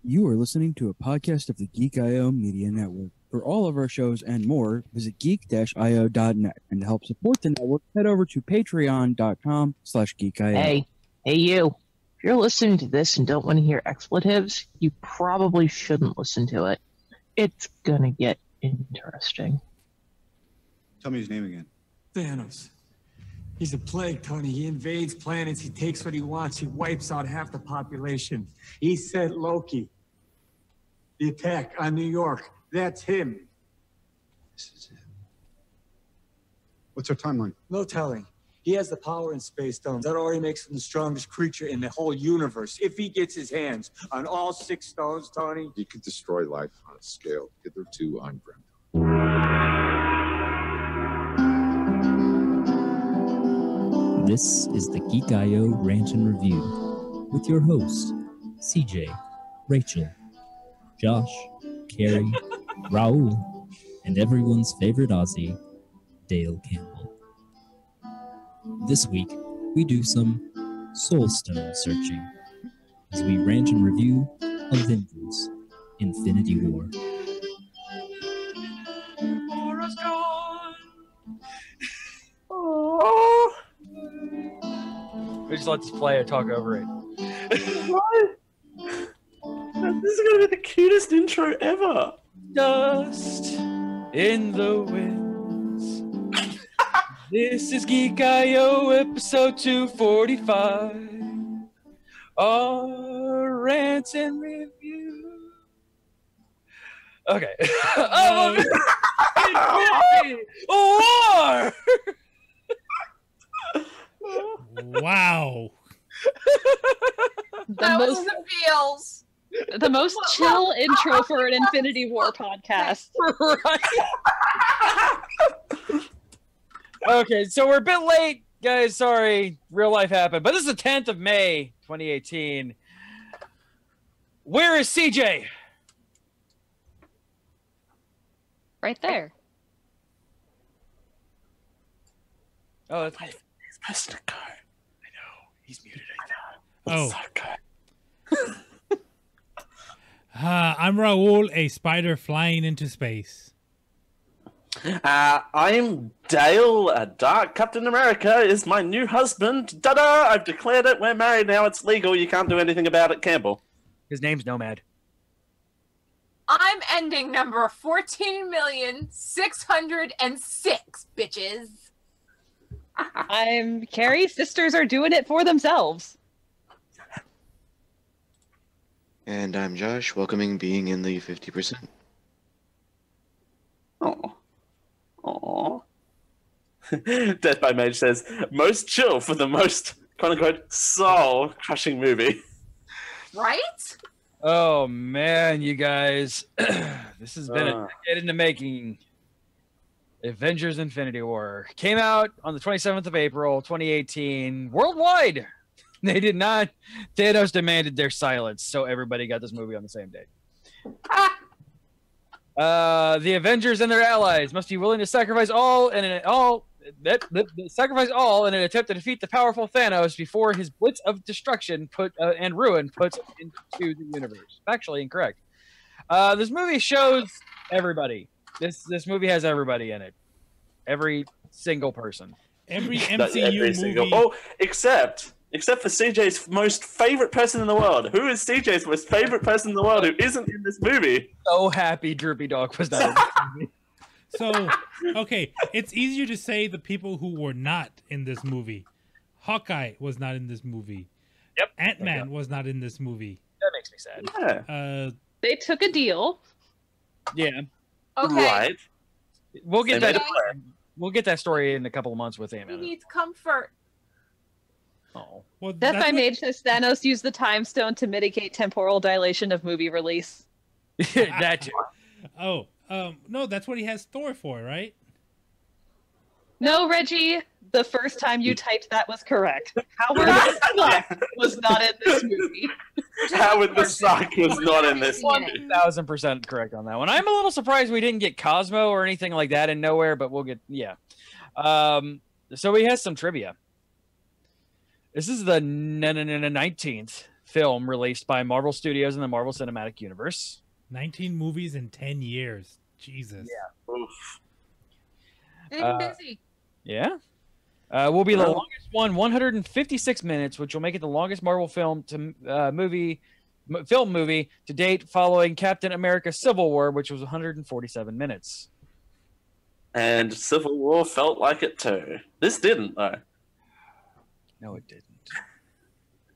You are listening to a podcast of the Geek I Media Network. For all of our shows and more, visit geek-io.net. And to help support the network, head over to patreon.com/geekio. Hey you. If you're listening to this and don't want to hear expletives, you probably shouldn't listen to it. It's gonna get interesting. Tell me his name again. Thanos. He's a plague, Tony. He invades planets. He takes what he wants. He wipes out half the population. He sent Loki. The attack on New York. That's him. This is it. What's our timeline? No telling. He has the power in space stones. That already makes him the strongest creature in the whole universe. If he gets his hands on all 6 stones, Tony. He could destroy life on a scale hitherto undreamt. This is the Geek I.O. Rant and Review with your hosts, CJ, Rachel, Josh, Carrie, Raul, and everyone's favorite Aussie, Dale Campbell. This week, we do some soul stone searching as we rant and review Avengers: Infinity War. We just let this play or talk over it. What? This is gonna be the cutest intro ever. Dust in the winds. This is Geek I.O. episode 245. Our rant and review. Okay. War! Wow. The most chill intro for an Infinity War podcast. Right. Okay, so we're a bit late, guys. Sorry, real life happened. But this is the 10th of May, 2018. Where is CJ? Right there. Oh, that's He's pressing a card. I know. He's muted. Oh. So good. I'm Raul, a spider flying into space. I'm Dale. Dark Captain America is my new husband. Ta-da! I've declared it. We're married now. It's legal. You can't do anything about it, Campbell. His name's Nomad. I'm ending number 14,606, bitches. I'm Carrie. Sisters are doing it for themselves. And I'm Josh, welcoming being in the 50%. Oh. Aww. Death by Mage says, most chill for the most, quote-unquote, soul-crushing movie. Right? Oh, man, you guys. This has been a decade in the making. Avengers: Infinity War came out on the 27th of April, 2018, worldwide. They did not. Thanos demanded their silence, so everybody got this movie on the same day. The Avengers and their allies must be willing to sacrifice all in an attempt to defeat the powerful Thanos before his blitz of destruction and ruin puts into the universe. Factually incorrect. This movie shows everybody. This movie has everybody in it. Every single person. Every MCU movie. Oh, except for CJ's most favorite person in the world. Who is CJ's most favorite person in the world who isn't in this movie? So happy Droopy Dog was not in this movie. So, okay, it's easier to say the people who were not in this movie. Hawkeye was not in this movie. Yep. Ant-Man was not in this movie. That makes me sad. Yeah. They took a deal. Yeah. Okay. Right. We'll get that story in a couple of months with He Ant-Man. needs comfort. Oh. Well, Death by Mage says Thanos used the time stone to mitigate temporal dilation of movie release. That too. Oh, no, that's what he has Thor for, right? No, Reggie, the first time you typed that was correct. Howard the Duck was not in this movie. Howard the Sock was not in this movie. 1000% correct on that one. I'm a little surprised we didn't get Cosmo or anything like that in Nowhere, but we'll get, yeah. So he has some trivia. This is the 19th film released by Marvel Studios in the Marvel Cinematic Universe. 19 movies in 10 years. Jesus. Yeah. Oof. Getting busy. Yeah. Will be the longest one, 156 minutes, which will make it the longest Marvel film movie to date, following Captain America: Civil War, which was 147 minutes. And Civil War felt like it too. This didn't, though. No, it didn't.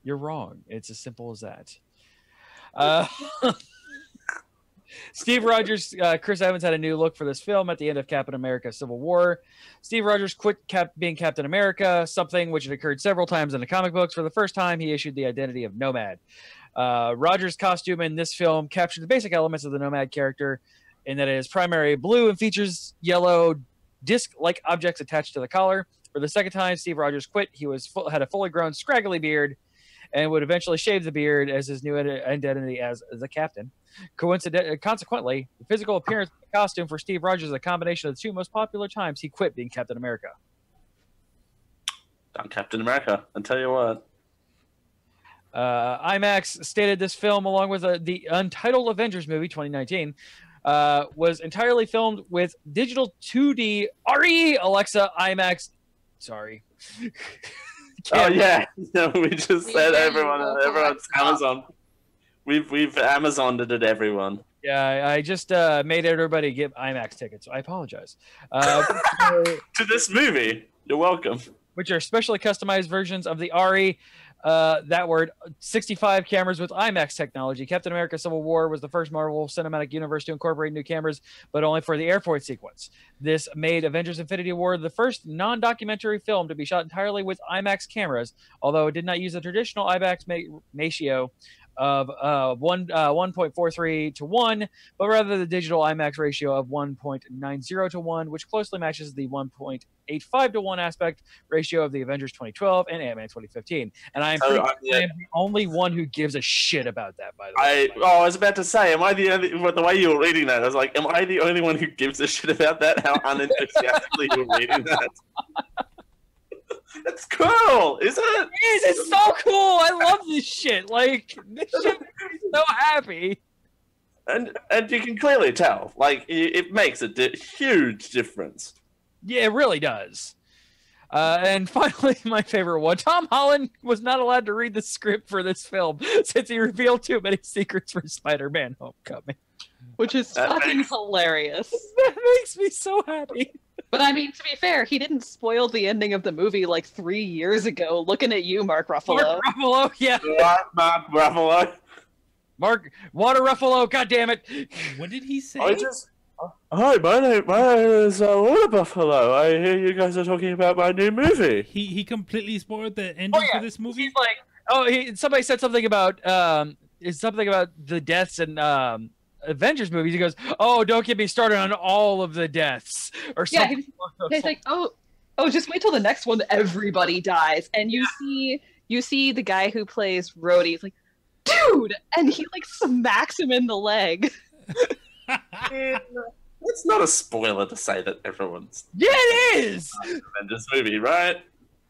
You're wrong. It's as simple as that. Steve Rogers, Chris Evans had a new look for this film at the end of Captain America: Civil War. Steve Rogers quit being Captain America, something which had occurred several times in the comic books. For the first time, he issued the identity of Nomad. Rogers' costume in this film captured the basic elements of the Nomad character in that it is primarily blue and features yellow disc-like objects attached to the collar. For the second time, Steve Rogers quit. He had a fully grown, scraggly beard and would eventually shave the beard as his new identity as the Captain. Consequently, the physical appearance of the costume for Steve Rogers is a combination of the two most popular times he quit being Captain America. I'm Captain America, I'll tell you what. IMAX stated this film, along with the untitled Avengers movie 2019, was entirely filmed with digital 2D RE Alexa IMAX. Sorry. Oh yeah, we just said everyone's Amazon. We've Amazoned it, everyone. Yeah, I just made everybody get IMAX tickets. I apologize. To this movie, you're welcome. Which are specially customized versions of the RE. That word, 65 cameras with IMAX technology. Captain America: Civil War was the first Marvel Cinematic Universe to incorporate new cameras, but only for the airport sequence. This made Avengers: Infinity War the first non-documentary film to be shot entirely with IMAX cameras, although it did not use the traditional IMAX ratio of 1.43 to 1, but rather the digital IMAX ratio of 1.90 to 1, which closely matches the 1.85 to 1 aspect ratio of the Avengers 2012 and Ant-Man 2015. And I am the only one who gives a shit about that, by the way. I was about to say, am I the only, the way you were reading that, I was like, am I the only one who gives a shit about that? How unenthusiastically you were reading that. That's cool, isn't it? It is. It's so cool. I love this shit. Like, this shit makes me so happy. And you can clearly tell, like, it makes a huge difference. Yeah, it really does. And finally, my favorite one. Tom Holland was not allowed to read the script for this film since he revealed too many secrets for Spider-Man: Homecoming. Which is fucking hilarious. That makes me so happy. But I mean, to be fair, he didn't spoil the ending of the movie like 3 years ago. Looking at you, Mark Ruffalo. Mark Ruffalo, yeah. Mark Ruffalo. Mark Water Ruffalo, God damn it. What did he say? Hi, my name is Water Buffalo. I hear you guys are talking about my new movie. He completely spoiled the ending for this movie? He's like, somebody said something about the deaths and Avengers movies. He goes, "Oh, don't get me started on all of the deaths," or something. Yeah, he's like, "Oh, just wait till the next one. Everybody dies." And you see the guy who plays Rhodey. He's like, "Dude!" And he like smacks him in the leg. It's not a spoiler to say that everyone's. Yeah, it is. Avengers movie, right?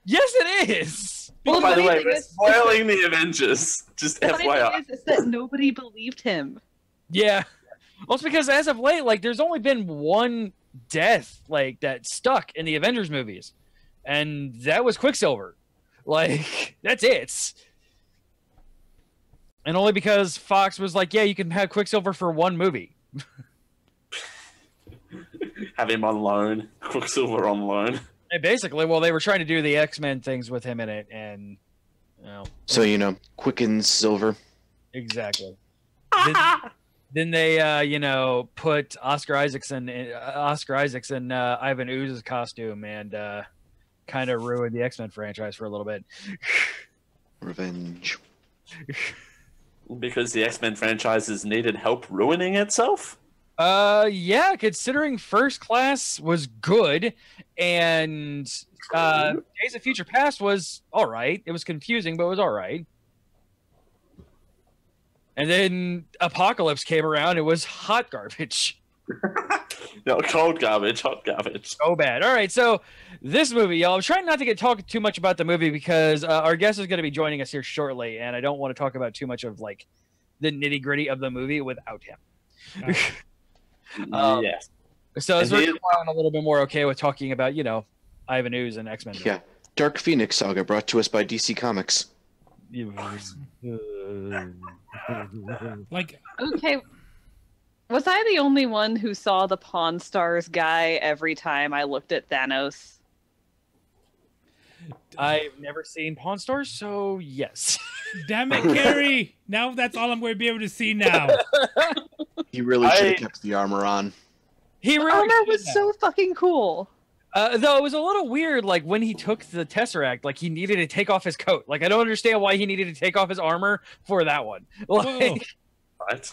Yes, it is. Well, by the way, we're spoiling the Avengers. Just FYI. Is that nobody believed him. Yeah. Well, it's because as of late, like, there's only been one death, like, that stuck in the Avengers movies. And that was Quicksilver. Like, that's it. And only because Fox was like, yeah, you can have Quicksilver for one movie. Have him on loan. Quicksilver on loan. And basically, well, they were trying to do the X-Men things with him in it, and, you know. So, quickens Silver. Exactly. Then they, put Oscar Isaacs in Ivan Ooze's costume and kind of ruined the X-Men franchise for a little bit. Revenge. Because the X-Men franchises needed help ruining itself? Yeah, considering First Class was good and Days of Future Past was all right. It was confusing, but it was all right. And then Apocalypse came around. It was hot garbage. No, cold garbage, hot garbage. So bad. All right, so this movie, y'all. I'm trying not to talk too much about the movie because our guest is going to be joining us here shortly, and I don't want to talk about too much of like the nitty gritty of the movie without him. Yes. So it's I'm a little bit more okay with talking about, you know, Ivan Ooze and X-Men. Yeah, Dark Phoenix Saga brought to us by DC Comics. Like, okay, was I the only one who saw the Pawn Stars guy every time I looked at Thanos? I've never seen Pawn Stars, so yes. Damn it, Carrie! Now that's all I'm going to be able to see now. He really should have kept the armor on. He really armor was so fucking cool. Though it was a little weird, like when he took the Tesseract, like he needed to take off his coat. Like I don't understand why he needed to take off his armor for that one. Like, what?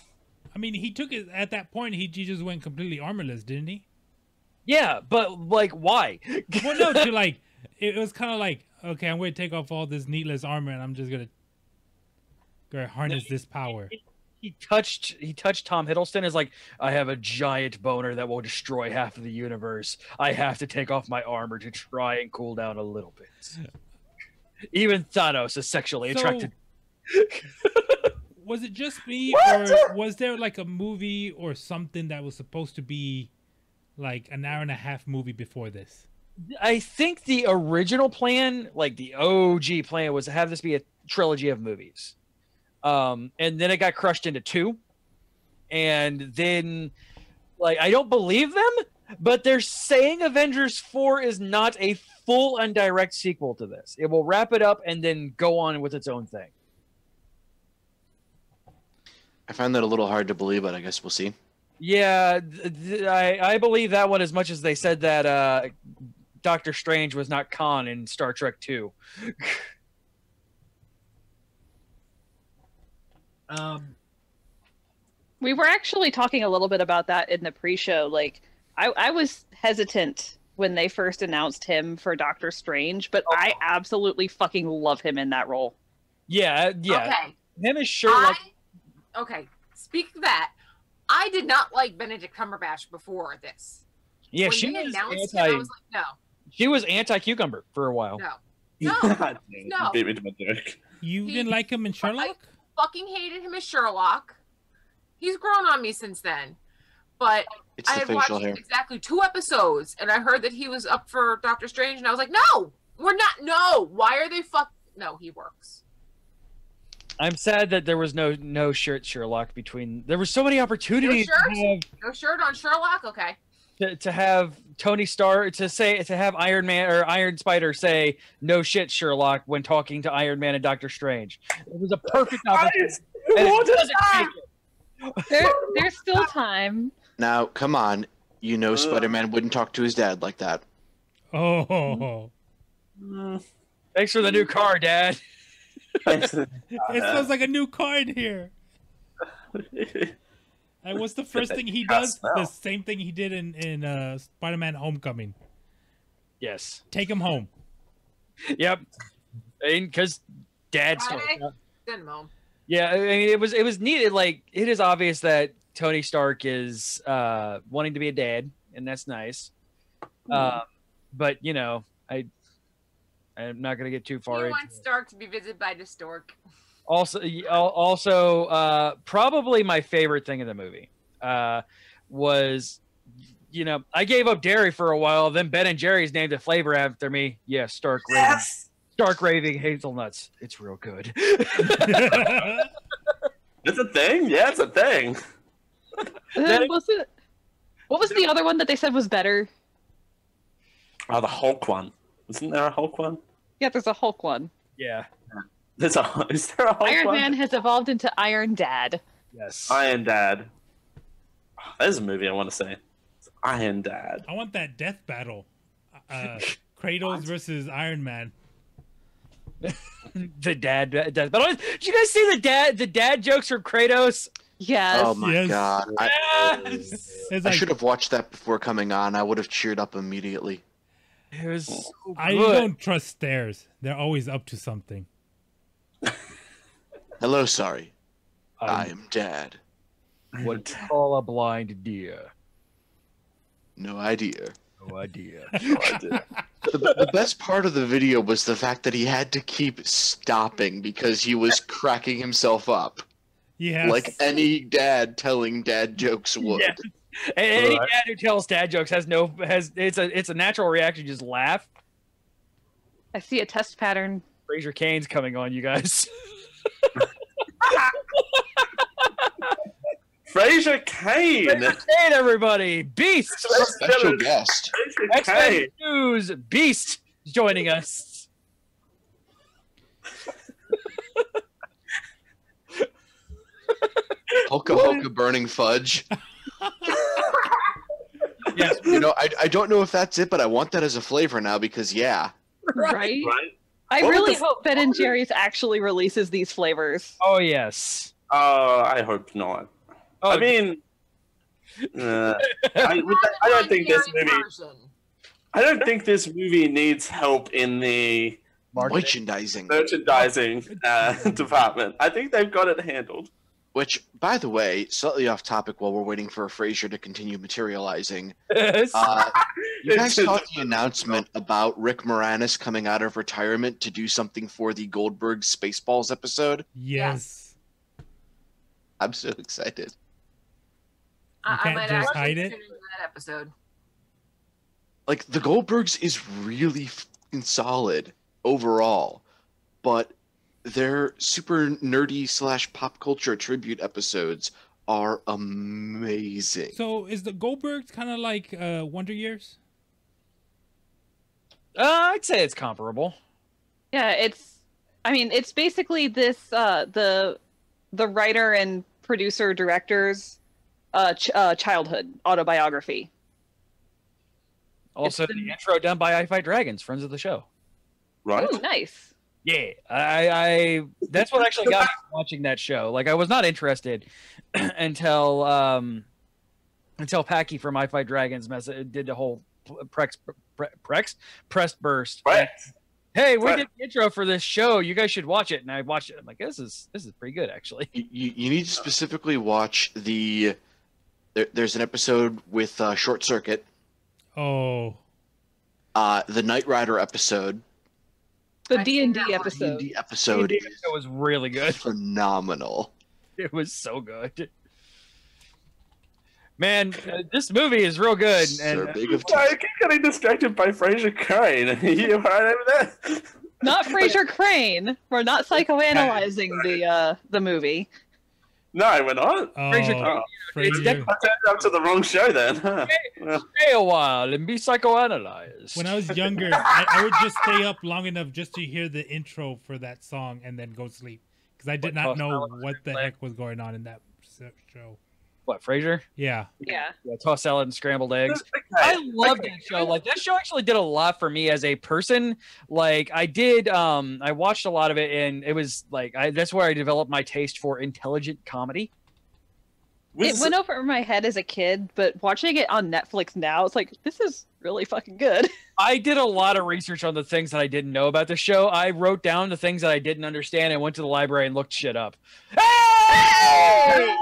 I mean, he took it at that point. He just went completely armorless, didn't he? Yeah, but like why? Well, no, to like it was kind of like, okay, I'm going to take off all this needless armor and I'm just gonna harness this power. He touched Tom Hiddleston as like, I have a giant boner that will destroy half of the universe. I have to take off my armor to try and cool down a little bit. Even Thanos is sexually attracted. Was it just me, or was there like a movie or something that was supposed to be like an hour and a half movie before this? I think the original plan, like the OG plan, was to have this be a trilogy of movies. And then it got crushed into 2. And then, like, I don't believe them, but they're saying Avengers 4 is not a full and direct sequel to this. It will wrap it up and then go on with its own thing. I find that a little hard to believe, but I guess we'll see. Yeah, I believe that one as much as they said that Doctor Strange was not Khan in Star Trek 2. We were actually talking a little bit about that in the pre-show. Like, I was hesitant when they first announced him for Doctor Strange, but I absolutely fucking love him in that role. Yeah. Okay. Him is sure. Okay. Speak of that. I did not like Benedict Cumberbatch before this. Yeah, when she they was announced him, I was like, no. She was anti-cucumber for a while. No. No. Beat me to my dick. You didn't like him in Sherlock? I fucking hated him as Sherlock. He's grown on me since then. But It's I the had facial watched hair. exactly 2 episodes, and I heard that he was up for Doctor Strange, and I was like, no, we're not. No, why are they No, he works. I'm sad that there was no shirt Sherlock between. There were so many opportunities No shirt on Sherlock? Okay. to have Tony Stark to have Iron Man or Iron Spider say no shit Sherlock when talking to Iron Man and Doctor Strange. It was a perfect opportunity. And it doesn't take it. There's still time. Now, come on. You know Spider-Man wouldn't talk to his dad like that. Oh. Thanks for the new car, Dad. It smells like a new car in here. And what's the first thing he does? The same thing he did in Spider-Man Homecoming. Yes. Take him home. Yep. Because Dad's Send him home. Yeah, I mean, it was needed. Like, it is obvious that Tony Stark is wanting to be a dad, and that's nice. But you know, I'm not gonna get too far. He wants Stark to be visited by the stork. Also, probably my favorite thing in the movie was, you know, I gave up dairy for a while. Then Ben and Jerry's named a flavor after me. Yeah, Stark Raven. Stark raving hazelnuts. It's real good. It's a thing? Yeah, it's a thing. What was the other one that they said was better? Oh, the Hulk one. Isn't there a Hulk one? Yeah, there's a Hulk one. Yeah. Is there a Hulk Iron one? Man has evolved into Iron Dad. Yes. Iron Dad. Oh, there's a movie I want to say. It's Iron Dad. I want that death battle. Kratos versus Iron Man. The dad. But did you guys see the dad jokes from Kratos? Yes. Oh my god. I like, should have watched that before coming on. I would have cheered up immediately. It was so I good. don't trust stairs. They're always up to something. Hello, sorry. I am Dad. What you call a blind deer. No idea. No idea. The best part of the video was the fact that he had to keep stopping because he was cracking himself up. Yes. Like any dad telling dad jokes would. Yes. Any dad who tells dad jokes it's a natural reaction to just laugh. I see a test pattern. Fraser Kane's coming on, you guys. Fraser Kane. Fraser Kane, everybody. Beast. Special guest. X-Men News. Beast is joining us. Hoka Hoka burning fudge. Yes. You know, I don't know if that's it, but I want that as a flavor now because Right? I really hope Ben and Jerry's actually releases these flavors. Oh yes. I hope not. Oh, I mean, I don't think this movie. I don't think this movie needs help in the merchandising department. I think they've got it handled. Which, by the way, slightly off topic while we're waiting for Frasier to continue materializing. Yes. You guys saw the announcement about Rick Moranis coming out of retirement to do something for the Goldberg Spaceballs episode? Yes. I'm so excited. I might actually hide it? tune into that episode. Like, the Goldbergs is really fucking solid overall, but their super nerdy / pop culture tribute episodes are amazing. So is the Goldbergs kind of like Wonder Years? I'd say it's comparable. Yeah, it's basically this the writer and producer director's childhood autobiography. Also, the intro done by I Fight Dragons, friends of the show. Right. Ooh, nice. Yeah, I that's what actually got me watching that show. Like, I was not interested until Packy from I Fight Dragons did the whole press burst. Right. Hey, we did the intro for this show. You guys should watch it. And I watched it. I'm like, this is pretty good, actually. You need to specifically watch there's an episode with Short Circuit. Oh. The Knight Rider episode. The D&D episode. D&D episode It was really good. Phenomenal. It was so good. Man, this movie is real good. And I keep getting distracted by Fraser Crane. You right over there? Not Fraser Crane. We're not psychoanalyzing the movie. No, we're not. Fraser Crane. I turned up to the wrong show then. Huh? Stay a while and be psychoanalyzed. When I was younger, I would just stay up long enough just to hear the intro for that song and then go sleep because I did not know what the heck was going on in that show. What, Frasier? Yeah. Yeah. Tossed salad and scrambled eggs. I love that show. Like, that show actually did a lot for me as a person. Like, I watched a lot of it, and it was like that's where I developed my taste for intelligent comedy. It went over my head as a kid, but watching it on Netflix now, it's like, this is really fucking good. I did a lot of research on the things that I didn't know about the show. I wrote down the things that I didn't understand and went to the library and looked shit up. Hey!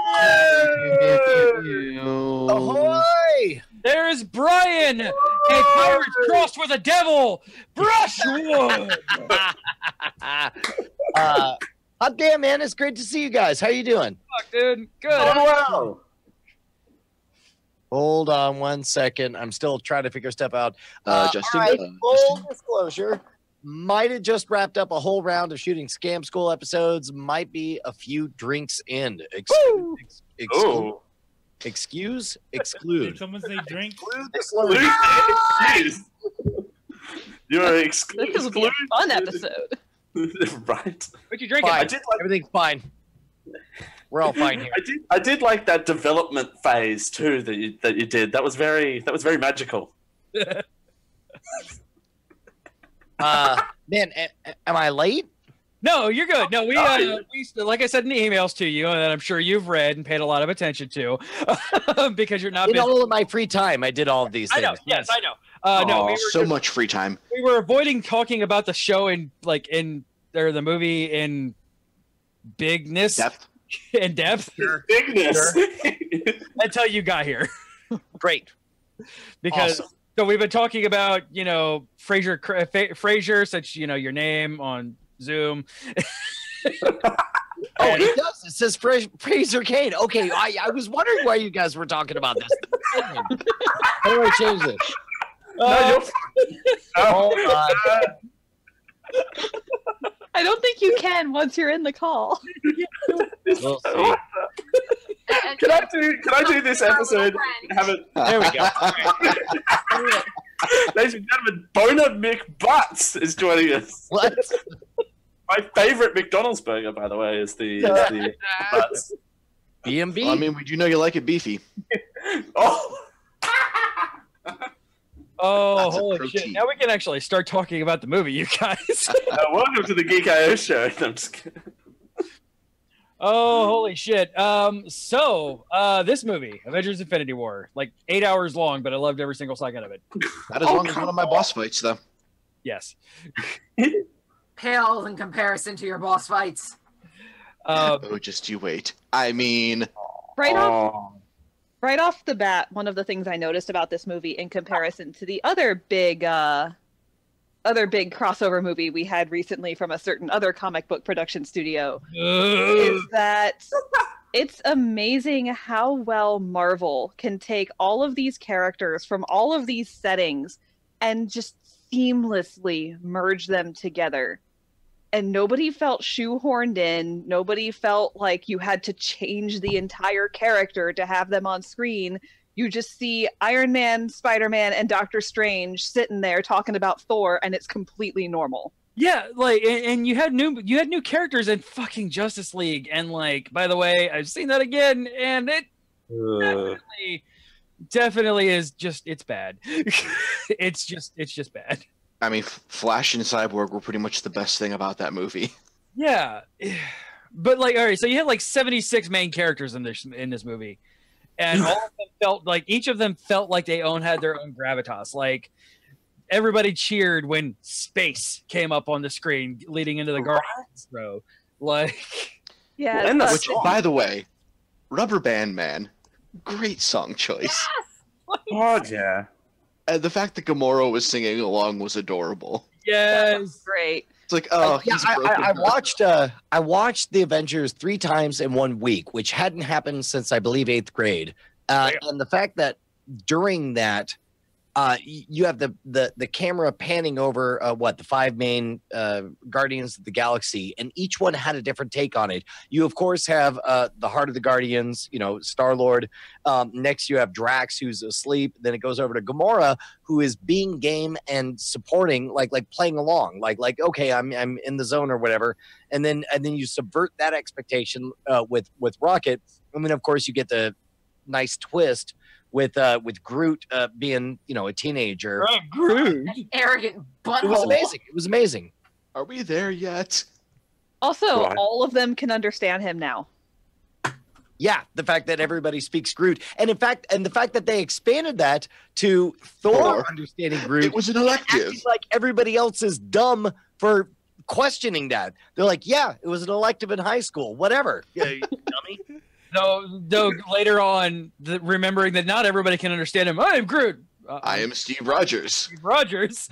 Ahoy! There's Brian! A pirate crossed with a devil! Brushwood! Hot damn, man. It's great to see you guys. How you doing? Fuck, dude. Good. Oh, wow. Hold on 1 second. I'm still trying to figure stuff out. Justin, all right, full disclosure. Might have just wrapped up a whole round of shooting Scam School episodes. Might be a few drinks in. Exclude. Did someone say drink? Exclude disclosure. You're This will be a fun episode. Right. What you drinking? Fine. Everything's fine. We're all fine here. I did like that development phase too that you did. That was very magical. Man, am I late? No, you're good. No, we like I said in the emails to you, and I'm sure you've read and paid a lot of attention to, because you're not. In all of my free time, I did all of these things. I know. Yes, I know. No, we were so much free time. We were avoiding talking about the show the movie in bigness, depth, in depth, bigness, until you got here. Great. because Awesome. so we've been talking about Frasier, such your name on Zoom. Oh, it does. It says Fraser Kane. Okay, I was wondering why you guys were talking about this. How do I change this? Hold on. I don't think you can once you're in the call. We'll see. Can I do this episode? Have it. There we go. Ladies and gentlemen, Boner McButts is joining us. What? My favorite McDonald's burger, by the way, is the McButts. B&B? Well, I mean, we do know you like it beefy. Oh. Oh, That's a holy protein. shit. Now we can actually start talking about the movie, you guys. Welcome to the Geek I show. I'm just kidding. Oh, holy shit. This movie, Avengers Infinity War, like 8 hours long, but I loved every single second of it. Not as long as one of my boss fights, though. Yes. Pale in comparison to your boss fights. Oh, just you wait. I mean, Right off the bat, one of the things I noticed about this movie in comparison to the other big crossover movie we had recently from a certain other comic book production studio is that it's amazing how well Marvel can take all of these characters from all of these settings and just seamlessly merge them together. And nobody felt shoehorned in. Nobody felt like you had to change the entire character to have them on screen. You just see Iron Man, Spider-Man, and Doctor Strange sitting there talking about Thor, and it's completely normal. Yeah, like, and you had new characters in fucking Justice League, and like, by the way, I've seen that again, and it definitely is it's bad. it's just bad. I mean, Flash and Cyborg were pretty much the best thing about that movie. Yeah, but like, all right, so you had like 76 main characters in this movie, and all of them felt like each of them felt like they had their own gravitas. Like everybody cheered when space came up on the screen, leading into the Guardians row. Like, yeah. Which, by the way, Rubber Band Man, great song choice. Oh yeah. And the fact that Gamora was singing along was adorable. Yes, great. It's like, oh, Yeah, he's broken. I watched the Avengers 3 times in 1 week, which hadn't happened since I believe 8th grade. And the fact that during that, you have the camera panning over the 5 main Guardians of the Galaxy, and each one had a different take on it. You of course have the Heart of the Guardians, Star-Lord. Next you have Drax, who's asleep. Then it goes over to Gamora, who is being game and supporting, like playing along, like okay, I'm in the zone or whatever. And then you subvert that expectation with Rocket, and then of course you get the nice twist with Groot being a teenager. Groot, arrogant butthole. It was amazing. It was amazing. Are we there yet? Also, Right. all of them can understand him now. Yeah, the fact that everybody speaks Groot, and the fact that they expanded that to Thor understanding Groot. It was an elective. Acting like everybody else is dumb for questioning that. They're like, yeah, it was an elective in high school. Whatever. Yeah, you dummy. Though later on, remembering that not everybody can understand him. I am Groot. I am Steve Rogers. Steve Rogers.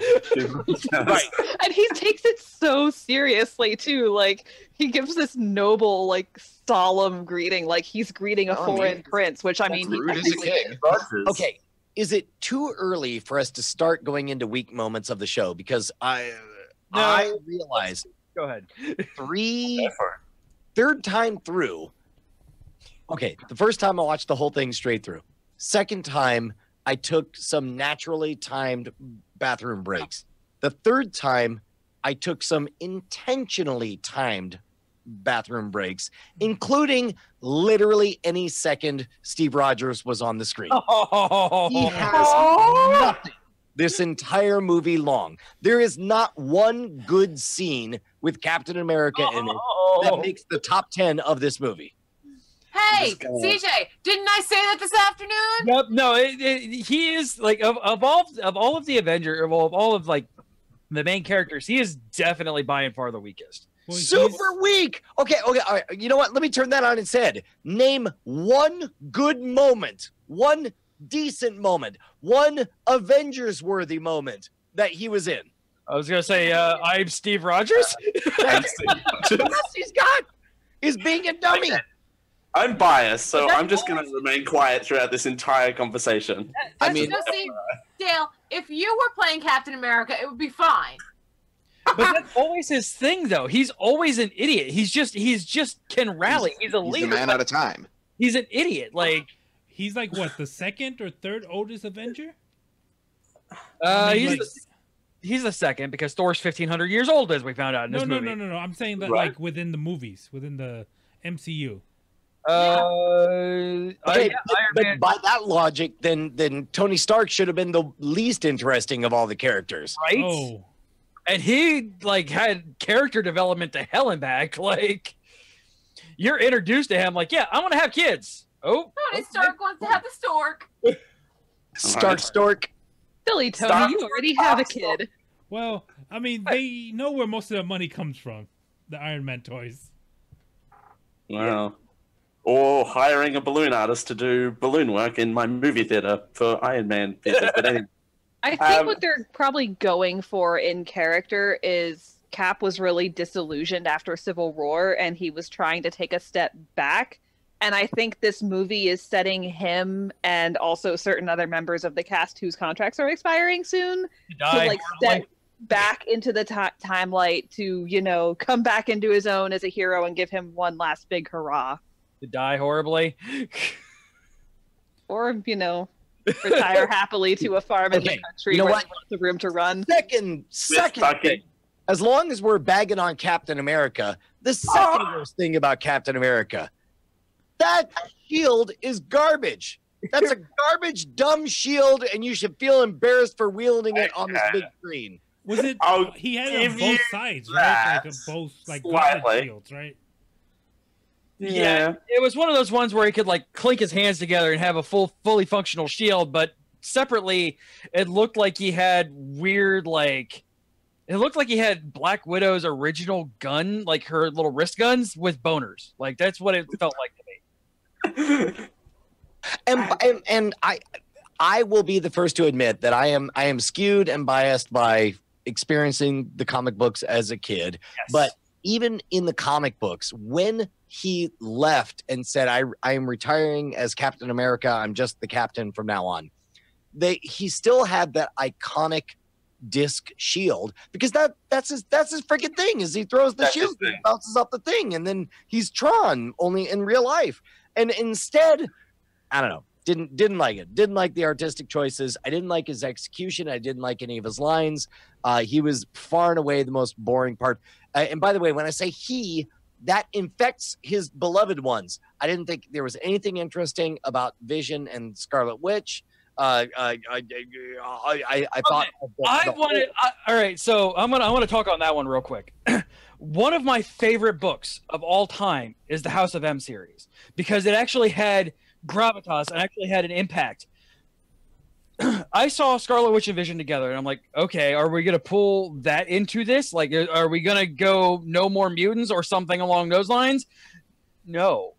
Right. And he takes it so seriously too. Like he gives this noble, like solemn greeting, like he's greeting a foreign prince, which I mean, Groot is a king. Okay, is it too early for us to start going into weak moments of the show? Because I realize Go ahead. third time through. Okay, the first time I watched the whole thing straight through. Second time, I took some naturally timed bathroom breaks. The third time, I took some intentionally timed bathroom breaks, including literally any second Steve Rogers was on the screen. He has nothing this entire movie long. There is not one good scene with Captain America in it that makes the top 10 of this movie. Hey, CJ, didn't I say that this afternoon? Yep. No, he is like of all of the Avengers, of all of like the main characters, he is definitely by and far the weakest. Super weak. Okay. All right. You know what? Let me turn that on its head. Name one good moment. One decent moment, one Avengers worthy moment that he was in. I was gonna say, I'm Steve Rogers. That's the best he's got. Is being a dummy. I'm biased, so I'm just going to remain quiet throughout this entire conversation. I mean, see, Dale, if you were playing Captain America, it would be fine. But that's always his thing, though. He's always an idiot. He's just can rally. He's a leader. He's a man out of time. He's an idiot. Like he's like what, the second or third oldest Avenger? He's the second because Thor's 1,500 years old, as we found out in this movie. No. I'm saying that like within the movies, within the MCU. But by that logic, then Tony Stark should have been the least interesting of all the characters, right? Oh. And he like had character development to hell and back. Like you're introduced to him, like, yeah, I want to have kids. Oh, Tony Stark wants to have the stork. Stork. Silly Tony, you already have a kid. Well, I mean, they know where most of the money comes from. The Iron Man toys. Wow. Or hiring a balloon artist to do balloon work in my movie theater for Iron Man theater. But anyway. I think what they're probably going for in character is Cap was really disillusioned after Civil War and he was trying to take a step back. And I think this movie is setting him and also certain other members of the cast whose contracts are expiring soon to like step back into the timelight to, you know, come back into his own as a hero and give him one last big hurrah. To die horribly. Or, you know, retire happily to a farm in the country where he wants the room to run. Second thing. As long as we're bagging on Captain America, the second worst thing about Captain America, that shield is garbage. That's a garbage, dumb shield, and you should feel embarrassed for wielding it on this big screen. Was it? He had it on both sides, right? Like both, like garbage shields, right? Yeah, it was one of those ones where he could like clink his hands together and have a fully functional shield, but separately, it looked like he had weird it looked like he had Black Widow's original gun, like her little wrist guns with boners. Like that's what it felt like to me. And I will be the first to admit that I am skewed and biased by experiencing the comic books as a kid, but even in the comic books, when he left and said, I am retiring as Captain America, I'm just the captain from now on, he still had that iconic disc shield, because that's his freaking thing, is he throws the shield and bounces off the thing, and then he's Tron, only in real life. And instead, I don't know, didn't like it. Didn't like the artistic choices. I didn't like his execution. I didn't like any of his lines. He was far and away the most boring part. And by the way, when I say he, that infects his beloved ones. I didn't think there was anything interesting about Vision and Scarlet Witch. I thought. All right, so I want to talk on that one real quick. One of my favorite books of all time is the House of M series, because it actually had gravitas and actually had an impact. I saw Scarlet Witch and Vision together, and I'm like, okay, are we going to pull that into this? Like, are we going to go no more mutants or something along those lines? No.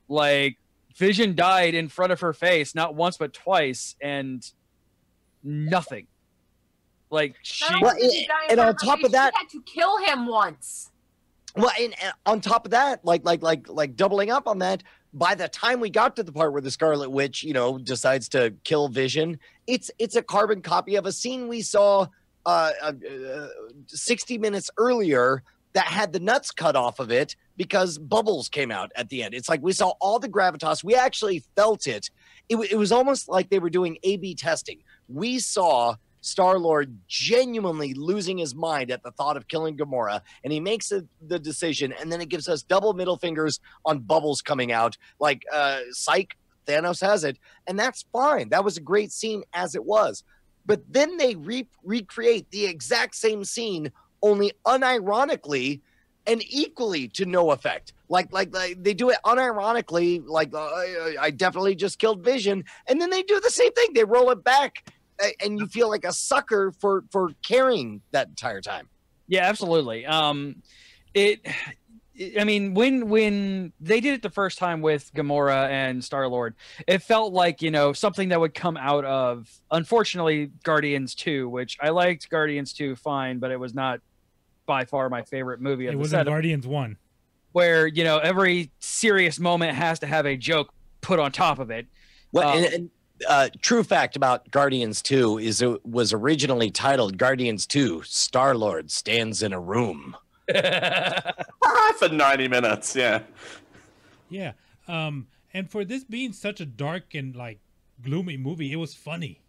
Like, Vision died in front of her face, not once but twice, and nothing. Like, and on top of that, she had to kill him once. Well, and on top of that, like doubling up on that, by the time we got to the part where the Scarlet Witch, decides to kill Vision, it's a carbon copy of a scene we saw 60 minutes earlier that had the nuts cut off of it because bubbles came out at the end. It's like we saw all the gravitas. We actually felt it. It was almost like they were doing A/B testing. We saw Star-Lord genuinely losing his mind at the thought of killing Gamora, and he makes the decision, and then it gives us double middle fingers on bubbles coming out, like, psych, Thanos has it, and that's fine. That was a great scene as it was. But then they recreate the exact same scene, only unironically and equally to no effect. Like they do it unironically, like, I definitely just killed Vision, and then they do the same thing. They roll it back, and you feel like a sucker for carrying that entire time. Yeah, absolutely. I mean, when they did it the first time with Gamora and Star-Lord, it felt like, you know, something that would come out of, unfortunately, Guardians 2, which I liked Guardians 2 fine, but it was not by far my favorite movie. It was in Guardians 1. Where, you know, every serious moment has to have a joke put on top of it. Well, true fact about Guardians 2 is it was originally titled Guardians 2, Star-Lord Stands in a Room. For 90 minutes, yeah. Yeah. And for this being such a dark and like gloomy movie, it was funny.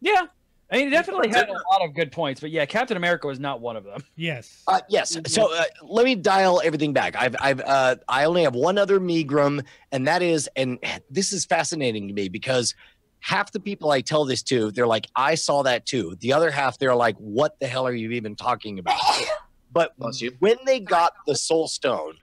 Yeah. I mean, it definitely had a lot of good points, but yeah, Captain America was not one of them. Yes. Yes. So let me dial everything back. I only have one other megrim, and that is, and this is fascinating to me because half the people I tell this to, they're like, I saw that too. The other half, they're like, what the hell are you even talking about? But when they got the Soul Stone,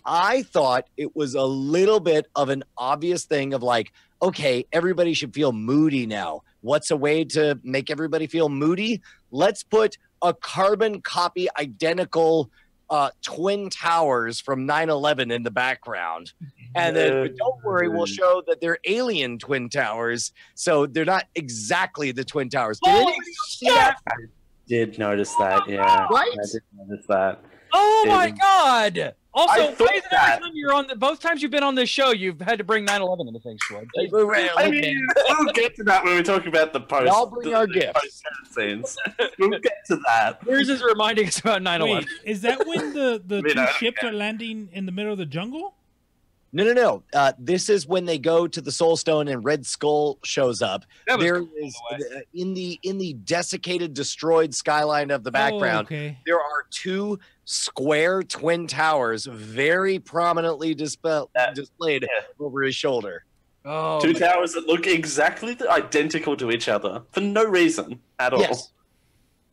I thought it was a little bit of an obvious thing of like, okay, everybody should feel moody now. What's a way to make everybody feel moody? Let's put a carbon copy identical twin towers from 9/11 in the background. And then, but don't worry, we'll show that they're alien twin towers. So they're not exactly the twin towers. Did anybody else see that? Did notice that, yeah. Right? I did notice that. Oh my God! Also, I why thought is it every time you're on both times you've been on this show, you've had to bring 9/11 into things, George? I mean, we'll get to that when we talk about the post. I'll bring our gifts. Scenes. We'll get to that. Yours is reminding us about 9/11. Wait, is that when the two ships are landing in the middle of the jungle? No. This is when they go to the Soul Stone and Red Skull shows up. There is in the desiccated, destroyed skyline of the background. Okay. There are two square twin towers, very prominently displayed over his shoulder. Oh, two towers that look exactly identical to each other for no reason at all. Yes.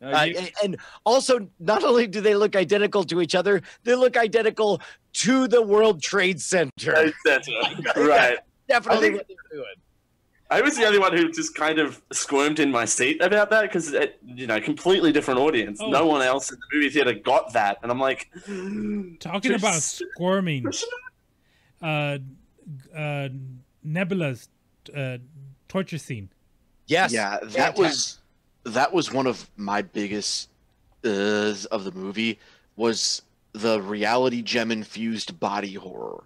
And also, not only do they look identical to each other, they look identical to the World Trade Center. Right. Definitely what they're doing. I was the only one who just kind of squirmed in my seat about that because, completely different audience. Oh. No one else in the movie theater got that. And I'm like... Talking about squirming. Nebula's torture scene. Yes. Yeah, that was one of my biggest of the movie was the reality gem infused body horror.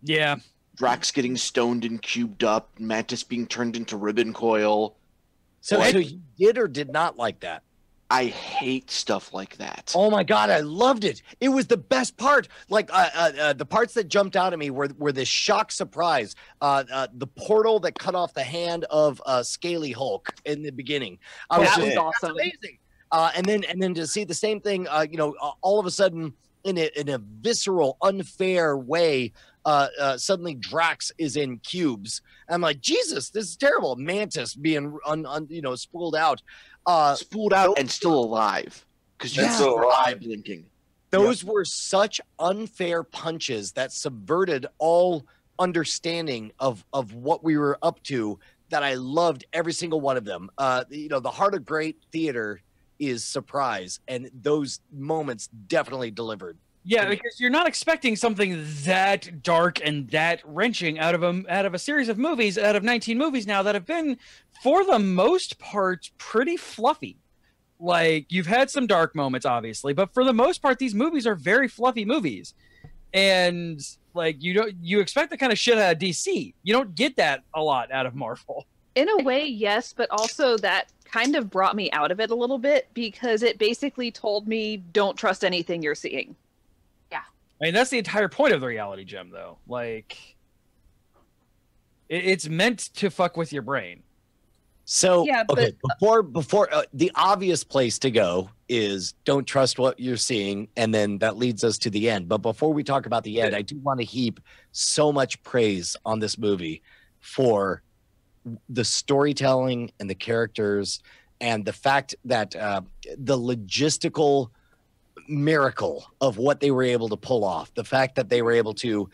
Yeah. Drax getting stoned and cubed up, Mantis being turned into ribbon coil. So you did or did not like that? I hate stuff like that. Oh my God, I loved it. It was the best part. Like the parts that jumped out at me were this shock surprise. The portal that cut off the hand of Scaly Hulk in the beginning. That was awesome. Amazing. And then to see the same thing, all of a sudden in a visceral, unfair way, suddenly Drax is in cubes. I'm like, Jesus, this is terrible. Mantis being spooled out. And still alive because you saw her eye blinking. Those were such unfair punches that subverted all understanding of what we were up to that I loved every single one of them. The heart of great theater is surprise, and those moments definitely delivered. Yeah, because you're not expecting something that dark and that wrenching out of a series of movies, out of 19 movies now that have been, for the most part, pretty fluffy. Like, you've had some dark moments, obviously, but for the most part, these movies are very fluffy movies. And like, you expect the kind of shit out of DC. You don't get that a lot out of Marvel. In a way, yes, but also that kind of brought me out of it a little bit because it basically told me don't trust anything you're seeing. I mean, that's the entire point of the reality gem, though. Like, it's meant to fuck with your brain. So, yeah, okay, before the obvious place to go is don't trust what you're seeing, and then that leads us to the end. But before we talk about the end, I do want to heap so much praise on this movie for the storytelling and the characters and the fact that the logistical miracle of what they were able to pull off, the fact that they were able to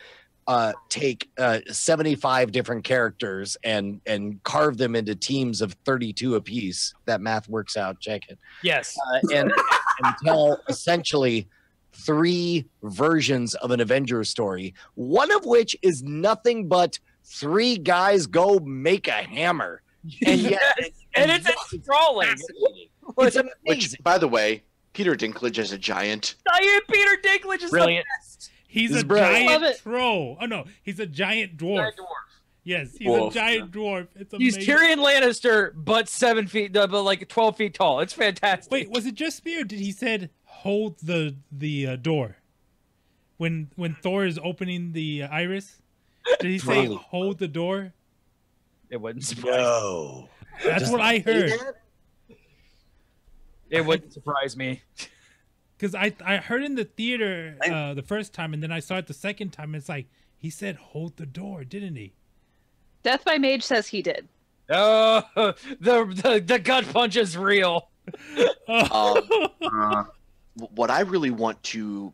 take 75 different characters and carve them into teams of 32 apiece. That math works out. Check it. Yes. And tell essentially three versions of an Avengers story, one of which is nothing but three guys go make a hammer. And yet, and it's enthralling. It's amazing. Which, by the way, Peter Dinklage as a giant. Giant Peter Dinklage is Brilliant. the best. He's a giant troll. Oh no, he's a giant dwarf. Giant dwarf. Yes, he's a giant dwarf. It's He's amazing. Tyrion Lannister, but 7 feet, but like 12 feet tall. It's fantastic. Wait, was it just me or did he said hold the door when Thor is opening the iris? Did he say hold the door? It wouldn't surprise No. That's what I heard. It wouldn't surprise me. Because I heard in the theater the first time, and then I saw it the second time. It's like he said hold the door, didn't he? Death by Mage says he did. Oh, the gut punch is real. What I really want to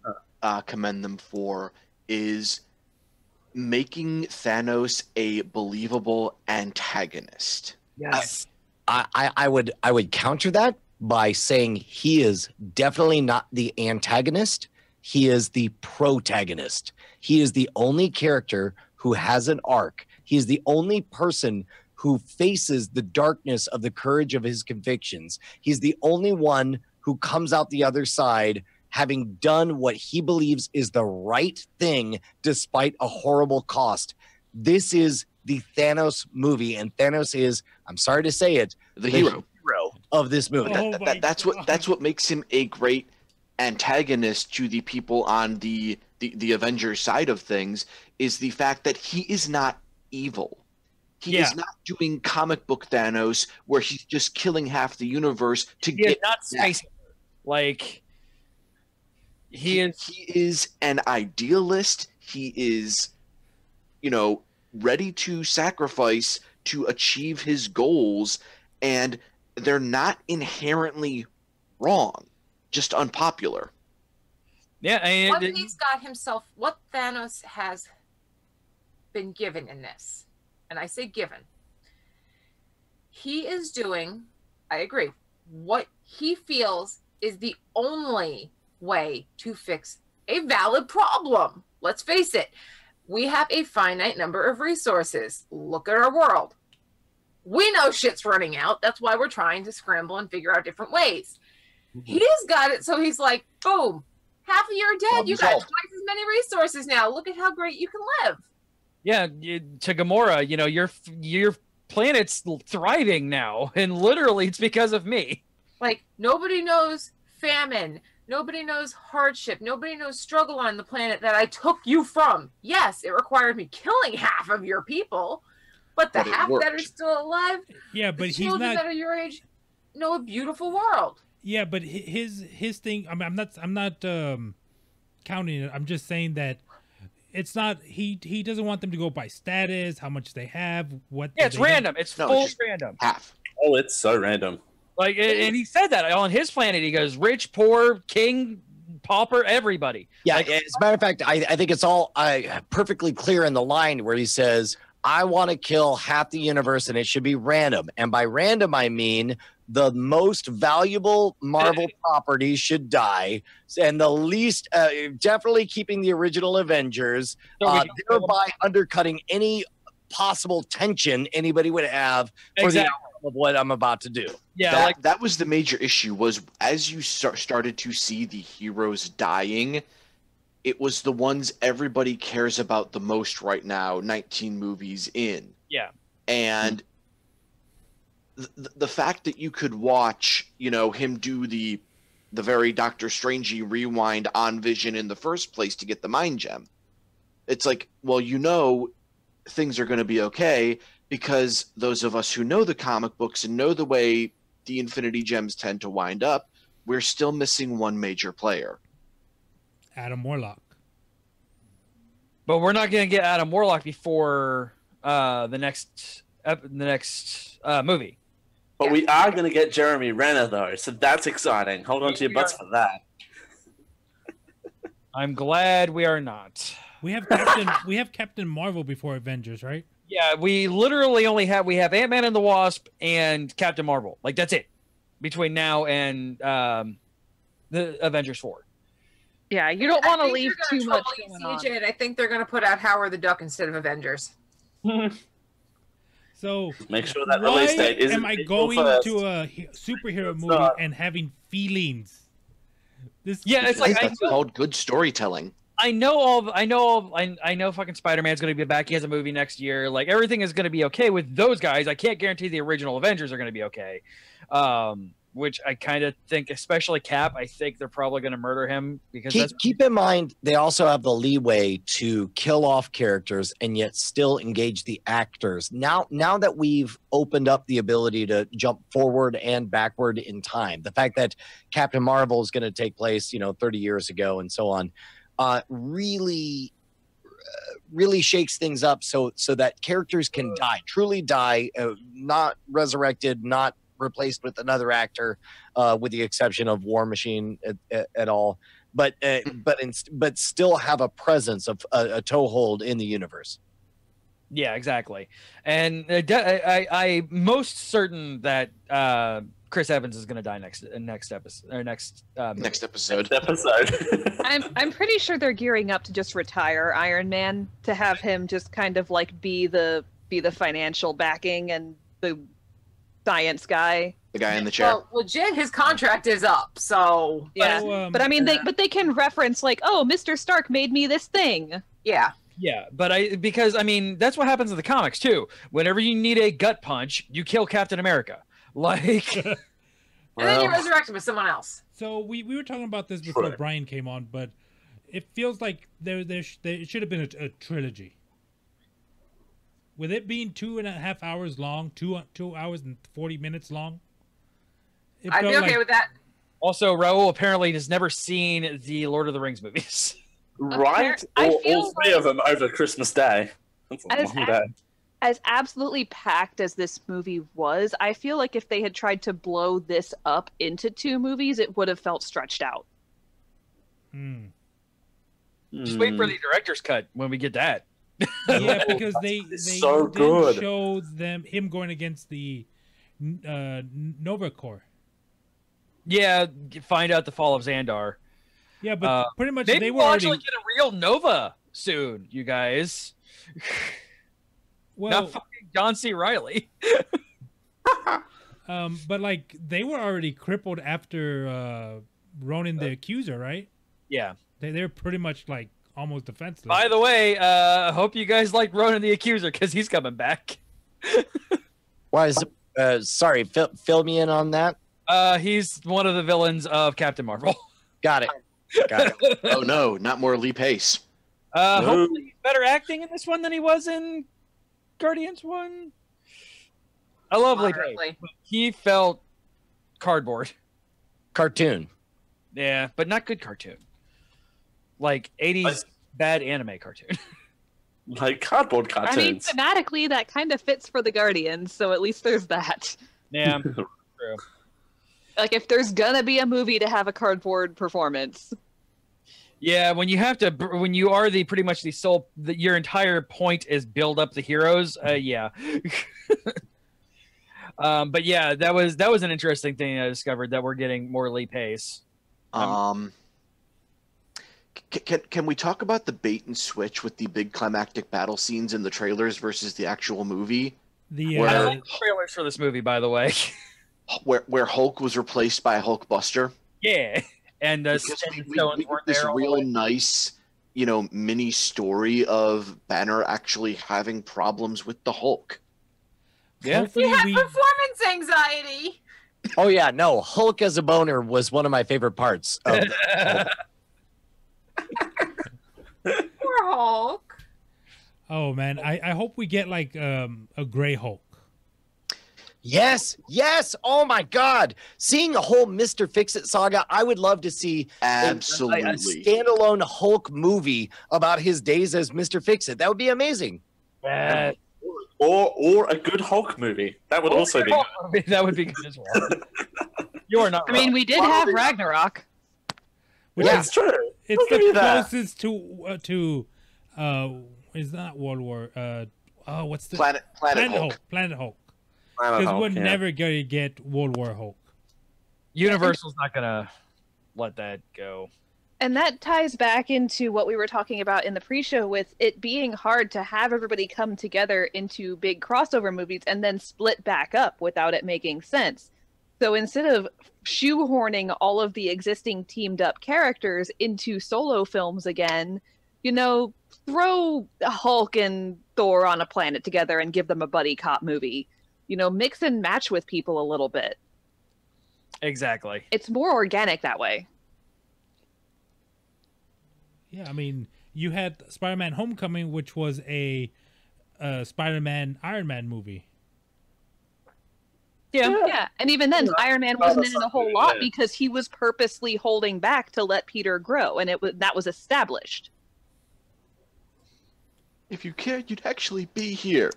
commend them for is making Thanos a believable antagonist. Yes. I would counter that by saying he is definitely not the antagonist. He is the protagonist. He is the only character who has an arc. He is the only person who faces the darkness of the courage of his convictions. He's the only one who comes out the other side having done what he believes is the right thing despite a horrible cost. This is the Thanos movie, and Thanos is, I'm sorry to say it, the hero of this movie. That's what makes him a great antagonist to the people on the Avengers side of things, is the fact that he is not evil. He is not doing comic book Thanos where he's just killing half the universe to get not space. Like he is an idealist. He is, ready to sacrifice to achieve his goals, and they're not inherently wrong, just unpopular. Yeah, what he's got himself, what Thanos has been given in this, and I say given, he is doing, I agree, what he feels is the only way to fix a valid problem. Let's face it, we have a finite number of resources. Look at our world. We know shit's running out. That's why we're trying to scramble and figure out different ways. He's got it, so he's like, boom, half of you are dead. You got twice as many resources now. Look at how great you can live. Yeah, to Gamora, your planet's thriving now, and literally it's because of me. Like, nobody knows famine. Nobody knows hardship. Nobody knows struggle on the planet that I took you from. Yes, it required me killing half of your people, but the half that are still alive, but he's children not that are your age know a beautiful world. Yeah, but his thing. I mean, I'm not counting it. I'm just saying that it's not. He doesn't want them to go by status, how much they have, what. Yeah, it's random. It's full random. Half. Oh, it's so random. Like, and he said that on his planet. He goes, rich, poor, king, pauper, everybody. Yeah, as a matter of fact, I think it's all perfectly clear in the line where he says, I want to kill half the universe and it should be random. And by random, I mean the most valuable Marvel properties should die, and the least, definitely keeping the original Avengers, thereby undercutting any possible tension anybody would have for the outcome of what I'm about to do. Yeah, that was the major issue, was as you started to see the heroes dying, it was the ones everybody cares about the most right now, 19 movies in. Yeah. And the fact that you could watch, him do the very Doctor Strangey rewind on Vision in the first place to get the mind gem. It's like, well, things are going to be okay, because those of us who know the comic books and know the way the Infinity Gems tend to wind up, we're still missing one major player. Adam Warlock. But we're not going to get Adam Warlock before the next movie. But we are going to get Jeremy Renner, though, so that's exciting. Hold on to your butts for that. I'm glad we are not. We have Captain Marvel before Avengers, right? Yeah, we literally only have Ant-Man and the Wasp and Captain Marvel. Like, that's it between now and the Avengers 4. Yeah, you don't want to leave too much going going on. CJ, and I think they're going to put out Howard the Duck instead of Avengers. So make sure that why release date isn't am I April going 1st? to a superhero movie not. and having feelings? Yeah, it's like That's called good storytelling. I know fucking Spider-Man's going to be back. He has a movie next year. Like, everything is going to be okay with those guys. I can't guarantee the original Avengers are going to be okay. Which I kind of think, especially Cap, I think they're probably going to murder him because keep in mind they also have the leeway to kill off characters and yet still engage the actors. Now that we've opened up the ability to jump forward and backward in time, the fact that Captain Marvel is going to take place, 30 years ago and so on, really shakes things up so that characters can truly die, not resurrected, not replaced with another actor, with the exception of War Machine at all, but still have a presence of a toehold in the universe. Yeah, exactly. And I most certain that Chris Evans is going to die next episode or next episode. I'm pretty sure they're gearing up to just retire Iron Man, to have him just kind of like be the financial backing and the science guy. The guy in the chair. Well, legit, his contract is up, so yeah. But I mean, they can reference like, oh, Mr. Stark made me this thing. Yeah. Yeah, but because that's what happens in the comics too. Whenever you need a gut punch, you kill Captain America. Like, and then you resurrect him with someone else. So we were talking about this before Brian came on, but it feels like there should have been a trilogy. With it being 2.5 hours long, 2 hours and 40 minutes long, I'd be okay with that. Also, Raul apparently has never seen the Lord of the Rings movies. Right? All three of them over Christmas Day. That's a long day. As absolutely packed as this movie was, I feel like if they had tried to blow this up into 2 movies, it would have felt stretched out. Just wait for the director's cut when we get that. Yeah, because they so didn't good. show him going against the Nova Corps. Yeah, find out the fall of Xandar. Yeah, but pretty much maybe they were we'll already actually get a real Nova soon, you guys. Well, not fucking John C. Reilly. But like they were already crippled after Ronan the Accuser, right? Yeah, they're pretty much like almost defenseless. By the way, I hope you guys like Ronan the Accuser because he's coming back. Why is it? Sorry, fill me in on that. He's one of the villains of Captain Marvel. Got it. Oh no, not more Lee Pace. Hopefully he's better acting in this one than he was in Guardians 1. I love Lee Pace. He felt cardboard. Cartoon. Yeah, but not good cartoon. Like 80s bad anime cartoon. Like cardboard cartoons. I mean, thematically, that kind of fits for the Guardians, so at least there's that. Yeah, true. Like, if there's gonna be a movie to have a cardboard performance. Yeah, when you are pretty much the sole, your entire point is build up the heroes. Yeah. But yeah, that was an interesting thing I discovered, that we're getting more Lee Pace. Can we talk about the bait and switch with the big climactic battle scenes in the trailers versus the actual movie? I like the trailers for this movie, by the way. Where Hulk was replaced by Hulkbuster. Yeah, and we get this real nice, mini story of Banner actually having problems with the Hulk. Yeah, he had performance anxiety. Oh yeah, no, Hulk as a boner was one of my favorite parts. Of Poor Hulk. Oh man, I hope we get like a gray Hulk. Yes. Oh my God! Seeing a whole Mr. Fix-It saga, I would love to see absolutely a standalone Hulk movie about his days as Mr. Fix-It. That would be amazing. Or a good Hulk movie. That would also be good. That would be good as well. You are not. I mean, we did have Ragnarok. That's true. It's the closest to is not World War. What's the Planet Hulk. Planet Hulk. Because we're never gonna get World War Hulk. Universal's not gonna let that go. And that ties back into what we were talking about in the pre-show with it being hard to have everybody come together into big crossover movies and then split back up without it making sense. So instead of shoehorning all of the existing teamed up characters into solo films again, you know, throw Hulk and Thor on a planet together and give them a buddy cop movie. You know, mix and match with people a little bit. Exactly. It's more organic that way. Yeah, I mean, you had Spider-Man Homecoming, which was a Spider-Man Iron Man movie. Yeah. And even then, Iron Man wasn't in it a whole lot because he was purposely holding back to let Peter grow, and that was established. If you cared, you'd actually be here.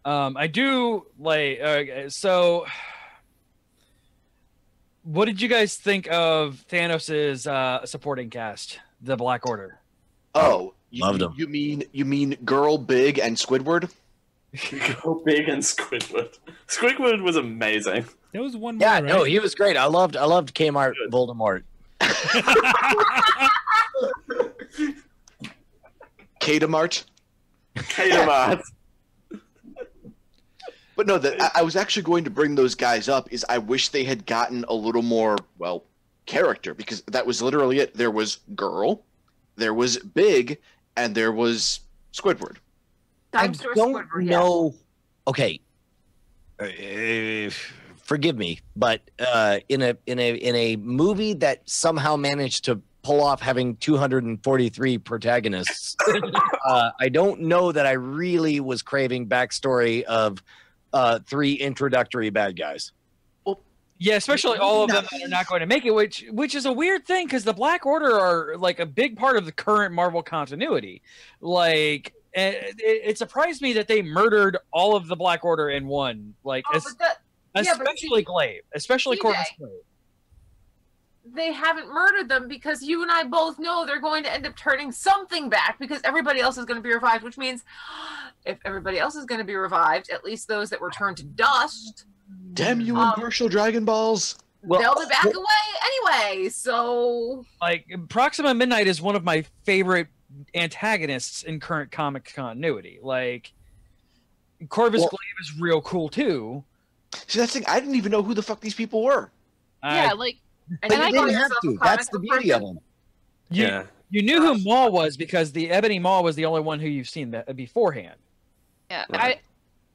I do like. So, what did you guys think of Thanos' supporting cast, the Black Order? Oh, loved him. You mean Girl Big and Squidward? Girl Big and Squidward. Squidward was amazing. There was one more. Yeah, right? no, he was great. I loved Kmart Voldemort. Kmart. Kmart. But no, I was actually going to bring those guys up. Is I wish they had gotten a little more character, because that was literally it. There was Girl, there was Big, and there was Squidward. I don't know. Okay, forgive me, but in a movie that somehow managed to pull off having 243 protagonists, I don't know that I really was craving backstory of 3 introductory bad guys. Yeah, especially all of them that are not going to make it, which is a weird thing because the Black Order are like a big part of the current Marvel continuity. Like, it surprised me that they murdered all of the Black Order in one. Like, especially Glaive, especially Corvus Glaive. They haven't murdered them because you and I both know they're going to end up turning something back because everybody else is going to be revived, which means if everybody else is going to be revived, at least those that were turned to dust. Damn you, impartial Dragon Balls. They'll be back away anyway, so... Like, Proxima Midnight is one of my favorite antagonists in current comic continuity. Like, Corvus Glaive is real cool, too. See, that's the thing. I didn't even know who the fuck these people were. Like... But you didn't have to. That's the beauty of them. You knew who Maul was because the Ebony Maul was the only one who you've seen beforehand. Yeah, right.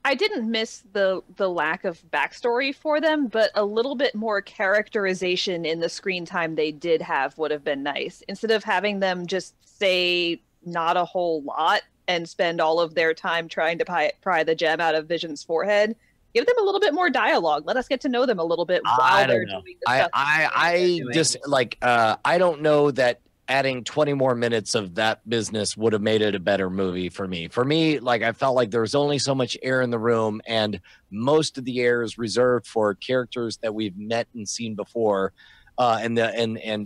I didn't miss the lack of backstory for them, but a little bit more characterization in the screen time they did have would have been nice. Instead of having them just say not a whole lot and spend all of their time trying to pry the gem out of Vision's forehead, give them a little bit more dialogue. Let us get to know them a little bit while they're doing the stuff. I just like I don't know that adding 20 more minutes of that business would have made it a better movie for me. For me, like I felt like there was only so much air in the room, and most of the air is reserved for characters that we've met and seen before. And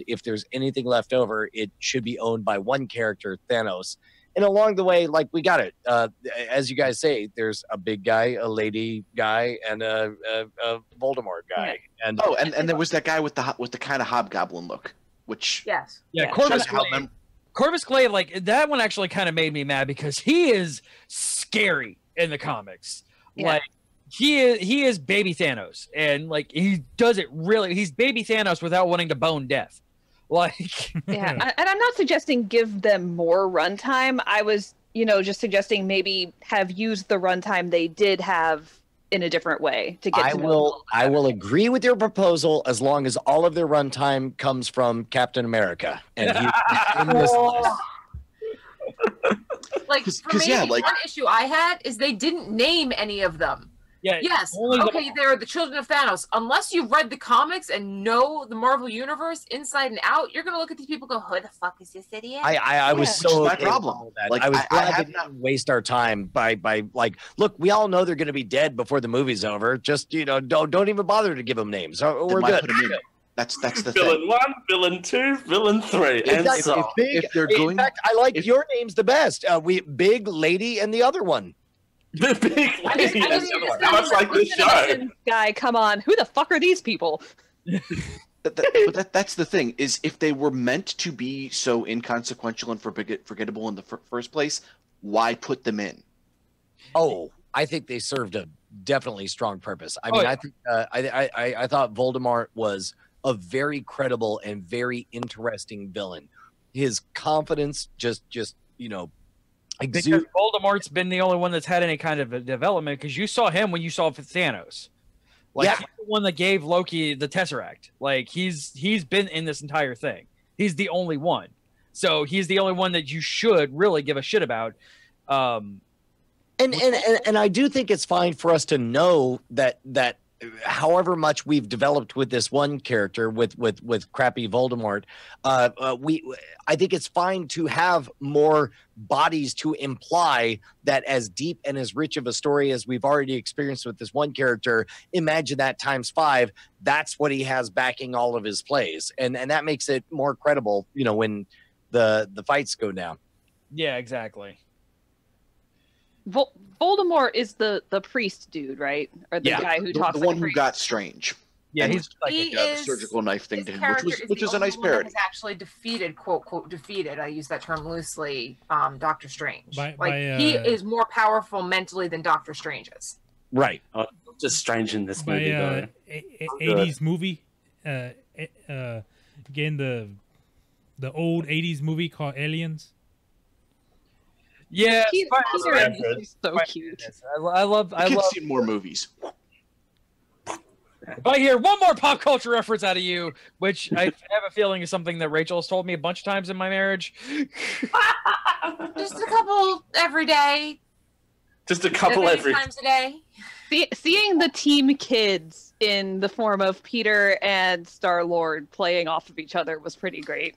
if there's anything left over, it should be owned by one character, Thanos. And along the way, like we got it. As you guys say, there's a big guy, a lady guy, and a Voldemort guy. And there was that guy with the kind of hobgoblin look, which Corvus Glaive, like that one actually kind of made me mad because he is scary in the comics. Yeah. Like he is baby Thanos, and like he does it really. He's baby Thanos without wanting to bone death. Like, yeah, and I'm not suggesting give them more runtime. I was, just suggesting maybe have used the runtime they did have in a different way to get. I will agree with your proposal as long as all of their runtime comes from Captain America. And in this like for me, one issue I had is they didn't name any of them. Yeah. Yes. Okay, they're the children of Thanos. Unless you've read the comics and know the Marvel Universe inside and out, you're gonna look at these people and go, "Who the fuck is this idiot?" I was so my problem. Like I was glad they didn't waste our time by like, look, we all know they're gonna be dead before the movie's over. Just don't even bother to give them names. We're good. That's the villain thing. 1, villain 2, villain 3, and so if they're going. In fact, I like your names the best. Big Lady and the other one. The big lady. How much like this show? Guy, come on. Who the fuck are these people? That's the thing, is if they were meant to be so inconsequential and forgettable in the first place, why put them in? Oh, I think they served a definitely strong purpose. I mean, I think I thought Voldemort was a very credible and very interesting villain. His confidence just because Voldemort's been the only one that's had any kind of a development, because you saw him when you saw Thanos. Like, he's the one that gave Loki the Tesseract. Like, he's been in this entire thing. He's the only one. So he's the only one that you should really give a shit about. And I do think it's fine for us to know that however much we've developed with this one character with crappy Voldemort, I think it's fine to have more bodies to imply that as deep and as rich of a story as we've already experienced with this one character, imagine that times 5. That's what he has backing all of his plays, and that makes it more credible, when the fights go down. Yeah, exactly. Voldemort is the priest dude, right? Or the guy who talks the like one a who priest. got Strange. Yeah, And he's like the surgical knife thing to him, which was a nice parody. Has actually defeated, quote defeated. I use that term loosely. Doctor Strange. He is more powerful mentally than Doctor Strange is. Right. Just Strange in this movie, though. 80s movie. Again, the old 80s movie called Aliens. Yeah, Peter is so cute. I love. See more movies. If I hear one more pop culture reference out of you, which I have a feeling is something that Rachel has told me a bunch of times in my marriage. Just a couple every day. Just a couple every times a day. Seeing the team kids in the form of Peter and Star-Lord playing off of each other was pretty great.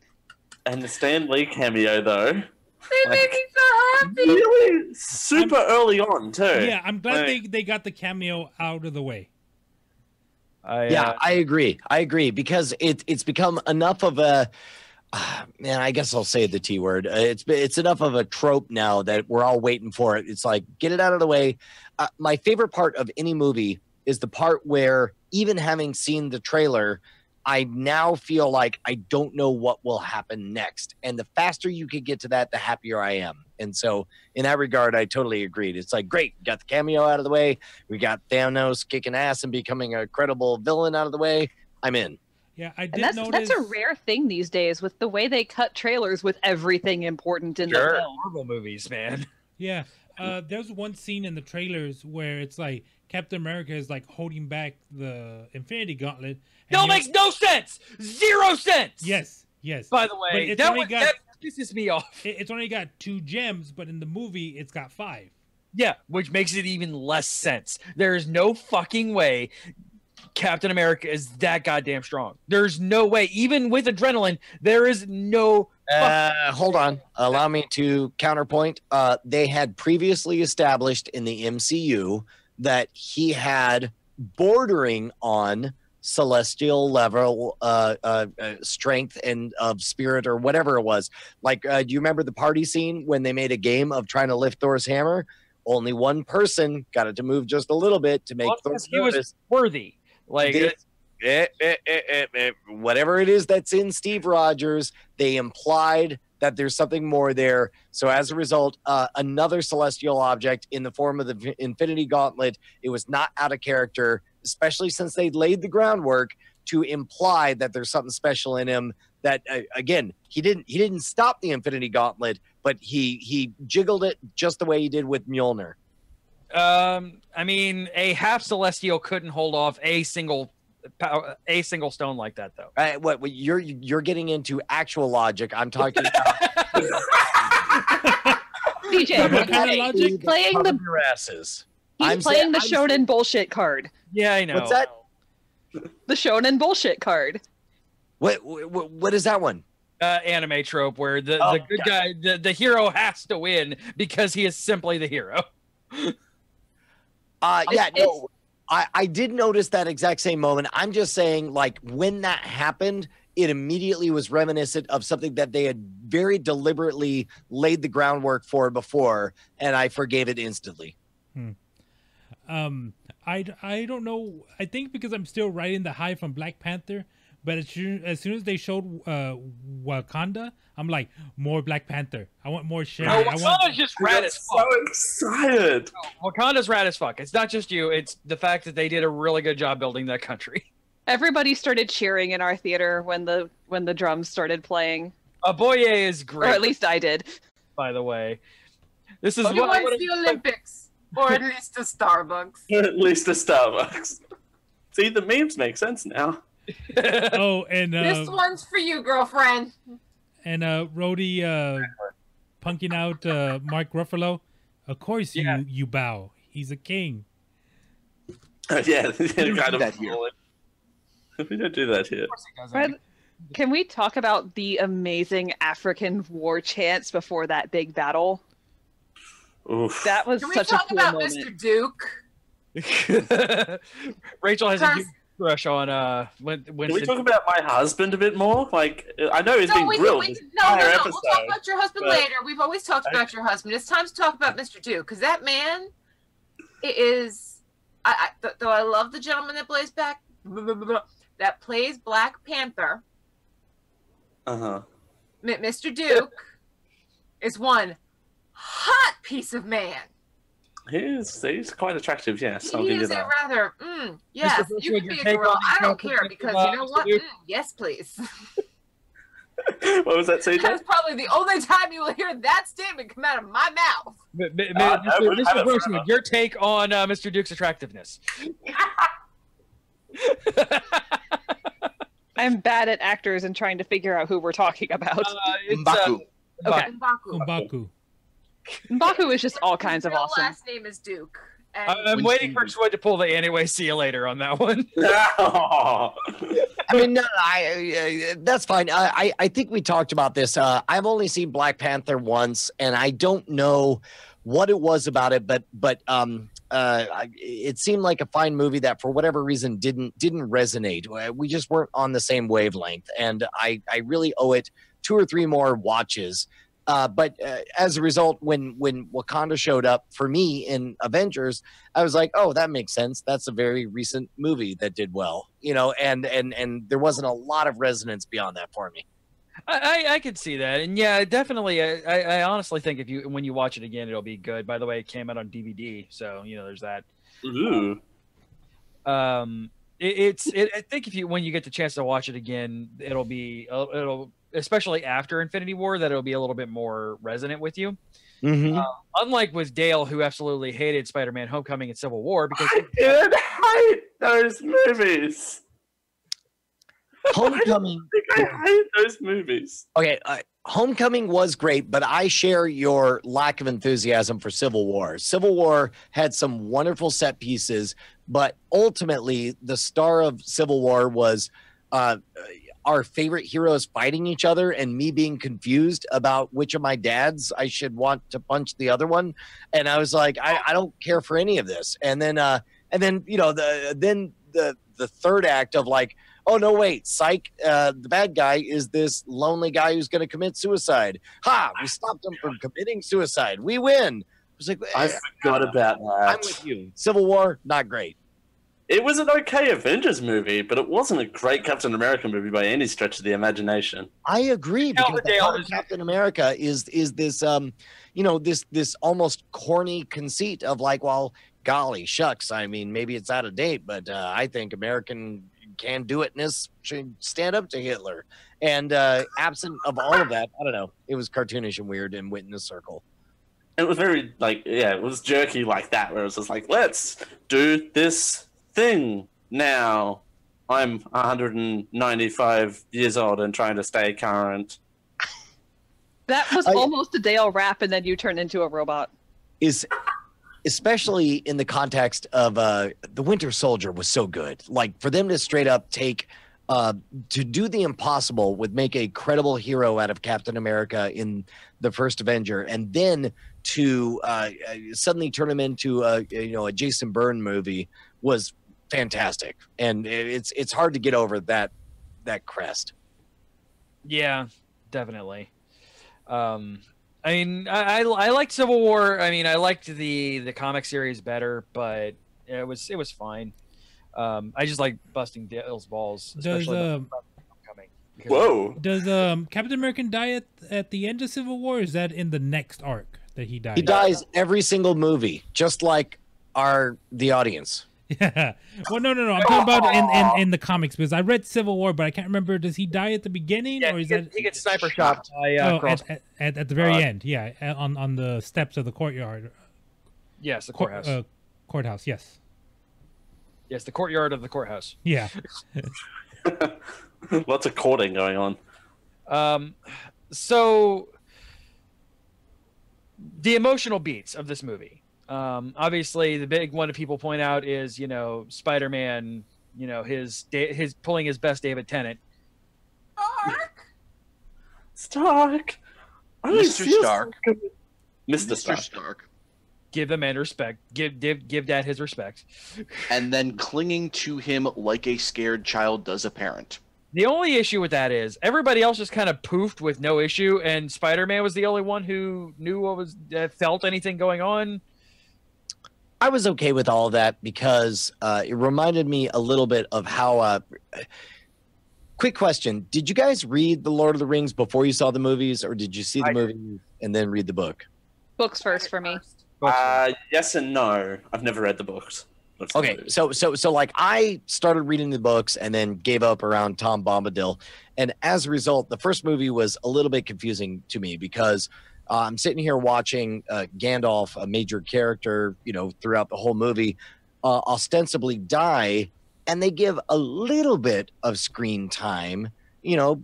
And the Stan Lee cameo, though. They made me so happy. Really super early on, too. Yeah, I'm glad they got the cameo out of the way. I agree because it's become enough of a man. I guess I'll say the T word. It's enough of a trope now that we're all waiting for it. It's like, get it out of the way. My favorite part of any movie is the part where, even having seen the trailer, I now feel like I don't know what will happen next. And the faster you can get to that, the happier I am. And so in that regard, I totally agreed. It's like, great, got the cameo out of the way. We got Thanos kicking ass and becoming a credible villain out of the way. I'm in. Yeah, I did and notice. That's a rare thing these days with the way they cut trailers with everything important in the film. Marvel movies, man. Yeah. There's one scene in the trailers where it's like Captain America is like holding back the Infinity Gauntlet. No, makes no sense. 0 sense. Yes. By the way, that pisses me off. It's only got 2 gems, but in the movie, it's got 5. Yeah, which makes it even less sense. There is no fucking way Captain America is that goddamn strong. There's no way. Even with adrenaline, there is no... Hold on. Allow me to counterpoint. They had previously established in the MCU that he had bordering on celestial level strength and of spirit or whatever it was. Like, do you remember the party scene when they made a game of trying to lift Thor's hammer? Only one person got it to move just a little bit to make Thor he was worthy. Like whatever it is that's in Steve Rogers, they implied that there's something more there. So as a result, another celestial object in the form of the Infinity Gauntlet, it was not out of character, especially since they laid the groundwork to imply that there's something special in him. That again, he didn't stop the Infinity Gauntlet, but he jiggled it just the way he did with Mjolnir. I mean, a half celestial couldn't hold off a single stone like that, though. What you're getting into actual logic. I'm talking about CJ. He's playing the your asses. He's playing the shonen bullshit card. Yeah, I know. What's that? The shonen bullshit card. What is that one? Anime trope where the good guy, the hero has to win because he is simply the hero. I did notice that exact same moment. I'm just saying, like, when that happened, it immediately was reminiscent of something that they had very deliberately laid the groundwork for before, and I forgave it instantly. I don't know. I think because I'm still riding the high from Black Panther, But as soon as they showed Wakanda, I'm like, more Black Panther. I want more Shuri. No, Wakanda's just rad as fuck. So excited. Wakanda's rad as fuck. It's not just you. It's the fact that they did a really good job building that country. Everybody started cheering in our theater when the drums started playing. Aboye is great. Or at least I did. By the way, this is He wants the Olympics, or at least a Starbucks. At least a Starbucks. See, the memes make sense now. Oh, and This one's for you, girlfriend. And Rhodey punking out Mark Ruffalo. Of course you bow. He's a king. Yeah, kind of that here. We don't do that here. But can we talk about the amazing African war chants before that big battle? Oof. That was Can we such a talk cool about moment. Mr. Duke? Rachel has a huge crush on Can we talk about my husband a bit more? Like, I know he's been grilled. No, this no. entire We'll episode, talk about your husband but- later. We've always talked about your husband. It's time to talk about Mr. Duke, because that man is. Though I love the gentleman that plays Black Panther. Mr. Duke is one hot piece of man. He's quite attractive, yes. I'll He give you is a that. rather, yes, Mr. you can Brushwood, be your a take girl. on I don't the care because character you know of what? Duke? Yes, please. What was that, CJ? That's probably the only time you will hear that statement come out of my mouth. Mr. Brushwood, your take on Mr. Duke's attractiveness. I'm bad at actors and trying to figure out who we're talking about. M'Baku. Okay. M'Baku. M'Baku is just all kinds of His real awesome. last name is Duke. And I'm waiting for Swed to pull the anyway. See you later on that one. I mean, no, that's fine. I think we talked about this. I've only seen Black Panther once, and I don't know what it was about it, but it seemed like a fine movie that, for whatever reason, didn't resonate. We just weren't on the same wavelength, and I really owe it 2 or 3 more watches. But as a result, when Wakanda showed up for me in Avengers, I was like, oh, that makes sense. That's a very recent movie that did well, and there wasn't a lot of resonance beyond that for me. I could see that, and yeah, definitely. I honestly think when you watch it again, it'll be good. By the way, it came out on DVD, so there's that. Ooh. I think when you get the chance to watch it again, it'll especially after Infinity War, that it'll be a little bit more resonant with you. Mm-hmm. Unlike with Dale, who absolutely hated Spider-Man: Homecoming and Civil War, because I did hate those movies. Homecoming. I hate those movies. Okay, Homecoming was great, but I share your lack of enthusiasm for Civil War. Civil War had some wonderful set pieces, but ultimately the star of Civil War was our favorite heroes fighting each other and me being confused about which of my dads I should want to punch the other one. And I was like, I don't care for any of this. And then the third act of like, oh no, wait, psych, the bad guy is this lonely guy who's going to commit suicide. Ha, we stopped him from committing suicide. We win. I was like, I forgot about that. I'm with you. Civil War, not great. It was an okay Avengers movie, but it wasn't a great Captain America movie by any stretch of the imagination. I agree, because the heart of Captain America is this this almost corny conceit of like, well, golly shucks, I mean, maybe it's out of date, but I think American can do itness should stand up to Hitler. And absent of all of that, I don't know, it was cartoonish and weird and went in a circle. It was very it was jerky like that, where it was just like, let's do this thing now. I'm 195 years old and trying to stay current. That was almost a Dale rap, and then you turned into a robot. Especially in the context of the Winter Soldier was so good. Like, for them to straight up take to do the impossible would make a credible hero out of Captain America in the first Avenger, and then to suddenly turn him into a Jason Bourne movie was fantastic. And it's hard to get over that crest. Yeah, definitely. I mean, I liked Civil War. I mean, I liked the comic series better, but it was fine. I just like busting Dale's balls. Especially Whoa. Does Captain America die at the end of Civil War? Or is that in the next arc that he dies? He dies every single movie, just like the audience. Yeah. Well, no. I'm talking about in the comics, because I read Civil War, but I can't remember. Does he die at the beginning, or is he gets sniper shot by Cross? At the very end? Yeah, on the steps of the courtyard. Yes, the courthouse. Courthouse. Yes. Yes, the courtyard of the courthouse. Yeah. Lots of courting going on. So the emotional beats of this movie. Obviously, the big one that people point out is, Spider-Man, his pulling his best David Tennant. Stark. Mr. Stark. Mr. Stark. Give the man respect. Give Dad his respect. And then clinging to him like a scared child does a parent. The only issue with that is everybody else just kind of poofed with no issue, and Spider-Man was the only one who knew felt anything going on. I was okay with all of that because it reminded me a little bit of how. Quick question: did you guys read The Lord of the Rings before you saw the movies, or did you see the movie and then read the book? Books first for me. Yes and no. I've never read the books. Okay, so like I started reading the books and then gave up around Tom Bombadil, and as a result, the first movie was a little bit confusing to me because I'm sitting here watching Gandalf, a major character, throughout the whole movie, ostensibly die, and they give a little bit of screen time.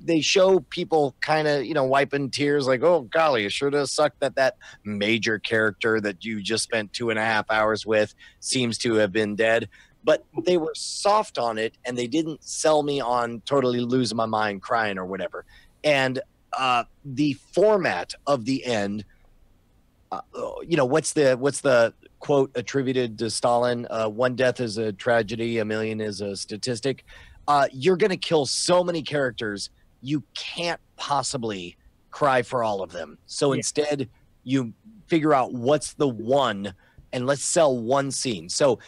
They show people kind of, wiping tears like, oh, golly, it sure does suck that major character that you just spent 2.5 hours with seems to have been dead. But they were soft on it, and they didn't sell me on totally losing my mind crying or whatever. And the format of the end, what's the quote attributed to Stalin? One death is a tragedy, a million is a statistic. You're going to kill so many characters, you can't possibly cry for all of them. So instead, you figure out what's the one, and let's sell one scene. So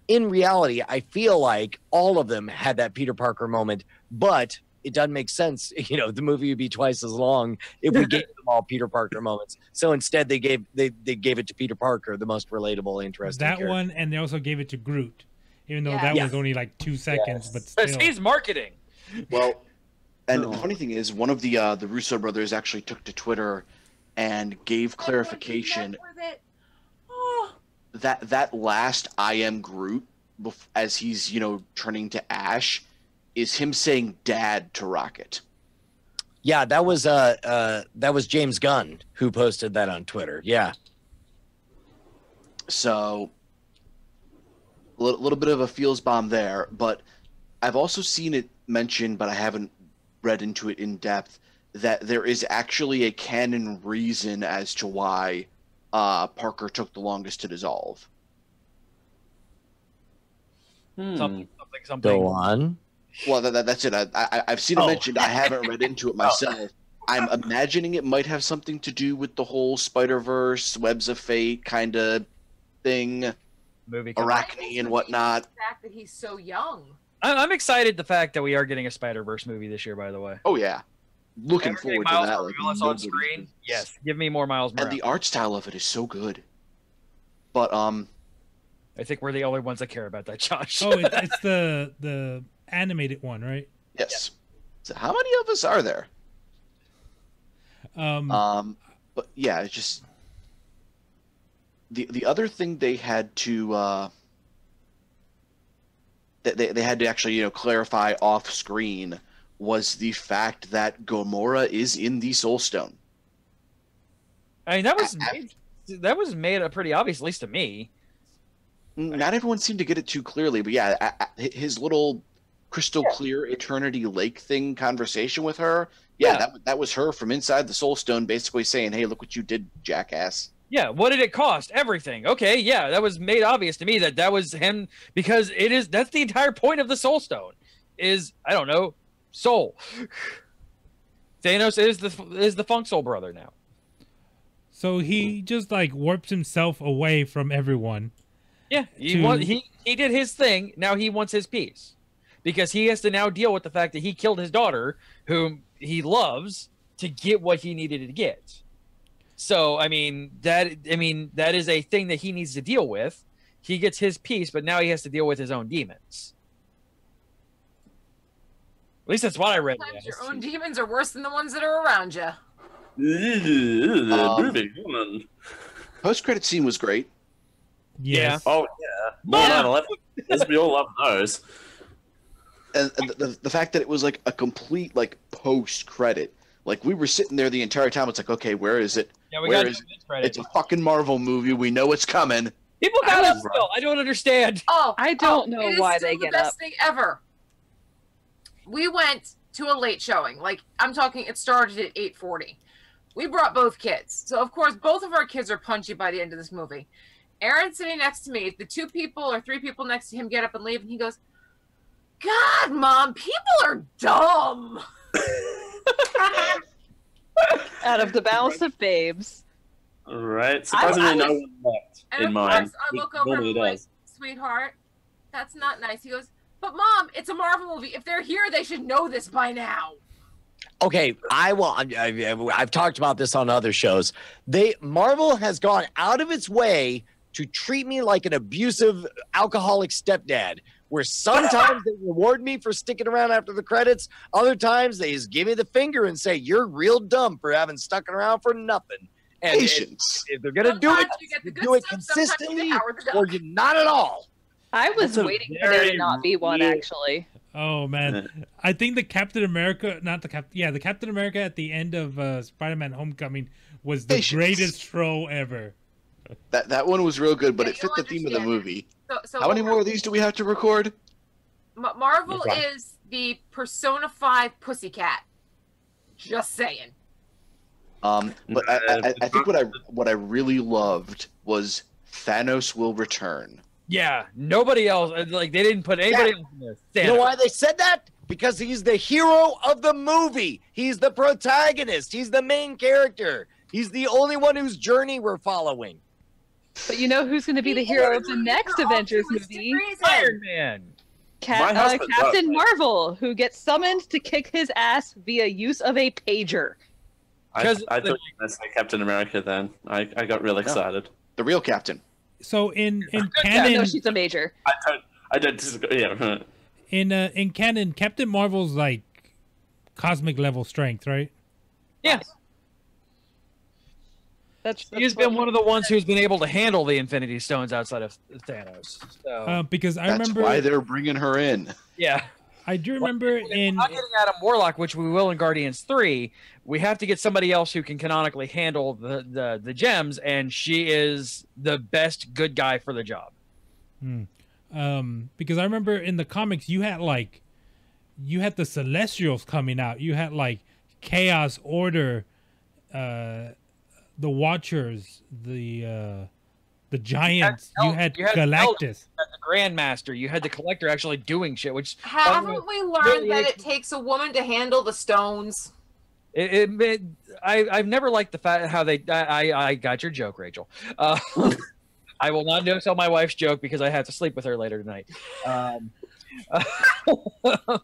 in reality, I feel like all of them had that Peter Parker moment, but it doesn't make sense. The movie would be twice as long if we gave them all Peter Parker moments. So instead, they gave it to Peter Parker, the most relatable, interesting that character. one, and they also gave it to Groot. Even though that was only like 2 seconds, but still. He's marketing. Well, and the funny thing is, one of the Russo brothers actually took to Twitter and gave clarification that last "I am Groot" as he's turning to ash is him saying "Dad" to Rocket. Yeah, that was James Gunn who posted that on Twitter. Yeah. So a little bit of a feels bomb there, but I've also seen it mentioned, but I haven't read into it in depth, that there is actually a canon reason as to why Parker took the longest to dissolve. Something. Go on. Well, that's it. I've seen it mentioned. I haven't read into it myself. I'm imagining it might have something to do with the whole Spider-Verse, Webs of Fate kind of thing. Movie Arachne and whatnot. The fact that he's so young. I'm excited the fact that we are getting a Spider-Verse movie this year, by the way. Oh yeah, looking forward to that. Morales on screen. Yes, give me more Miles Morales. And the art style of it is so good. But I think we're the only ones that care about that, Josh. Oh, it's the animated one, right? Yes. So how many of us are there? But yeah, it's just the other thing they had to they had to actually clarify off screen was the fact that Gamora is in the Soul Stone. I mean, that was made pretty obvious, at least to me. Not everyone seemed to get it too clearly, but yeah, his little crystal clear Eternity Lake thing conversation with her. Yeah, that was her from inside the Soul Stone, basically saying, "Hey, look what you did, jackass." Yeah, what did it cost? Everything. Okay, yeah, that was made obvious to me that was him, because that's the entire point of the Soul Stone. Is, I don't know, soul. Thanos is the Funk Soul brother now. So he just like warps himself away from everyone. Yeah, he did his thing. Now he wants his piece. because he has to now deal with the fact that he killed his daughter, whom he loves, to get what he needed to get. So, that is a thing that he needs to deal with. He gets his piece, but now he has to deal with his own demons. At least that's what I read. Sometimes your own demons are worse than the ones that are around you. Post-credit scene was great. Yeah. Oh yeah. More 9/11. As we all love those. And the fact that it was like a complete like post-credit. Like we were sitting there the entire time. It's like, okay, where is it? Yeah, we where got is it? It's a fucking Marvel movie. We know it's coming. People got up still. I don't understand. Oh, I don't know it is why still they the get best up. thing ever. We went to a late showing. Like I'm talking, it started at 8:40. We brought both kids, so of course both of our kids are punchy by the end of this movie. Aaron's sitting next to me. The 2 people or 3 people next to him get up and leave, and he goes, "God, Mom, people are dumb." Out of the mouths of babes. Right. Surprisingly, no one left And in of mine. course, I look over and I'm like, "Sweetheart, that's not nice." He goes, "But Mom, it's a Marvel movie. If they're here, they should know this by now." Okay, I've talked about this on other shows. Marvel has gone out of its way to treat me like an abusive alcoholic stepdad, where sometimes they reward me for sticking around after the credits, other times they just give me the finger and say, "You're real dumb for having stuck around for nothing." And Patience. if they're gonna do it, you do it consistently, or you not at all. I was waiting for there to not be one, actually. Oh man, I think the Captain America, the Captain America at the end of Spider-Man: Homecoming was the greatest throw ever. That one was real good, but it fit the theme of the movie. So how many more of these do we have to record? Marvel is the personified pussycat. Just saying. But I think what I really loved was Thanos will return. Yeah, nobody else. Like they didn't put anybody else in this. You know why they said that? Because he's the hero of the movie. He's the protagonist. He's the main character. He's the only one whose journey we're following. But you know who's going to be the hero of the next Avengers movie? Iron Man. Captain Marvel, who gets summoned to kick his ass via use of a pager. I thought you were going to say Captain America then. I got real excited. The real Captain. So in canon, no, she's a major. I don't disagree. Yeah. In canon, Captain Marvel's like cosmic level strength, right? Yes. He's been one of the ones who's been able to handle the Infinity Stones outside of Thanos. So. Because I That's remember why they're bringing her in. Yeah. I do remember in not getting Adam Warlock, which we will in Guardians 3. We have to get somebody else who can canonically handle the gems, and she is the best good guy for the job. Because I remember in the comics you had the Celestials coming out. You had like Chaos, Order, the Watchers, the Giants. You had Galactus. You had the Grandmaster. You had the Collector actually doing shit. Which haven't we learned that it takes a woman to handle the stones? I've never liked the fact how they. I got your joke, Rachel. I will not tell my wife's joke because I have to sleep with her later tonight. Wow! Oh,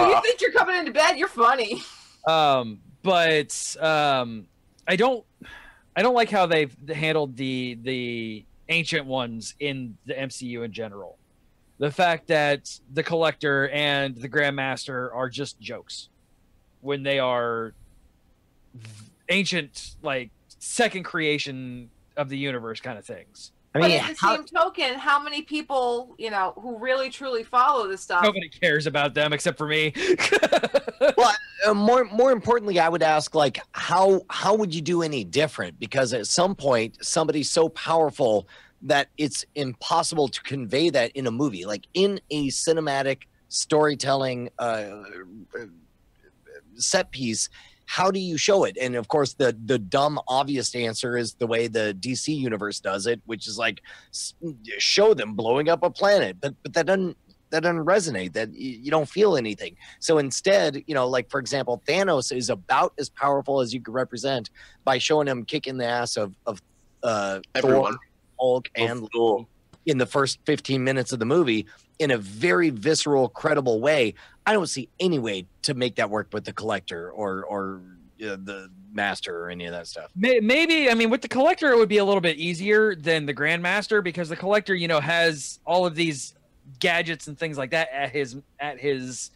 you think you're coming into bed? You're funny. But I don't like how they've handled the ancient ones in the MCU in general. The fact that the Collector and the Grandmaster are just jokes when they are ancient, like second creation of the universe kind of things. I mean, but at the same token, how many people, who really truly follow this stuff? Nobody cares about them except for me. Well, more importantly, I would ask, like, how would you do any different? Because at some point, somebody's so powerful that it's impossible to convey that in a movie, like in a cinematic storytelling set piece. How do you show it? And of course, the dumb, obvious answer is the way the DC universe does it, which is like show them blowing up a planet, but that doesn't resonate. That you don't feel anything. So instead, like for example, Thanos is about as powerful as you could represent by showing him kicking the ass of everyone, Thor, Hulk, and Loki. in the first 15 minutes of the movie in a very visceral, credible way. I don't see any way to make that work with the Collector or the Master or any of that stuff. Maybe, I mean, with the Collector, it would be a little bit easier than the Grandmaster, because the Collector, you know, has all of these gadgets and things like that at his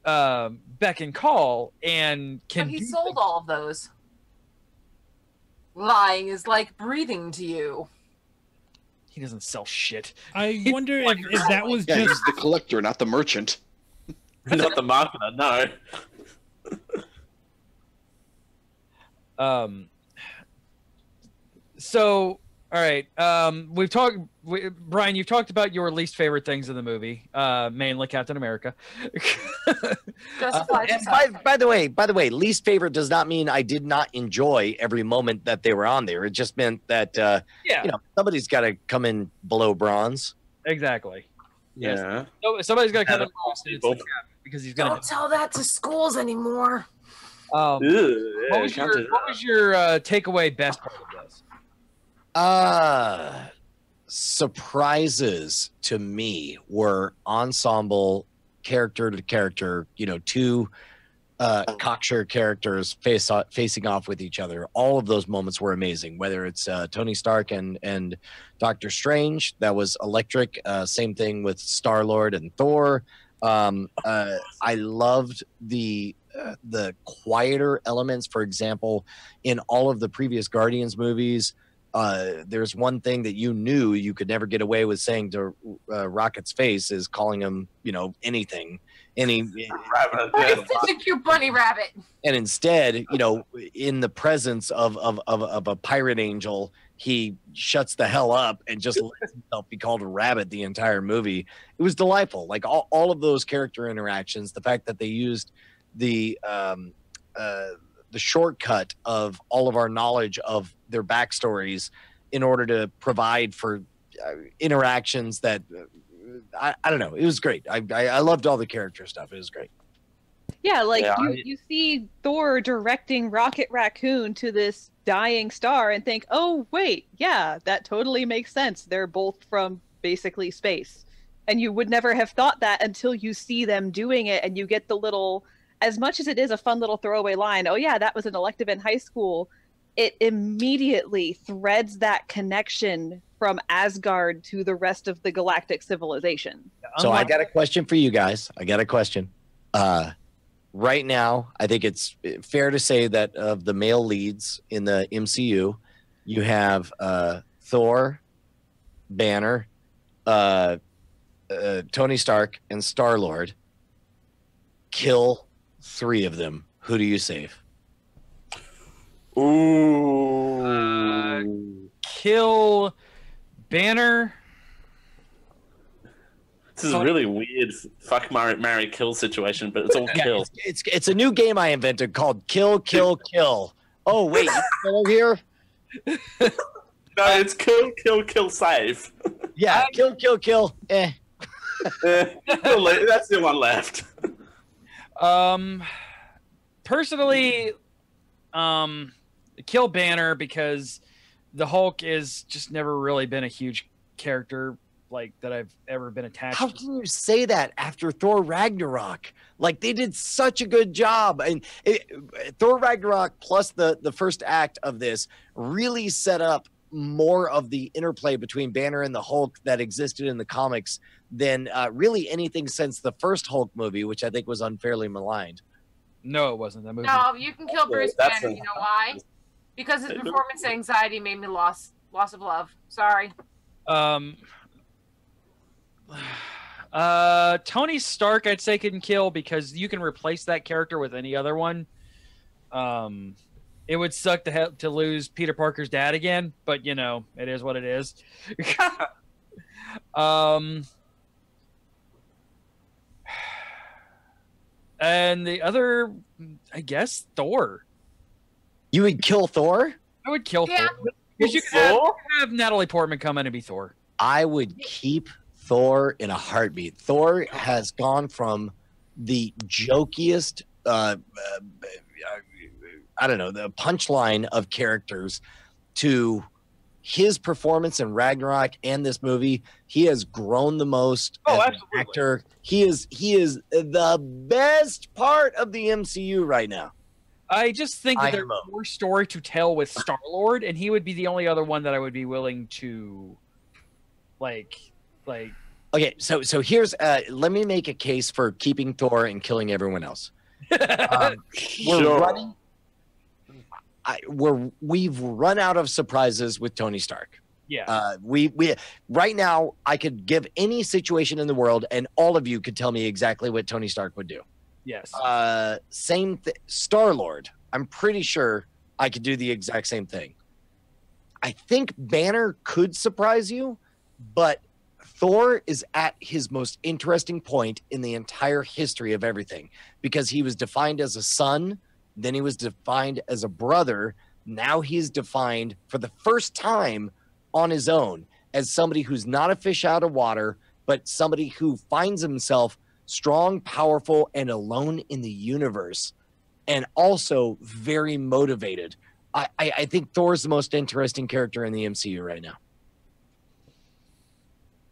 beck and call, and can. But he sold all of those. Lying is like breathing to you. He doesn't sell shit. I wonder if that was Yeah, just he's the collector, not the merchant. Not the marketer, no. So, all right. We've talked, Brian, you've talked about your least favorite things in the movie, mainly Captain America. And by the way, least favorite does not mean I did not enjoy every moment that they were on there. It just meant that you know, somebody's got to come in below bronze. Exactly. Yeah. So, somebody's got to come in because he's gonna. Don't tell that to schools anymore. What was your takeaway best part of this? Surprises to me were ensemble character to character, you know, two cocksure characters facing off with each other. All of those moments were amazing, whether it's Tony Stark and Doctor Strange. That was electric. Same thing with Star-Lord and Thor. I loved the quieter elements. For example, in all of the previous Guardians movies, there's one thing that you knew you could never get away with saying to Rocket's face is calling him, you know, anything. Rabbit. It's a cute bunny rabbit. And instead, you know, in the presence of a pirate angel, he shuts the hell up and just lets himself be called a rabbit the entire movie. It was delightful. Like all of those character interactions, the fact that they used the shortcut of all of our knowledge of their backstories in order to provide for interactions that I don't know. It was great. I loved all the character stuff. It was great. Yeah, like you see Thor directing Rocket Raccoon to this dying star and think, oh, wait, yeah, that totally makes sense. They're both from basically space. And you would never have thought that until you see them doing it and you get the little, as much as it is a fun little throwaway line, oh yeah, that was an elective in high school, it immediately threads that connection from Asgard to the rest of the galactic civilization. So I got a question for you guys. Right now, I think it's fair to say that of the male leads in the MCU, you have Thor, Banner, Tony Stark, and Star-Lord. Kill 3 of them. Who do you save? Ooh. Kill Banner. This is a really weird fuck, marry, kill situation, but it's all kill. It's a new game I invented called Kill, Kill, Kill. Oh, wait, you still here? No, it's kill, save. Yeah, kill. That's the one left. Personally, kill Banner, because the Hulk is just never really been a huge character like that I've ever been attached to. How can you say that after Thor Ragnarok? Like, they did such a good job. And Thor Ragnarok plus the first act of this really set up more of the interplay between Banner and the Hulk that existed in the comics than really anything since the first Hulk movie, which I think was unfairly maligned. No, it wasn't that movie. No, you can kill Bruce Banner. You know why? Because his performance anxiety made me loss of love. Sorry. Tony Stark, I'd say, can kill, because you can replace that character with any other one. It would suck to lose Peter Parker's dad again, but you know, it is what it is. And the other, I guess, Thor. You would kill Thor? I would kill Thor. Because you can have Natalie Portman come in and be Thor. I would keep Thor in a heartbeat. Thor has gone from the jokiest, I don't know, the punchline of characters to his performance in Ragnarok and this movie, he has grown the most as an actor. He is the best part of the MCU right now. I just think that there's more story to tell with Star-Lord, and he would be the only other one that I would be willing to like. Okay, so here's let me make a case for keeping Thor and killing everyone else. We've run out of surprises with Tony Stark. Yeah. We right now I could give any situation in the world, and all of you could tell me exactly what Tony Stark would do. Yes. Same thing. Star-Lord. I'm pretty sure I could do the exact same thing. I think Banner could surprise you, but Thor is at his most interesting point in the entire history of everything, because he was defined as a son, then he was defined as a brother. Now he's defined for the first time on his own as somebody who's not a fish out of water, but somebody who finds himself strong, powerful, and alone in the universe, and also very motivated. I think Thor's the most interesting character in the MCU right now.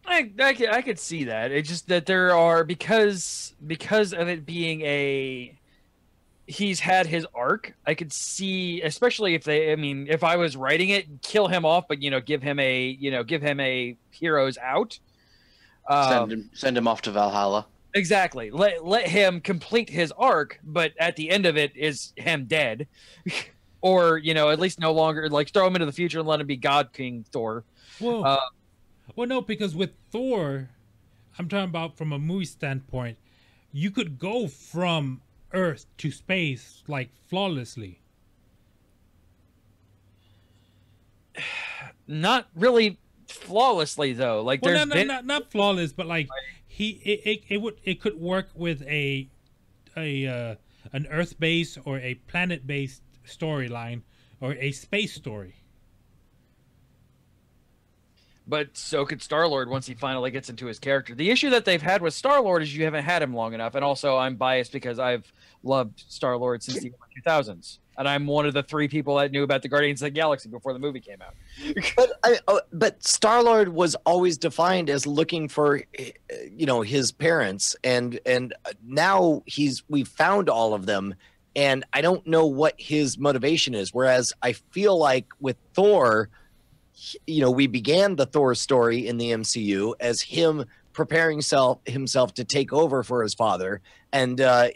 I could see that. It's just that there are, because of it being he's had his arc. I could see, especially if I was writing it, kill him off, but give him a heroes out. Send him off to Valhalla. Exactly. Let him complete his arc, but at the end of it is him dead, or at least no longer, like, throw him into the future and let him be God King Thor. Well, no, because with Thor, I'm talking about from a movie standpoint, you could go from Earth to space like flawlessly. Not really flawlessly though. Like, well, not flawless, but like it could work with an Earth base or a planet based storyline or a space story. But so could Star-Lord once he finally gets into his character. The issue that they've had with Star-Lord is you haven't had him long enough. And also I'm biased because I've loved Star-Lord since the 2000s. And I'm one of the 3 people that knew about the Guardians of the Galaxy before the movie came out. But Star-Lord was always defined as looking for, his parents. And now we've found all of them. And I don't know what his motivation is. Whereas I feel like with Thor, we began the Thor story in the MCU as him preparing himself to take over for his father, and a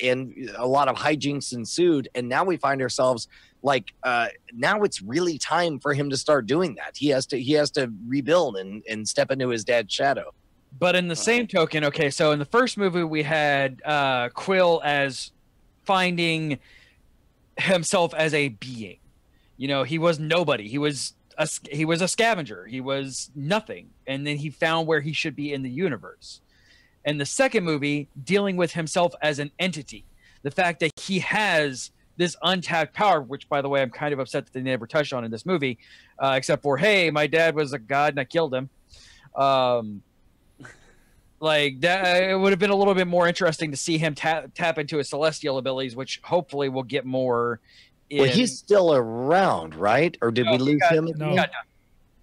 lot of hijinks ensued. And now we find ourselves like now it's really time for him to start doing that. He has to rebuild and step into his dad's shadow. But in the same token, okay, so in the first movie we had Quill as finding himself as a being. He was nobody. He was a scavenger. He was nothing. And then he found where he should be in the universe. And the second movie, dealing with himself as an entity. The fact that he has this untapped power, which, by the way, I'm kind of upset that they never touched on in this movie, except for, hey, my dad was a god and I killed him. Like, that, it would have been a little bit more interesting to see him tap into his celestial abilities, which hopefully will get more. Well, he's still around, right? Or did we lose him? No.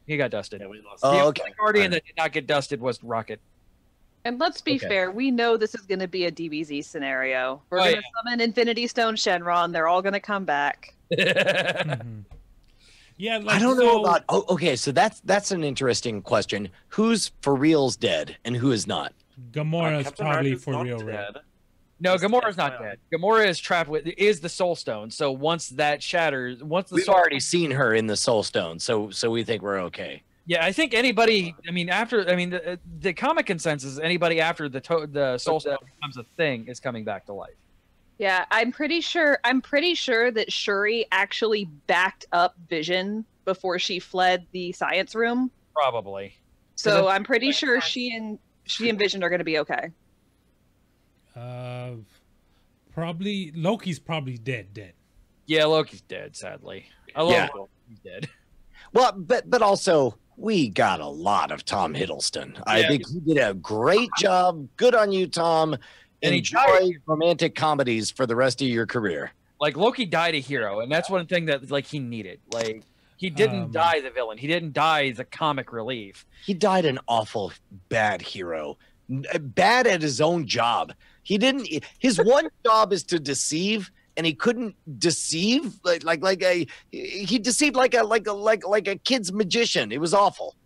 He got dusted. Yeah, we lost Oh, The okay. only Guardian that did not get dusted was Rocket. And let's be fair, we know this is going to be a DBZ scenario. We're Oh, going to summon Infinity Stone Shenron. They're all going to come back. Mhm. Yeah, like, I don't know about. Oh, okay, so that's an interesting question. Who's for real's dead and who is not? Gamora's Captain probably America's for not real, dead. right? No, Just Gamora's not FYI. dead. Gamora is trapped is the Soul Stone. So once that shatters, once the We've Soul already seen her in the Soul Stone, so we think we're okay. Yeah, I think anybody. I mean, the comic consensus, anybody after the Soul Stone becomes a thing is coming back to life. Yeah, I'm pretty sure that Shuri actually backed up Vision before she fled the science room. Probably. So I'm pretty sure she and Vision are going to be okay. Probably Loki's probably dead. Yeah, Loki's dead. Sadly, I love Yeah. Loki. He's dead. Well, but also we got a lot of Tom Hiddleston. I Yeah. think he did a great job. Good on you, Tom. And he Enjoy romantic comedies for the rest of your career. Like, Loki died a hero, and that's one thing that, like, he needed. Like, He didn't die the villain. He didn't die the comic relief. He died an awful bad hero, bad at his own job. He didn't. His one job is to deceive, and he couldn't deceive he deceived like a kid's magician. It was awful.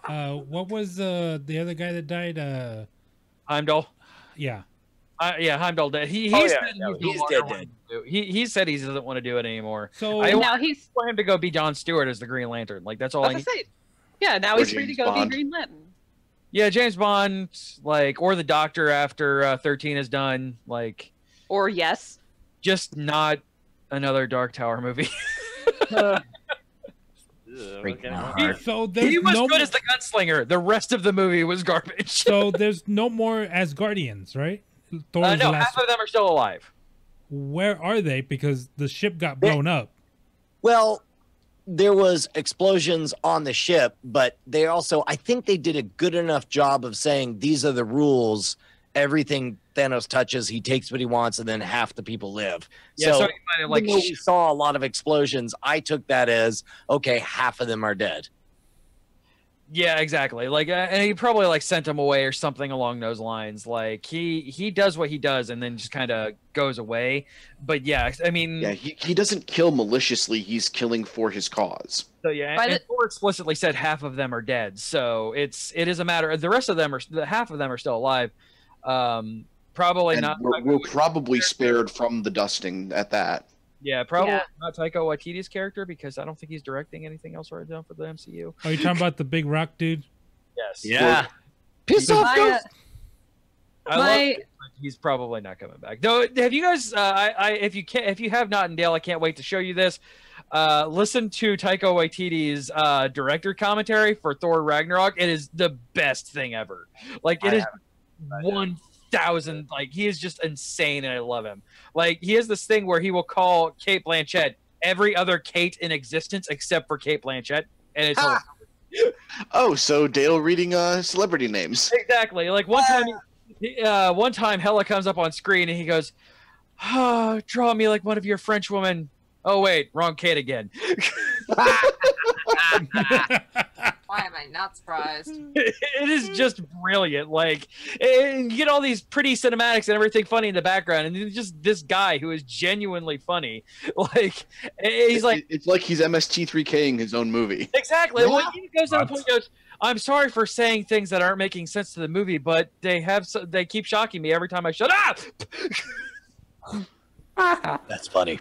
What was the other guy that died? Heimdall. Yeah. Heimdall dead. He's dead. He said he doesn't want to do it anymore. So I now he's want him to go be John Stewart as the Green Lantern. Like that's all I need. Yeah, now he's free to go be Green Lantern. Yeah, James Bond, or the Doctor after 13 is done, or yes, just not another Dark Tower movie. So he was good as the gunslinger. The rest of the movie was garbage. So there's no more Asgardians, right? Thor's no, half of them are still alive. Where are they? Because the ship got blown up. Well, there was explosions on the ship, but they also, I think they did a good enough job of saying these are the rules. Everything Thanos touches, he takes what he wants, and then half the people live. Yeah, so so he might have, even though we saw a lot of explosions, I took that as, okay, half of them are dead. Yeah, exactly. And he probably sent him away or something along those lines. He does what he does and then just kind of goes away. But yeah, I mean, yeah, he doesn't kill maliciously. He's killing for his cause. So yeah, and Thor explicitly said half of them are dead. So it is a matter. The rest of them half of them are still alive. Probably not. We're probably spared from the dusting at that. Yeah, probably not Taika Waititi's character because I don't think he's directing anything else right now for the MCU. Are you talking about the big rock dude? Yes. Yeah. Piss off, he's probably not coming back. Though, have you guys? If you have not, and Dale, I can't wait to show you this. Listen to Taika Waititi's director commentary for Thor Ragnarok. It is the best thing ever. It is 1,000. He is just insane, and I love him. He has this thing where he will call Kate Blanchett every other Kate in existence except for Kate Blanchett, and it's hilarious. Oh, so Dale reading celebrity names. Exactly. One time Hela comes up on screen and he goes, "Oh, draw me like one of your French women." Oh wait, wrong Kate again. Why am I not surprised? It is just brilliant. And you get all these pretty cinematics and everything funny in the background, and just this guy who is genuinely funny. He's it's like he's MST3King his own movie. Exactly. Yeah. Well, he goes to the point. He goes, "I'm sorry for saying things that aren't making sense to the movie, but they keep shocking me every time I shut up." That's funny.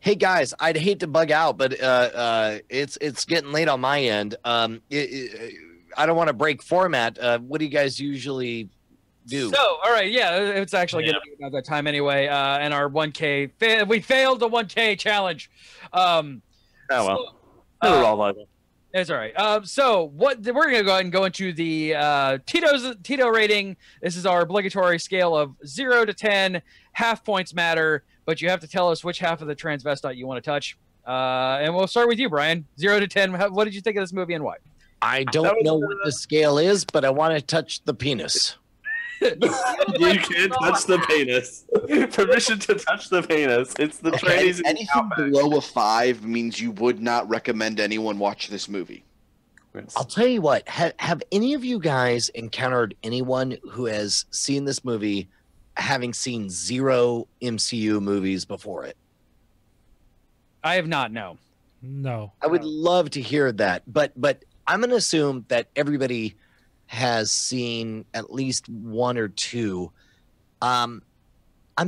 Hey guys, I'd hate to bug out, but it's getting late on my end. I don't want to break format. What do you guys usually do? So, all right, yeah, it's actually going to be about that time anyway. And our 1K, we failed the 1K challenge. Oh well, all over. It's all right. So we're going to go ahead and go into the Tito rating. This is our obligatory scale of 0 to 10. Half points matter, but you have to tell us which half of the transvestite you want to touch. And we'll start with you, Brian. 0 to 10. What did you think of this movie and why? I don't know what the scale is, but I want to touch the penis. You can't touch the penis. Permission to touch the penis. It's the trainees. Anything below a 5 means you would not recommend anyone watch this movie. I'll tell you what. Have any of you guys encountered anyone who has seen this movie having seen 0 MCU movies before it? I have not. No. I would love to hear that, but I'm going to assume that everybody has seen at least 1 or 2. I'm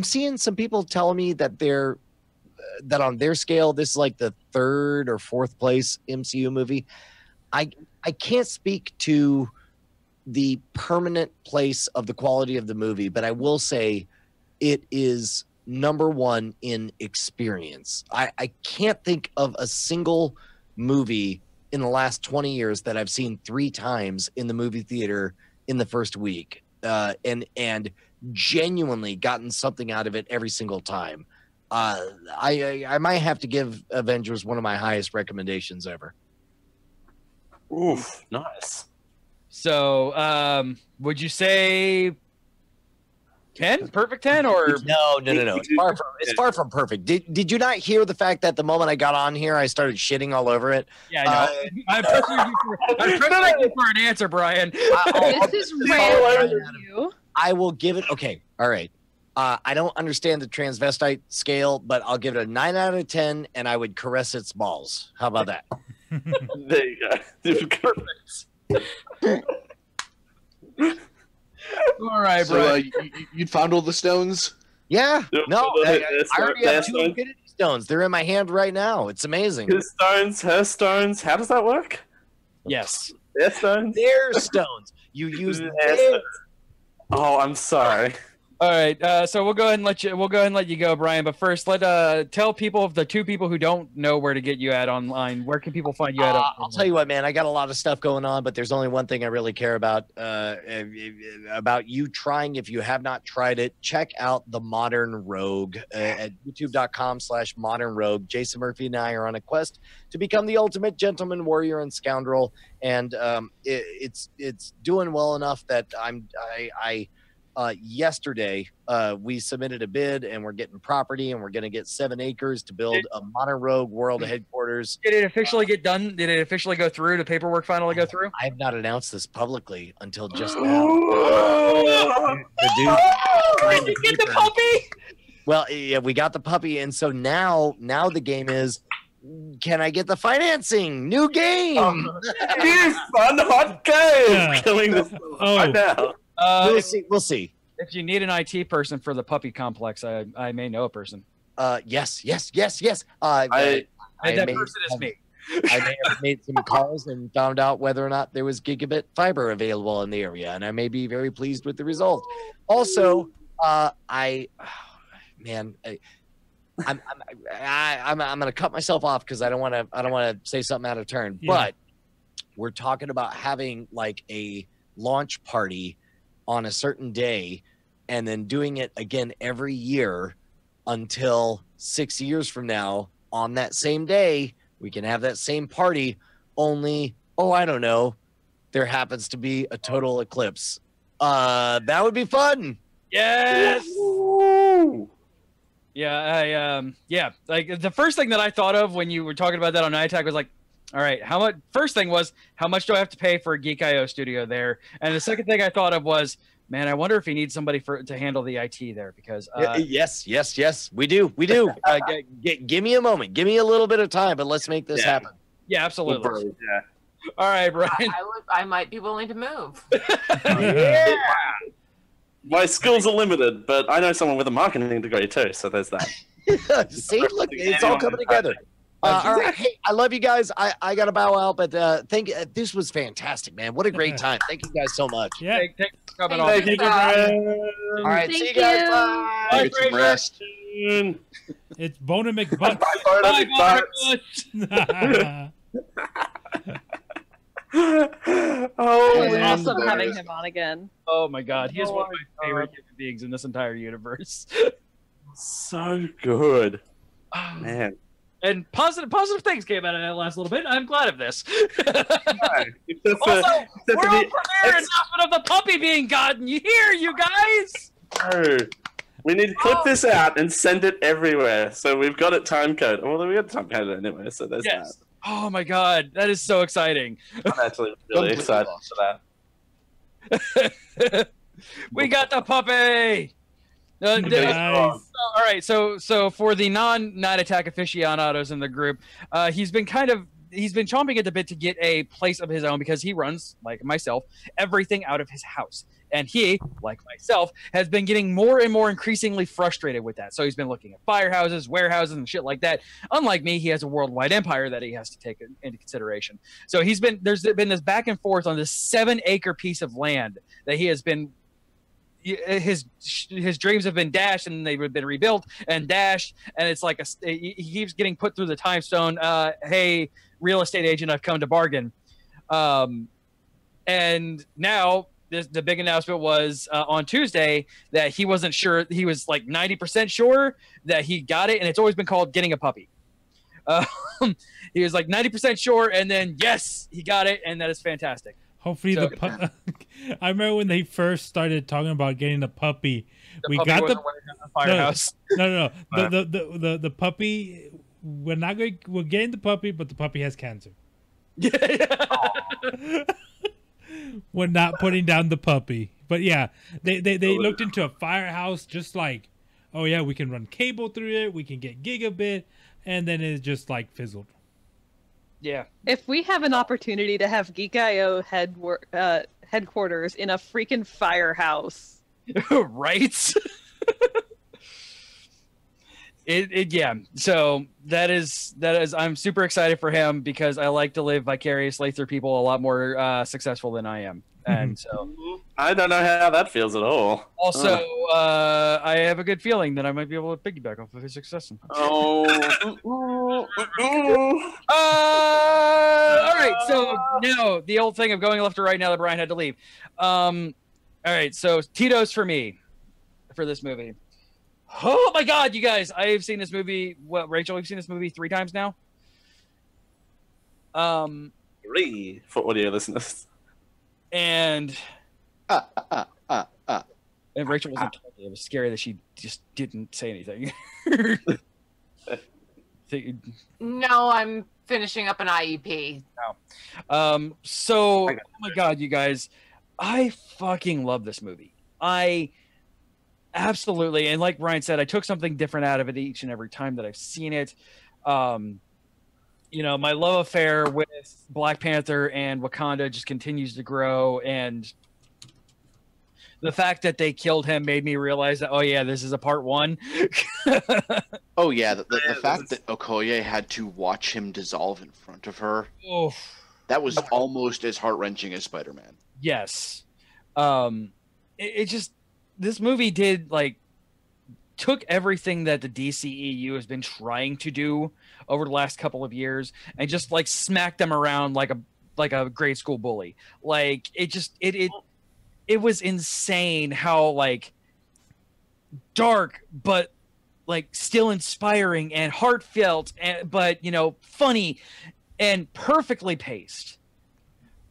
seeing some people telling me that that on their scale, this is like the 3rd or 4th place MCU movie. I can't speak to the permanent place of the quality of the movie, but I will say it is number 1 in experience. I can't think of a single movie in the last 20 years that I've seen 3 times in the movie theater in the first week, and genuinely gotten something out of it every single time. I might have to give Avengers one of my highest recommendations ever. Oof, nice. So, would you say 10? Perfect 10 or no. It's far from perfect. Did you not hear the fact that the moment I got on here, I started shitting all over it? Yeah, I know. I'm pressuring you for an answer, Brian. This is rare for you. I will give it. Okay, all right. I don't understand the transvestite scale, but I'll give it a 9 out of 10, and I would caress its balls. How about that? There you go. Perfect. All right, So bro. you'd found all the stones? Yeah. No, I That's already their have 2 stones. Infinity Stones. They're in my hand right now. It's amazing. His stones, her stones. How does that work? Yes. Their stones. Their stones. You use Their their. stones. Oh, I'm sorry. All right, so we'll go ahead and let you go, Brian. But first, tell people of the 2 people who don't know where to get you at online. Where can people find you at? I'll tell you what, man. I got a lot of stuff going on, but there's only one thing I really care about you trying. If you have not tried it, check out The Modern Rogue at youtube.com/Modern Rogue. Jason Murphy and I are on a quest to become the ultimate gentleman, warrior, and scoundrel, and it's doing well enough that yesterday we submitted a bid and we're getting property and we're going to get 7 acres to build a Modern Rogue world headquarters. Did it officially get done? Did it officially go through? Did paperwork finally go through? I have not announced this publicly until just now. Did you get the puppy? Well, yeah, we got the puppy, and so now the game is, can I get the financing? New game. You fun hot game. Yeah. Killing this right now. We'll see. If you need an IT person for the puppy complex, I may know a person. Yes. That person is me. I may have made some calls and found out whether or not there was gigabit fiber available in the area, and I may be very pleased with the result. Also, I'm gonna cut myself off because I don't want to say something out of turn. Yeah. But we're talking about having like a launch party on a certain day and then doing it again every year until 6 years from now. On that same day, we can have that same party, only, I don't know, there happens to be a total eclipse. That would be fun. Yes. Woo! Yeah, like the first thing that I thought of when you were talking about that on Night Attack was like, all right, first thing was, how much do I have to pay for a Geek IO studio there? And the second thing I thought of was, man, I wonder if he needs somebody to handle the IT there because yes, we do. Give me a moment. Give me a little bit of time, but let's make this happen. Yeah, absolutely. Yeah. All right, Brian. I might be willing to move. Yeah. My skills are limited, but I know someone with a marketing degree too, so there's that. See, look, it's all coming together. All right, hey, I love you guys. I got to bow out, but this was fantastic, man. What a great time. Thank you guys so much. Yeah. Thanks for coming on. Thank you, Brian. All right, see you guys. Bye. Get some rest. It's Bona McButts. Bye, Bye, Oh, It was man. awesome having him on again. Oh my God, he is one of my favorite human beings in this entire universe. So good. Man. And positive things came out of that last little bit. I'm glad of this. Except for, Also, except for world the premiere announcement of the puppy being gotten. You hear, you guys? Oh, we need to clip this out and send it everywhere. So we've got it time coded. Well, we got time coded anyway, so there's Yes. Oh my God, that is so exciting. that. I'm actually really excited for that. We got the puppy. Nice. All right, so for the non-Night Attack aficionados in the group, he's been chomping at the bit to get a place of his own because he runs, like myself, everything out of his house. And he, like myself, has been getting more and more increasingly frustrated with that. So he's been looking at firehouses, warehouses, and shit like that. Unlike me, he has a worldwide empire that he has to take into consideration. So there's been this back and forth on this 7-acre piece of land that he has been. His dreams have been dashed and they've been rebuilt and dashed, and it's like he keeps getting put through the time stone. Hey, real estate agent, I've come to bargain. And now the big announcement was on Tuesday that he wasn't sure. He was like 90% sure that he got it, and it's always been called getting a puppy. He was like 90% sure, and then yes, he got it, and that is fantastic. Hopefully So- I remember when they first started talking about getting the puppy. The puppy wasn't wearing a firehouse. No. The puppy. We're not going. We're getting the puppy, but the puppy has cancer. We're not putting down the puppy. But yeah, they looked into a firehouse, just like, oh yeah, we can run cable through it, we can get gigabit, and then it just like fizzled. Yeah. If we have an opportunity to have Geek IO headquarters in a freaking firehouse, Right? Yeah. So that is I'm super excited for him because I like to live vicariously through people a lot more successful than I am. And so I don't know how that feels at all. also I have a good feeling that I might be able to piggyback off of his success. Oh. All right, so now the old thing of going left to right now that Brian had to leave. All right, so Tito's for me for this movie. Oh my God, you guys! I have seen this movie. What, Rachel? You've seen this movie 3 times now. 3 for audio listeners. And and Rachel wasn't talking. It was scary that she just didn't say anything. No, I'm finishing up an IEP. So, oh my God, you guys, I fucking love this movie. I absolutely, and like Brian said, I took something different out of it each and every time that I've seen it. You know, my love affair with Black Panther and Wakanda just continues to grow, and the fact that they killed him made me realize that, oh yeah, this is a part 1. Oh yeah, the fact that Okoye had to watch him dissolve in front of her, that was almost as heart-wrenching as Spider-Man. Yes. It just, this movie took everything that the DCEU has been trying to do over the last couple of years and just like smacked them around like a grade school bully. Like it was insane how like dark but like still inspiring and heartfelt but you know, funny and perfectly paced.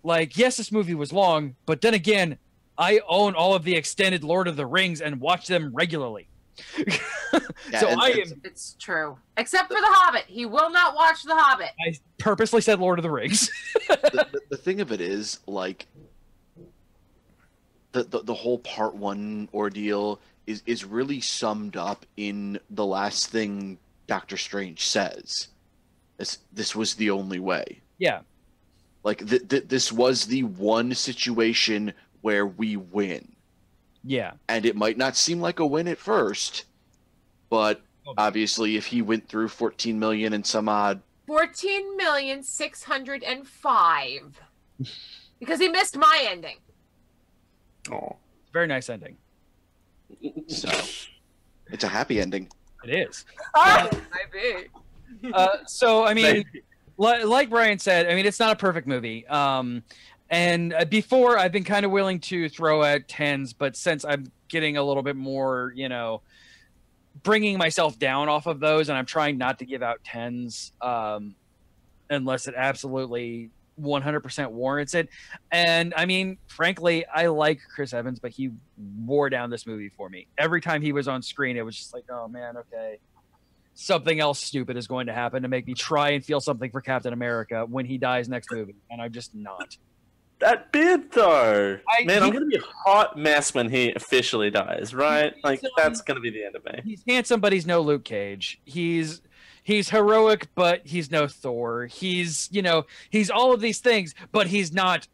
Like, yes, this movie was long, but then again, I own all of the extended Lord of the Rings and watch them regularly. So It's true. Except for The Hobbit. He will not watch The Hobbit. I purposely said Lord of the Rings. the thing of it is, like, the whole part 1 ordeal is really summed up in the last thing Doctor Strange says. This was the only way. Yeah. Like, this was the one situation where we win. Yeah. And it might not seem like a win at first, but obviously if he went through 14 million and some odd... 14,605,000. Because he missed my ending. Oh. Very nice ending. So, it's a happy ending. It is. Maybe. So, I mean, like Brian said, I mean, it's not a perfect movie. And before, I've been kind of willing to throw at 10s, but since I'm getting a little bit more, you know, bringing myself down off of those, and I'm trying not to give out 10s unless it absolutely 100% warrants it. And I mean, frankly, I like Chris Evans, but he wore down this movie for me. Every time he was on screen, it was just like, oh man, okay, something else stupid is going to happen to make me try and feel something for Captain America when he dies next movie, and I'm just not. That beard, though. I'm going to be a hot mess when he officially dies, right? Like, that's going to be the end of me. He's handsome, but he's no Luke Cage. He's heroic, but he's no Thor. He's, you know, he's all of these things, but he's not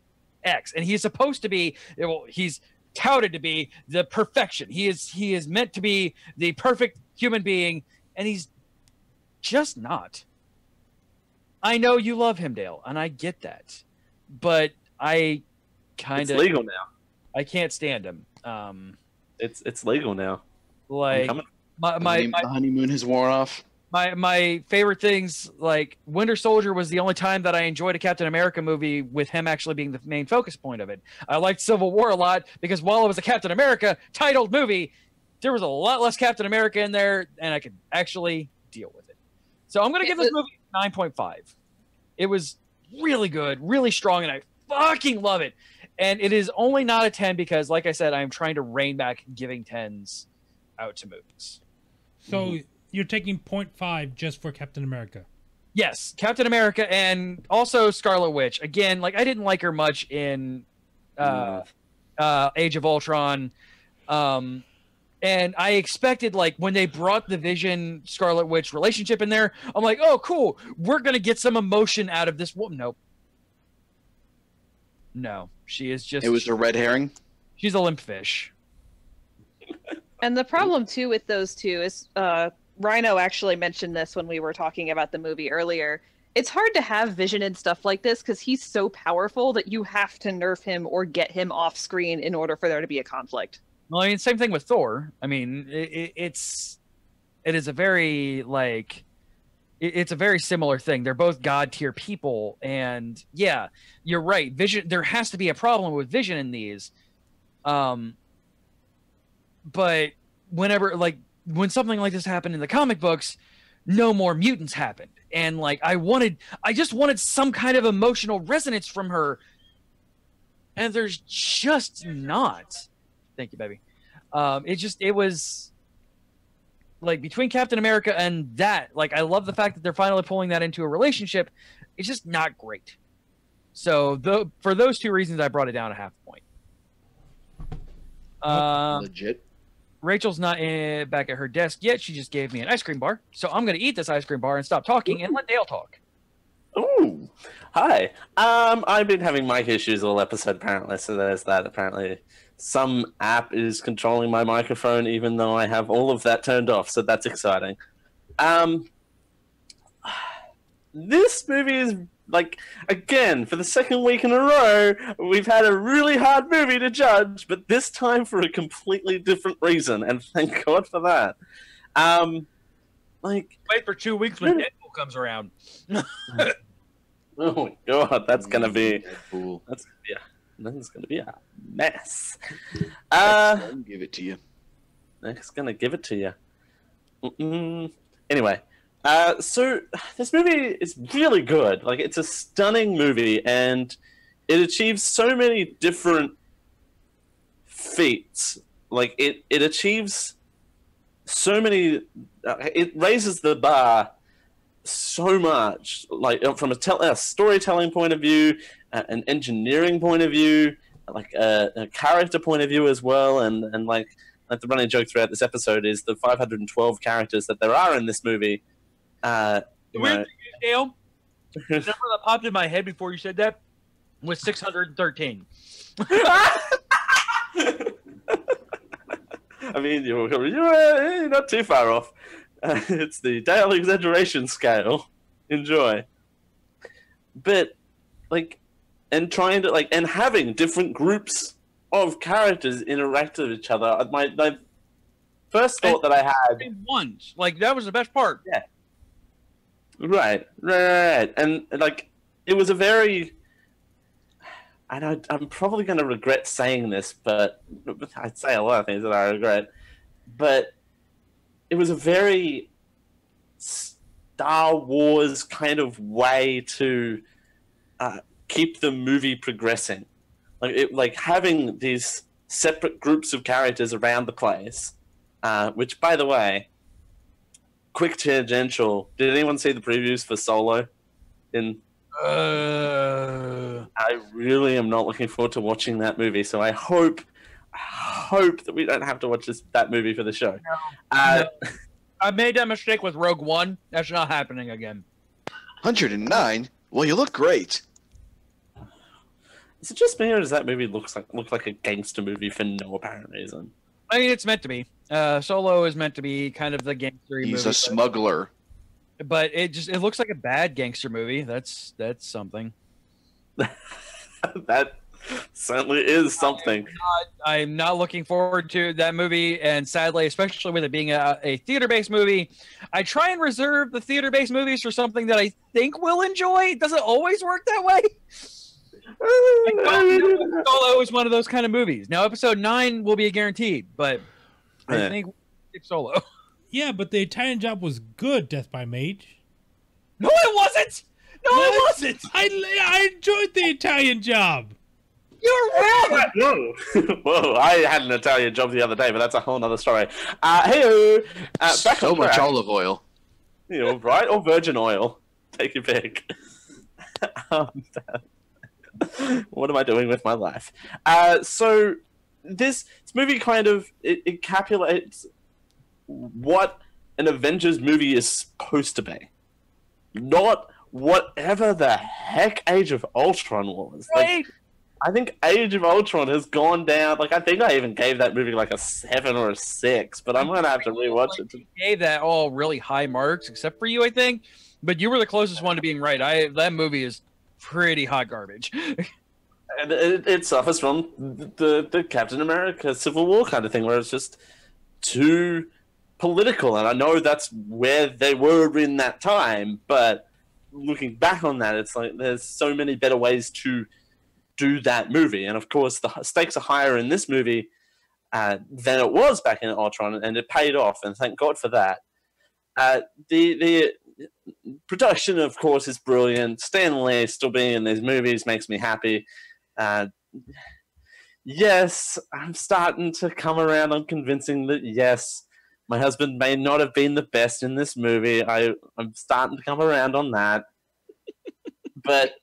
X. And he's supposed to be, well, he's touted to be the perfection. He is meant to be the perfect human being, and he's just not. I know you love him, Dale, and I get that. But I kind of... It's legal now. I can't stand him. It's legal now. Like, the honeymoon has worn off. My favorite things, like Winter Soldier was the only time that I enjoyed a Captain America movie with him actually being the main focus point of it. I liked Civil War a lot because while it was a Captain America titled movie, there was a lot less Captain America in there, and I could actually deal with it. So I'm going to give this movie 9.5. It was really good, really strong, and I fucking love it. And it is only not a 10 because, like I said, I'm trying to rein back giving 10s out to movies. So you're taking 0.5 just for Captain America? Yes, Captain America and also Scarlet Witch. Again, like I didn't like her much in Age of Ultron. And I expected, like, when they brought the Vision Scarlet Witch relationship in there, I'm like, oh, cool. We're going to get some emotion out of this woman. Nope. No, she is just... It was a red herring? She's a limp fish. And the problem, too, with those two is Rhino actually mentioned this when we were talking about the movie earlier. It's hard to have Vision and stuff like this because he's so powerful that you have to nerf him or get him off screen in order for there to be a conflict. Well, I mean, same thing with Thor. I mean, it is a very, like, it's a very similar thing. They're both god tier people, and yeah, you're right. Vision, there has to be a problem with Vision in these. But whenever, like, when something like this happened in the comic books, no more mutants happened, and like I just wanted some kind of emotional resonance from her, and there's just not. Thank you, baby. It was like between Captain America and that, like, I love the fact that they're finally pulling that into a relationship. It's just not great. So for those two reasons, I brought it down a half point. Legit. Rachel's not back at her desk yet. She just gave me an ice cream bar. So I'm going to eat this ice cream bar and stop talking and let Dale talk. Ooh. Hi. I've been having mic issues all episode, apparently. So there's that. Apparently some app is controlling my microphone, even though I have all of that turned off. So that's exciting. This movie is, like, again, for the second week in a row, we've had a really hard movie to judge, but this time for a completely different reason, and thank God for that. Like, wait for 2 weeks when Deadpool comes around. Oh my God, that's gonna be a mess. Give it to you. Nick's gonna give it to you. Anyway. So this movie is really good. Like, it's a stunning movie, and it achieves so many different feats. Like, it achieves so many. It raises the bar so much. Like, from a storytelling point of view, an engineering point of view, like a character point of view as well, and like the running joke throughout this episode is the 512 characters that there are in this movie. The weird thing is, Dale, the number that popped in my head before you said that was 613. I mean, you're not too far off. It's the Dale exaggeration scale. Enjoy. But, like, and trying to, like, and having different groups of characters interact with each other. My first thought that I had... Once. Like, that was the best part. Yeah. Right. And, like, it was a very... I'm probably going to regret saying this, but I'd say a lot of things that I regret. But it was a very Star Wars kind of way to keep the movie progressing. Like having these separate groups of characters around the place, which, by the way... Quick tangential. Did anyone see the previews for Solo? I really am not looking forward to watching that movie. So I hope that we don't have to watch that movie for the show. No. I made that mistake with Rogue One. That's not happening again. 109. Well, you look great. Is it just me, or does that movie look like a gangster movie for no apparent reason? I mean, it's meant to be. Solo is meant to be kind of the gangster movie. He's a smuggler. But it looks like a bad gangster movie. That's something. That certainly is something. I'm not looking forward to that movie, and sadly, especially with it being a theater-based movie, I try and reserve the theater-based movies for something that I think we'll enjoy. It doesn't always work that way. Solo is one of those kind of movies. Now, episode 9 will be a guaranteed, but I think we'll skip Solo. Yeah, but the Italian Job was good, Death by Mage. No, it wasn't! it wasn't. I enjoyed the Italian Job. You're wrong. Whoa, whoa! I had an Italian job the other day, but that's a whole nother story. Hey, back So on much track. olive oil. You know, right? Or virgin oil. Take your pick. What am I doing with my life? So this movie kind of it encapsulates what an Avengers movie is supposed to be, not whatever the heck Age of Ultron was. Right. Like, I think Age of Ultron has gone down. Like, I think I even gave that movie like a 7 or a 6, but I'm gonna have to rewatch it. Gave that all really high marks, except for you, I think. But you were the closest one to being right. That movie is pretty hot garbage. And it suffers from the Captain America Civil War kind of thing, where it's just too political. And I know that's where they were in that time, but looking back on that, it's like there's so many better ways to do that movie. And of course, the stakes are higher in this movie than it was back in Ultron, and it paid off, and thank God for that. The production, of course, is brilliant. Stan Lee still being in these movies makes me happy. Yes, I'm starting to come around on convincing that, yes, my husband may not have been the best in this movie. I'm starting to come around on that. But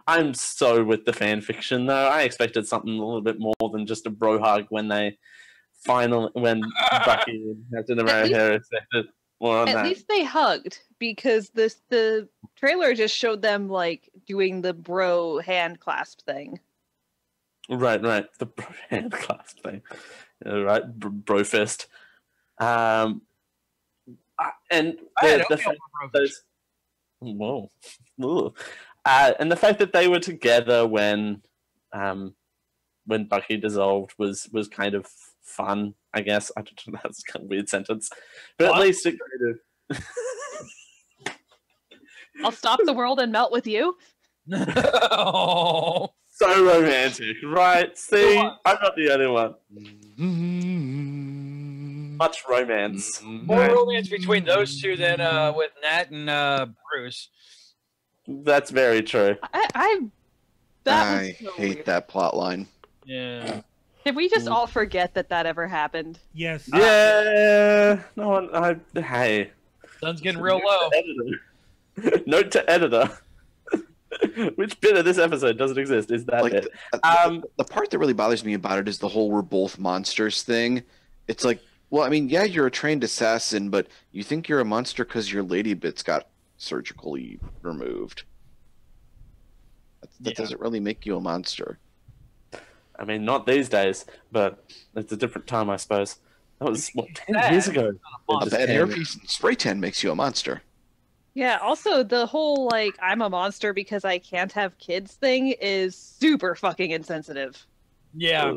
I'm so with the fan fiction, though. I expected something a little bit more than just a bro hug when Bucky and Captain America expected more on that. At least they hugged, because the trailer just showed them like doing the bro hand clasp thing. Right, the bro hand clasp thing. Right, bro fist. And the fact those, whoa. Ooh. And the fact that they were together when Bucky dissolved was kind of fun, I guess. I don't know, that's kind of a weird sentence. But at least it kind of... I'll stop the world and melt with you. Oh. So romantic, right? See, I'm not the only one. Much romance. More romance between those two than with Nat and Bruce. That's very true. I hate that plot line. Yeah. Did we just all forget that ever happened? Yes. Yeah. No one. Hey. Sun's getting real low. Note to editor. Which bit of this episode doesn't exist? Is that it? The part that really bothers me about it is the whole "we're both monsters" thing. It's like, well, I mean, yeah, you're a trained assassin, but you think you're a monster because your lady bits got surgically removed. That doesn't really make you a monster. I mean, not these days, but it's a different time, I suppose. That was, what, 10 years ago? A bad hairpiece and spray tan makes you a monster. Yeah, also the whole, like, I'm a monster because I can't have kids thing is super fucking insensitive. Yeah.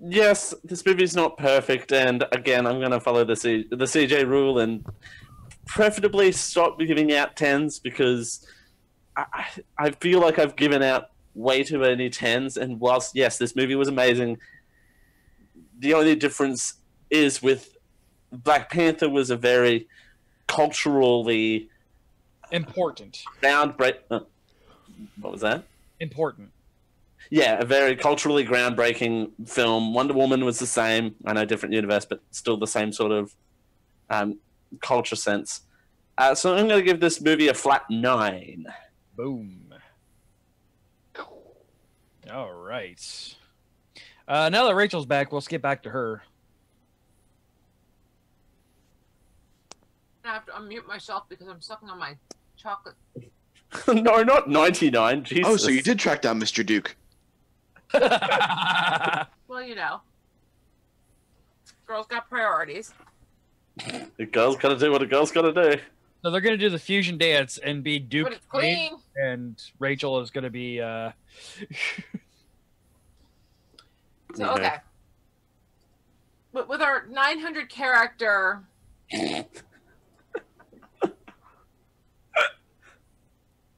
Yes, this movie's not perfect, and again, I'm going to follow the CJ rule and preferably stop giving out 10s, because I feel like I've given out way too many 10s, and whilst, yes, this movie was amazing, the only difference is with Black Panther was a very culturally important what was that? Important. Yeah, a very culturally groundbreaking film. Wonder Woman was the same. I know, different universe, but still the same sort of culture sense. So I'm going to give this movie a flat 9. Boom. All right. Now that Rachel's back, we'll skip back to her. I have to unmute myself because I'm sucking on my chocolate. No, not 99. Jesus. Oh, so you did track down Mr. Duke. Well, you know. Girls got priorities. The girl's got to do what a girl's got to do. So they're going to do the fusion dance and be Duke, But it's clean. and Rachel is going to be... So, okay. But with our 900 character...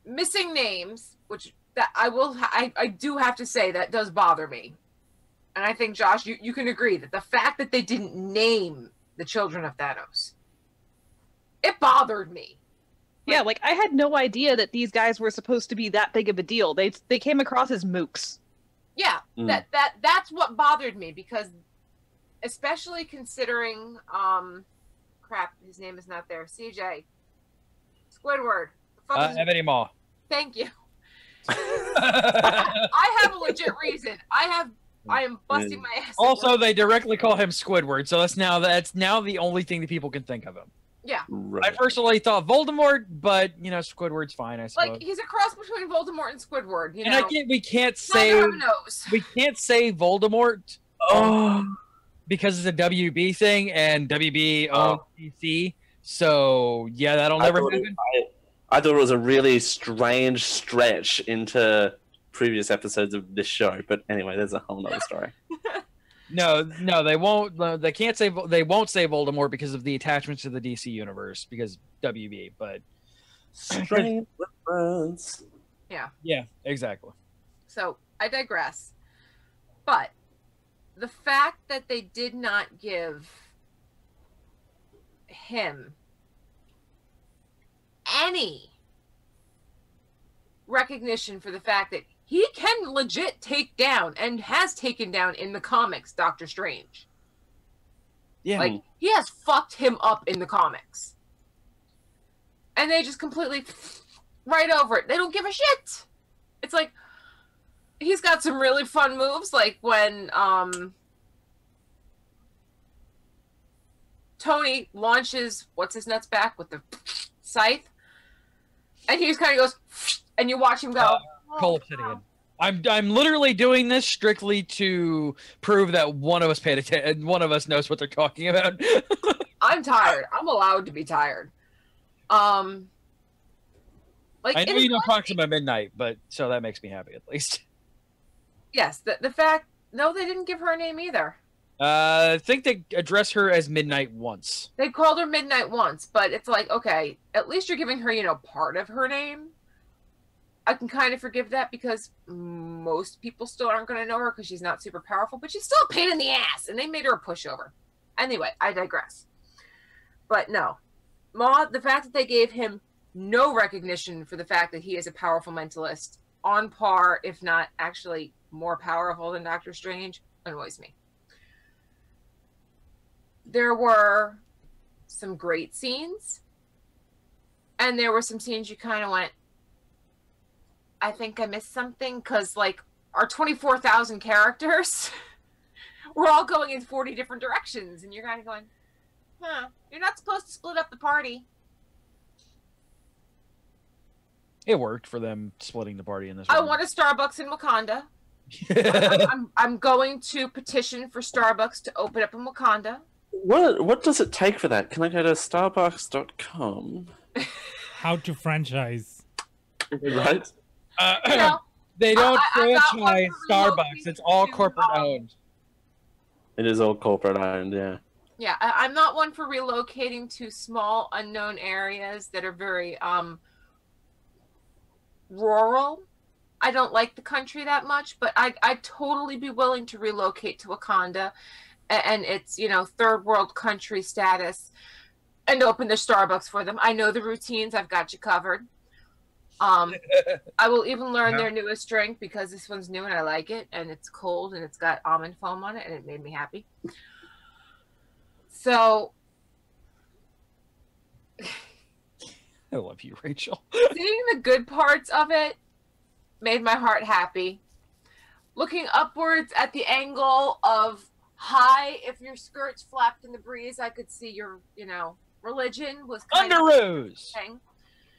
missing names, which that I do have to say that does bother me. And I think, Josh, you can agree that the fact that they didn't name the children of Thanos. It bothered me. Yeah, like I had no idea that these guys were supposed to be that big of a deal. They came across as mooks. Yeah, that's what bothered me, because especially considering crap, his name is not there. CJ Squidward. Ebony Maw. Thank you. I have a legit reason. I am busting my ass. Also, they directly call him Squidward, so that's now the only thing that people can think of him. Yeah. Right. I personally thought Voldemort, but Squidward's fine, I suppose. Like, he's a cross between Voldemort and Squidward. We can't say Voldemort. Because it's a WB thing, and WB owns DC. So yeah, that'll never happen. I thought it was a really strange stretch into previous episodes of this show, but anyway, there's a whole nother story. No, they won't. They can't say. They won't say Voldemort because of the attachments to the DC universe, because WB. But strange reference. Yeah, exactly. So I digress. But the fact that they did not give him any recognition for the fact that he can legit take down, and has taken down in the comics, Doctor Strange. Yeah. Like, he has fucked him up in the comics. And they just completely right over it. They don't give a shit. It's like, he's got some really fun moves, like when Tony launches what's his nuts back with the scythe, and he just kind of goes, and you watch him go. Cole Obsidian. I'm literally doing this strictly to prove that one of us paid attention. One of us knows what they're talking about. I'm tired. I'm allowed to be tired. Like, I know you don't Proxima Midnight, but so that makes me happy at least. Yes, the fact. No, they didn't give her a name either. I think they addressed her as Midnight once. They called her Midnight once, but it's like, okay, at least you're giving her, part of her name. I can kind of forgive that, because most people still aren't going to know her because she's not super powerful, but she's still a pain in the ass, and they made her a pushover. Anyway, I digress. But no. Maud, the fact that they gave him no recognition for the fact that he is a powerful mentalist, on par, if not actually more powerful than Doctor Strange, annoys me. There were some great scenes, and there were some scenes you kind of went, I think I missed something, because like our 24,000 characters we're all going in 40 different directions, and you're kind of going, you're not supposed to split up the party. It worked for them splitting the party in this I room. want a Starbucks in Wakanda. I'm going to petition for Starbucks to open up in Wakanda. What does it take for that? Can I go to starbucks.com? How to franchise. Right? They don't franchise Starbucks. It's all corporate owned. It is all corporate owned, yeah. Yeah, I'm not one for relocating to small, unknown areas that are very rural. I don't like the country that much, but I'd totally be willing to relocate to Wakanda, and it's, third world country status, and open the Starbucks for them. I know the routines. I've got you covered. I will even learn their newest drink, because this one's new and I like it, and it's cold and it's got almond foam on it, and it made me happy. So I love you, Rachel. Seeing the good parts of it made my heart happy. Looking upwards at the angle of high, if your skirts flapped in the breeze, I could see your, religion was kind Underoos.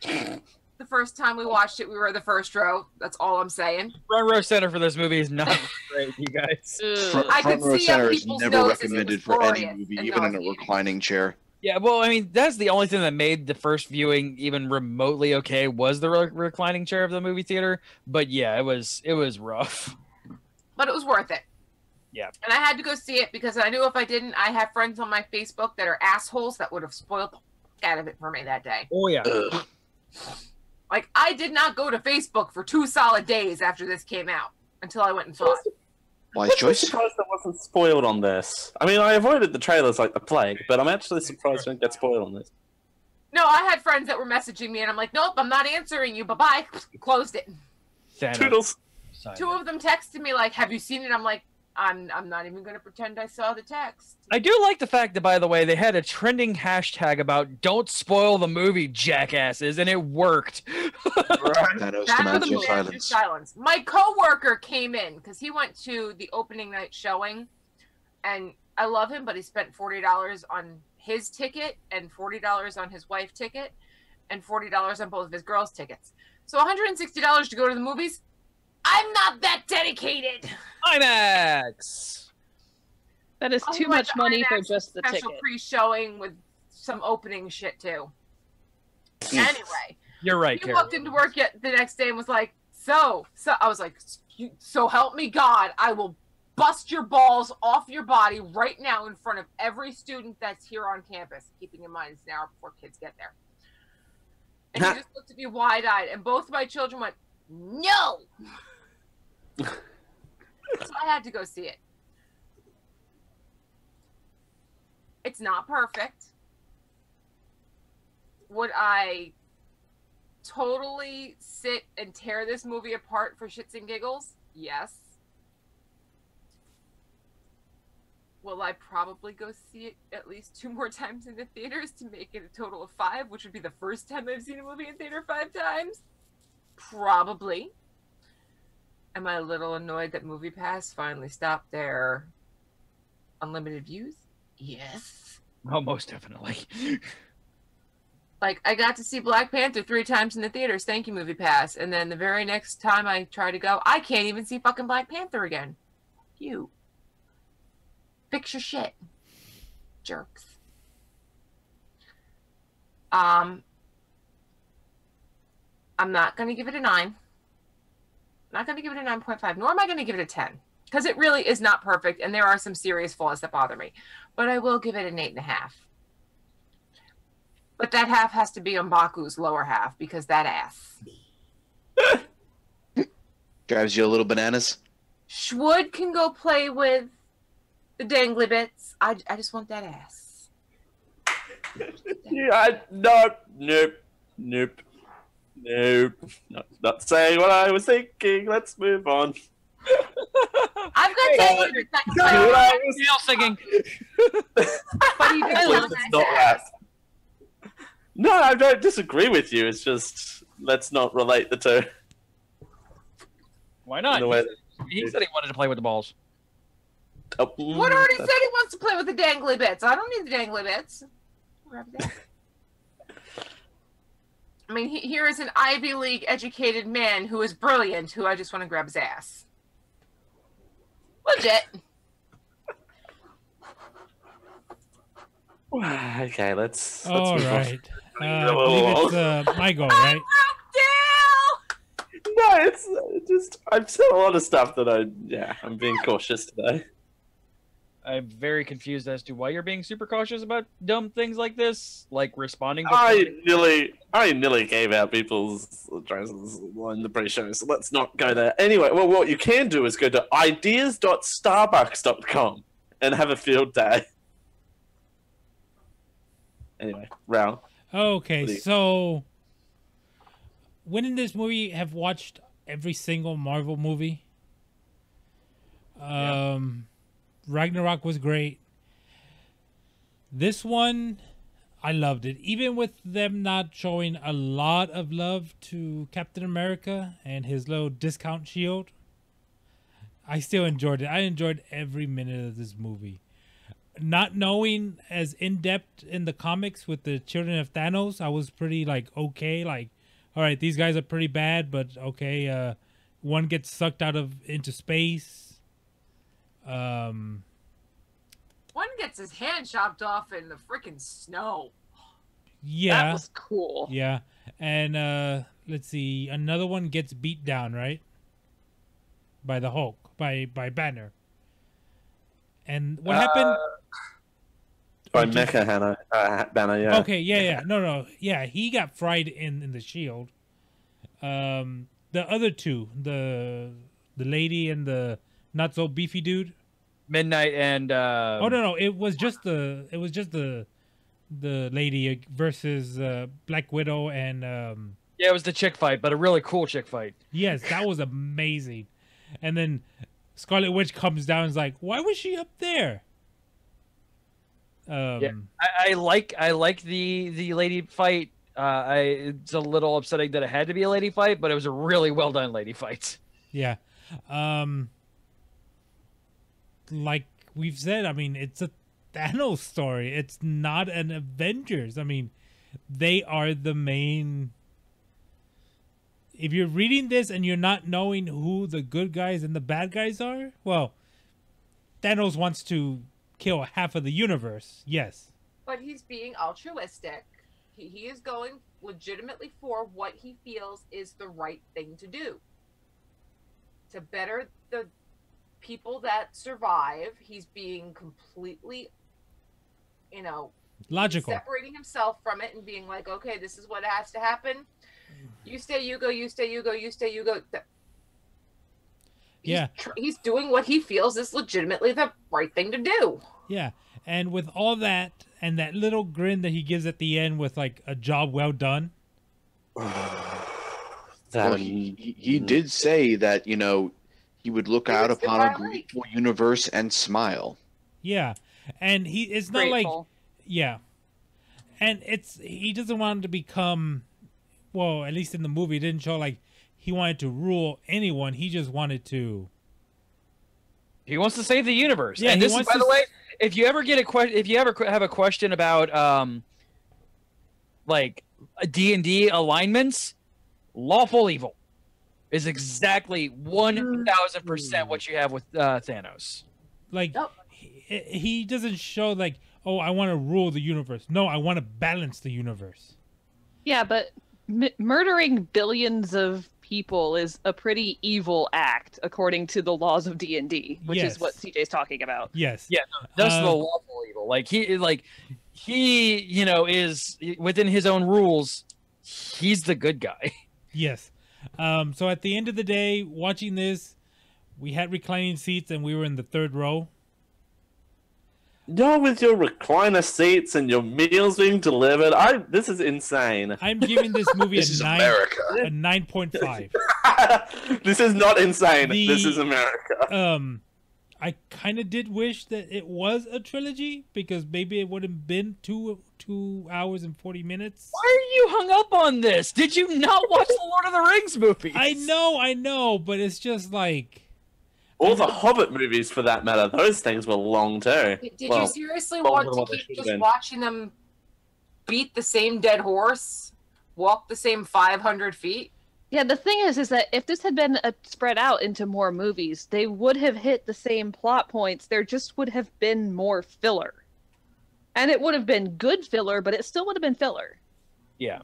of the first time we watched it, we were the first row. That's all I'm saying. Front row center for this movie is not great, you guys. Front row center is never recommended for any movie, even in a reclining chair. Yeah, well, I mean, that's the only thing that made the first viewing even remotely okay, was the reclining chair of the movie theater. But yeah, it was rough. But it was worth it. Yeah. And I had to go see it, because I knew if I didn't, I have friends on my Facebook that are assholes that would have spoiled the fuck out of it for me that day. Oh, yeah. Like, I did not go to Facebook for 2 solid days after this came out until I went and saw it. Wise choice. I'm surprised I wasn't spoiled on this. I mean, I avoided the trailers like the plague, but I'm actually surprised I didn't get spoiled on this. No, I had friends that were messaging me, and I'm like, nope, I'm not answering you. Bye-bye. Closed it. Toodles. Two of them texted me like, have you seen it? I'm like, I'm not even going to pretend I saw the text. I do like the fact that, by the way, they had a trending hashtag about "Don't spoil the movie, jackasses," and it worked. Thanos demands your silence. My coworker came in because he went to the opening night showing, and I love him, but he spent $40 on his ticket and $40 on his wife's ticket and $40 on both of his girls' tickets. So $160 to go to the movies. I'm not that dedicated. IMAX. That is too much money for just the special ticket. Pre-showing with some opening shit too. Anyway, you're right. He walked into work the next day and was like, "So I was like, so help me God, I will bust your balls off your body right now in front of every student that's here on campus." Keeping in mind it's an hour before kids get there. And he just looked at me wide-eyed, and both of my children went, "No." So I had to go see it. It's not perfect. Would I totally sit and tear this movie apart for shits and giggles? Yes. Will I probably go see it at least 2 more times in the theaters to make it a total of 5, which would be the first time I've seen a movie in theater 5 times? Probably. Am I a little annoyed that MoviePass finally stopped their unlimited views? Yes. Oh, most definitely. Like, I got to see Black Panther 3 times in the theaters. Thank you, MoviePass. And then the very next time I try to go, I can't even see fucking Black Panther again. You. Fix your shit. Jerks. I'm not going to give it a 9. I'm not going to give it a 9.5, nor am I going to give it a 10. Because it really is not perfect, and there are some serious flaws that bother me. But I will give it an 8.5. But that half has to be on Baku's lower half, because that ass. Drives you a little bananas. Schwood can go play with the dangly bits. I just want that ass. Yeah, nope. Not saying what I was thinking. Let's move on. I'm gonna tell you singing. But he does have a nice ass. No, I don't disagree with you. It's just let's not relate the two. Why not? He said he wanted to play with the balls. Oh, Wood already said he wants to play with the dangly bits. I don't need the dangly bits. I mean, here is an Ivy League educated man who is brilliant, who I just want to grab his ass. Legit. Okay, let's All move right. on. I believe it's my go, right? No, it's just I've said a lot of stuff that I'm being cautious today. I'm very confused as to why you're being super cautious about dumb things like this, like responding to. I nearly gave out people's addresses in the pre-show, so let's not go there. Anyway, well, what you can do is go to ideas.starbucks.com and have a field day. Anyway, Rao. Okay, so when in this movie have watched every single Marvel movie. Ragnarok was great. This one, I loved it. Even with them not showing a lot of love to Captain America and his little discount shield, I still enjoyed it. I enjoyed every minute of this movie. Not knowing as in-depth in the comics with the Children of Thanos, I was pretty okay. All right, these guys are pretty bad, but okay. One gets sucked into space. One gets his hand chopped off in the freaking snow. Yeah. That was cool. Yeah. And let's see. Another one gets beat down, right? By the Hulk. By Banner. And what happened? By Mecha Banner, yeah. Okay, yeah. No. Yeah, he got fried in the shield. The other two, the lady and the not so beefy dude. Midnight and Oh no, it was just the lady versus Black Widow and yeah, it was the chick fight, but a really cool chick fight. yes, that was amazing. And then Scarlet Witch comes down and is like, why was she up there? Yeah, I like the lady fight. It's a little upsetting that it had to be a lady fight, but it was a really well done lady fight. Yeah. Like we've said, I mean, it's a Thanos story. It's not an Avengers. I mean, they are the main. If you're reading this and you're not knowing who the good guys and the bad guys are, well, Thanos wants to kill half of the universe. Yes. But he's being altruistic. He is going legitimately for what he feels is the right thing to do. To better the people that survive, he's being completely, logical. Separating himself from it and being like, okay, this is what has to happen. You stay, you go, you stay, you go, you stay, you go. He's doing what he feels is legitimately the right thing to do. Yeah. And with all that and that little grin that he gives at the end with like a job well done. Well, he did say that, he would look out upon a grateful universe and smile. Yeah. And it's not Grateful. yeah. And he doesn't want to become, well, at least in the movie, it didn't show like he wanted to rule anyone. He just wanted to. He wants to save the universe. Yeah, and this is, by the way, if you ever get a question, if you ever have a question about like D&D alignments, lawful evil is exactly 1000% what you have with Thanos. Like he doesn't show like, oh, I want to rule the universe. No, I want to balance the universe. Yeah, but murdering billions of people is a pretty evil act according to the laws of D&D, which Yes. is what CJ's talking about. Yes. Yeah, that's the lawful evil. Like he is within his own rules. He's the good guy. Yes. So at the end of the day, watching this, we had reclining seats and we were in the third row. You're with your recliner seats and your meals being delivered. This is insane. I'm giving this movie This is a 9.5. This is not insane. The- This is America. I kind of did wish that it was a trilogy because maybe it would have been 2 hours and 40 minutes. Why are you hung up on this? Did you not watch the Lord of the Rings movies? I know, but it's just like All the Hobbit movies, for that matter, those things were long too. Did you seriously want to keep just watching them beat the same dead horse, walk the same 500 feet? Yeah, the thing is that if this had been spread out into more movies, they would have hit the same plot points. There just would have been more filler. And it would have been good filler, but it still would have been filler. Yeah.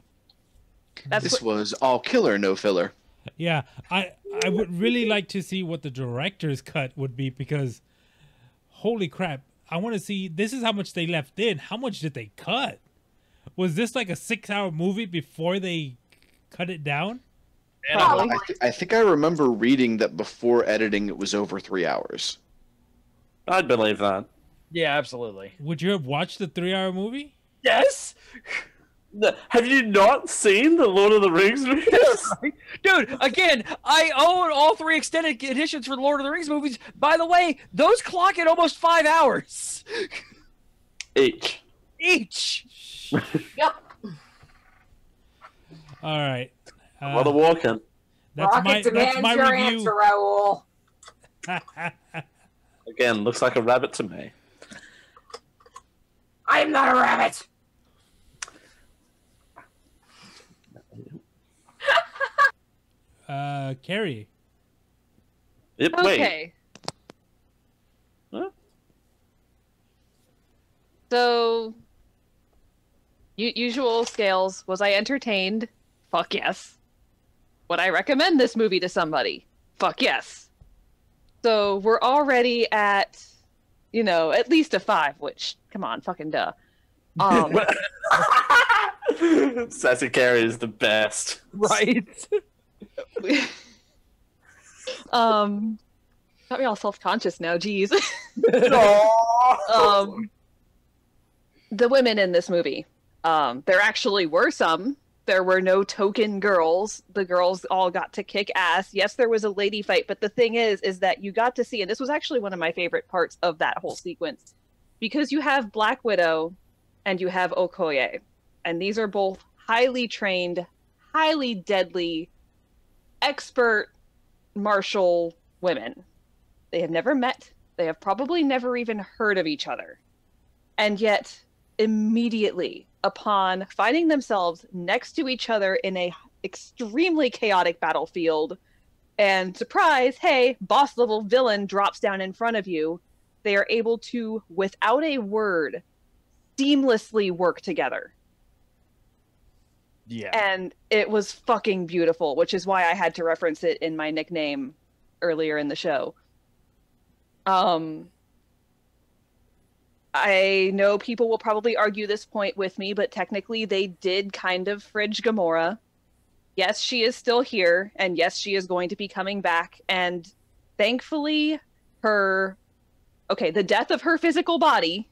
This was all killer, no filler. Yeah, I would really like to see what the director's cut would be because holy crap, I want to see, this is how much they left in. How much did they cut? Was this like a 6-hour movie before they cut it down? I think I remember reading that before editing it was over 3 hours. I'd believe that. Yeah, absolutely. Would you have watched the 3-hour movie? Yes. Have you not seen the Lord of the Rings movies? Dude, again, I own all 3 extended editions for the Lord of the Rings movies. By the way, those clock at almost 5 hours. Each. Yep. All right. A lot of walking. Rocket demands your review. answer, Raul. Again, looks like a rabbit to me. I'm not a rabbit. Carrie. Yep, Okay. Huh? So, usual scales. Was I entertained? Fuck yes. Would I recommend this movie to somebody? Fuck yes. So we're already at, at least a 5, which, come on, fucking duh. Sassy Carrie is the best. Right. So Got me all self-conscious now, geez. Oh. The women in this movie. There actually were some. There were no token girls. The girls all got to kick ass. Yes, there was a lady fight, but the thing is that you got to see, and this was actually one of my favorite parts of that whole sequence, because you have Black Widow and you have Okoye, and these are both highly trained, highly deadly, expert martial women. They have never met. They have probably never even heard of each other. And yet, immediately upon finding themselves next to each other in a extremely chaotic battlefield, and surprise, hey, boss level villain drops down in front of you, they are able to, without a word, seamlessly work together. Yeah. And it was fucking beautiful, which is why I had to reference it in my nickname earlier in the show. I know people will probably argue this point with me, but technically they did kind of fridge Gamora. Yes, she is still here, and yes, she is going to be coming back, and thankfully the death of her physical body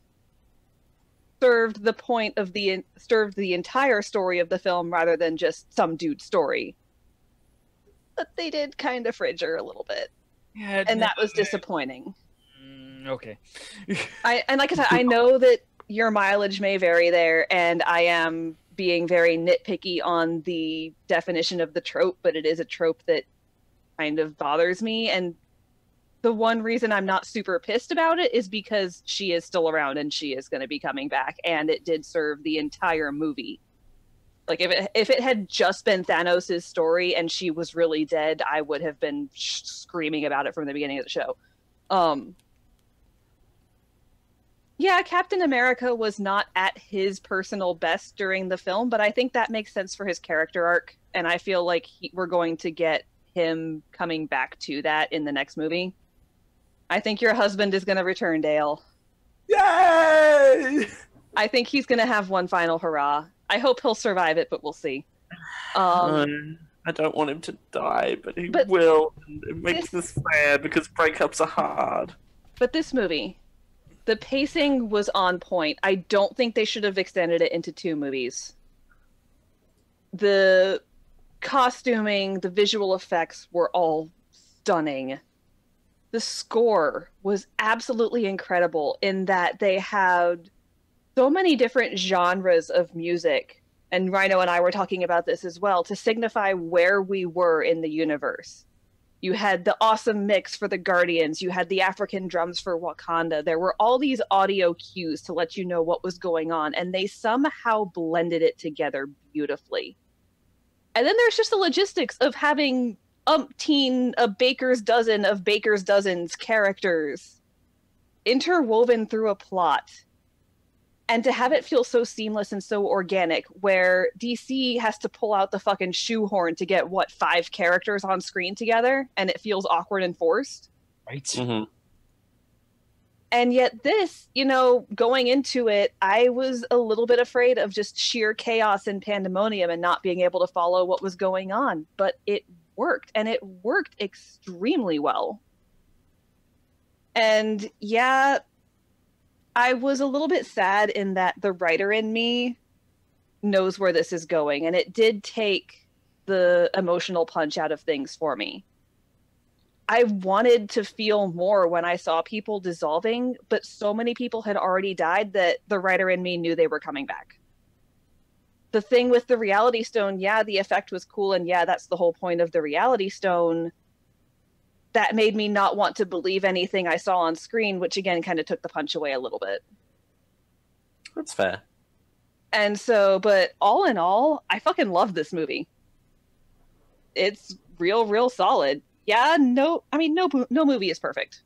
served the entire story of the film rather than just some dude's story. But they did kind of fridge her a little bit. Yeah, and that was disappointing. Okay. And like I said, I know that your mileage may vary there, and I am being very nitpicky on the definition of the trope, but it is a trope that kind of bothers me. And the one reason I'm not super pissed about it is because she is still around and she is going to be coming back, and it did serve the entire movie. Like if it had just been Thanos' story and she was really dead, I would have been screaming about it from the beginning of the show. Yeah, Captain America was not at his personal best during the film, but I think that makes sense for his character arc, and I feel like we're going to get him coming back to that in the next movie. I think your husband is going to return, Dale. Yay! I think he's going to have one final hurrah. I hope he'll survive it, but we'll see. I don't want him to die, but he will. And it makes this sad because breakups are hard. But this movie, the pacing was on point. I don't think they should have extended it into 2 movies. The costuming, the visual effects were all stunning. The score was absolutely incredible in that they had so many different genres of music. And Rhino and I were talking about this as well, to signify where we were in the universe. You had the awesome mix for the Guardians. You had the African drums for Wakanda. There were all these audio cues to let you know what was going on, and they somehow blended it together beautifully. And then there's just the logistics of having a baker's dozen of baker's dozens characters interwoven through a plot. And to have it feel so seamless and so organic, where DC has to pull out the fucking shoehorn to get, 5 characters on screen together, and it feels awkward and forced. Right. Mm-hmm. And yet this, going into it, I was a little bit afraid of just sheer chaos and pandemonium and not being able to follow what was going on. But it worked, and it worked extremely well. And yeah, I was a little bit sad in that the writer in me knows where this is going, and it did take the emotional punch out of things for me. I wanted to feel more when I saw people dissolving, but so many people had already died that the writer in me knew they were coming back. The thing with the Reality Stone, yeah, the effect was cool, and yeah, that's the whole point of the Reality Stone. That made me not want to believe anything I saw on screen, which again kind of took the punch away a little bit. That's fair. And so, but all in all, I fucking love this movie. It's real solid. Yeah, no movie is perfect.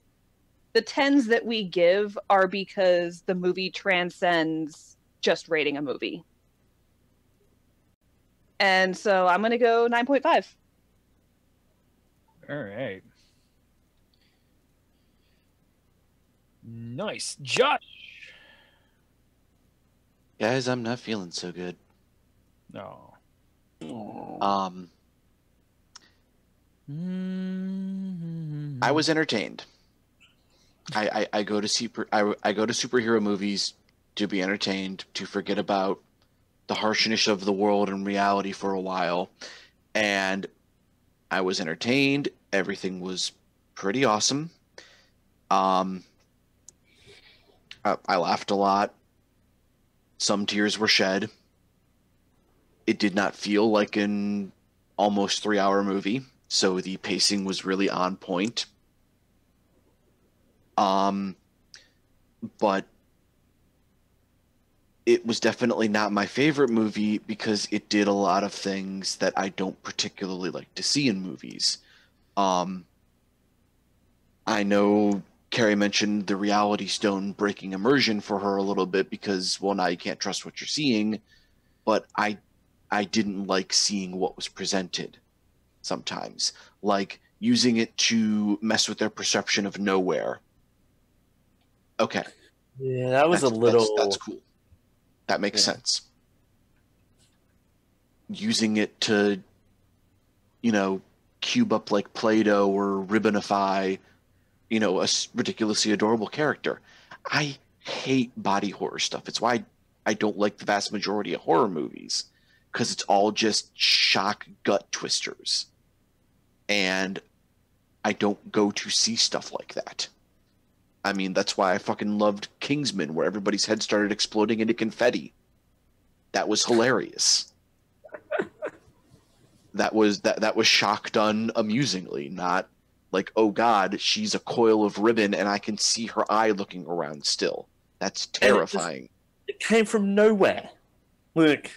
The 10s that we give are because the movie transcends just rating a movie. And so I'm going to go 9.5. All right. Nice. Josh. Guys, I'm not feeling so good. No. I was entertained. I go to superhero movies to be entertained, to forget about the harshness of the world and reality for a while, and I was entertained. Everything was pretty awesome. I laughed a lot. Some tears were shed. It did not feel like an almost 3-hour movie, so the pacing was really on point. But it was definitely not my favorite movie because it did a lot of things that I don't particularly like to see in movies. I know Carrie mentioned the Reality Stone breaking immersion for her a little bit because, well, now you can't trust what you're seeing, but I didn't like seeing what was presented sometimes, like using it to mess with their perception of nowhere. Okay. Yeah, that was a little... That's cool. That makes sense. Using it to, cube up like Play-Doh or ribbonify, a ridiculously adorable character. I hate body horror stuff. It's why I don't like the vast majority of horror movies, because it's all just shock gut twisters. And I don't go to see stuff like that. I mean, that's why I fucking loved Kingsman, where everybody's head started exploding into confetti. That was hilarious. that was shock done amusingly, not like, oh god, she's a coil of ribbon and I can see her eye looking around still. That's terrifying. It came from nowhere. Look.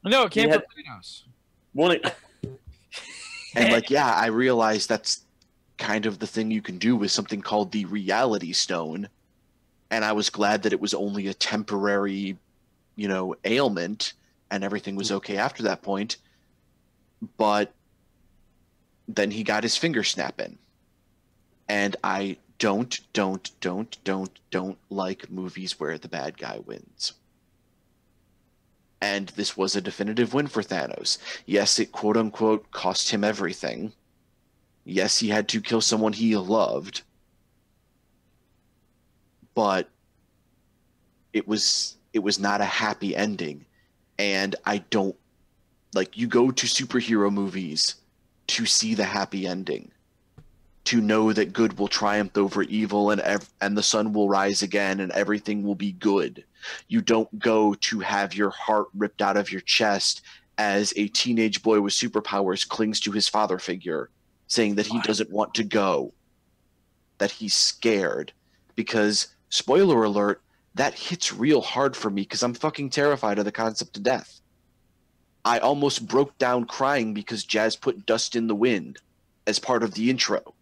No, it came from Thanos. And I realized that's kind of the thing you can do with something called the Reality Stone, and I was glad that it was only a temporary, ailment, and everything was okay after that point. But then he got his finger snap in, and I don't like movies where the bad guy wins. And this was a definitive win for Thanos. Yes, it quote unquote cost him everything. Yes, he had to kill someone he loved, but it was not a happy ending. And I don't you go to superhero movies to see the happy ending, to know that good will triumph over evil and the sun will rise again and everything will be good. You don't go to have your heart ripped out of your chest as a teenage boy with superpowers clings to his father figure, saying that he doesn't want to go, that he's scared. Because, spoiler alert, that hits real hard for me because I'm fucking terrified of the concept of death. I almost broke down crying because Jazz put Dust in the Wind as part of the intro.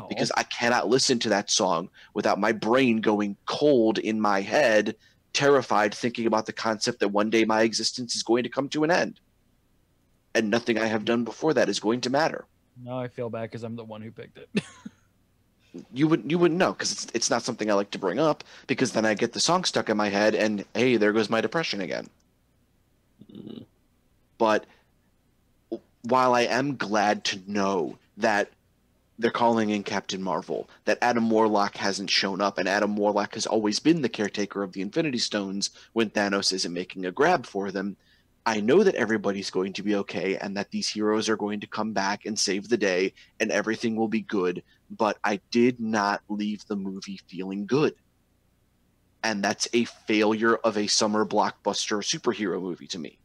Because I cannot listen to that song without my brain going cold in my head, terrified, thinking about the concept that one day my existence is going to come to an end. And nothing I have done before that is going to matter. No, I feel bad because I'm the one who picked it. You wouldn't know because it's not something I like to bring up, because then I get the song stuck in my head and hey, there goes my depression again. But while I am glad to know that they're calling in Captain Marvel, that Adam Warlock hasn't shown up, and Adam Warlock has always been the caretaker of the Infinity Stones when Thanos isn't making a grab for them, I know that everybody's going to be okay and that these heroes are going to come back and save the day and everything will be good, but I did not leave the movie feeling good. And that's a failure of a summer blockbuster superhero movie to me.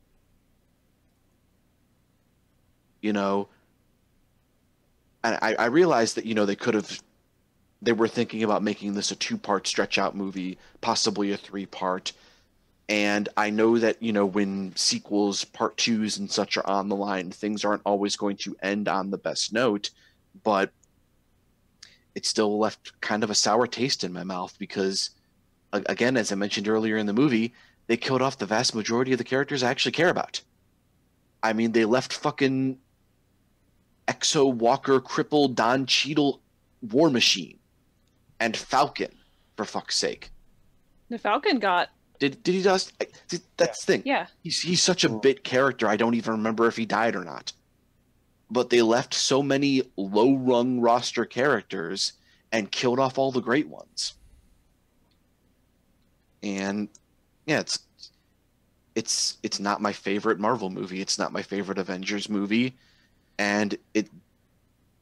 And I realized that, they were thinking about making this a 2-part stretch out movie, possibly a 3-part. And I know that, when sequels, part 2s and such are on the line, things aren't always going to end on the best note, but it still left kind of a sour taste in my mouth because, again, as I mentioned earlier in the movie, they killed off the vast majority of the characters I actually care about. I mean, they left fucking Exo Walker, Cripple, Don Cheadle, War Machine, and Falcon, for fuck's sake. The Falcon got... Did he just... That's the thing. Yeah. He's such a bit character, I don't even remember if he died or not. But they left so many low-rung roster characters and killed off all the great ones. And yeah, it's not my favorite Marvel movie. It's not my favorite Avengers movie. And it,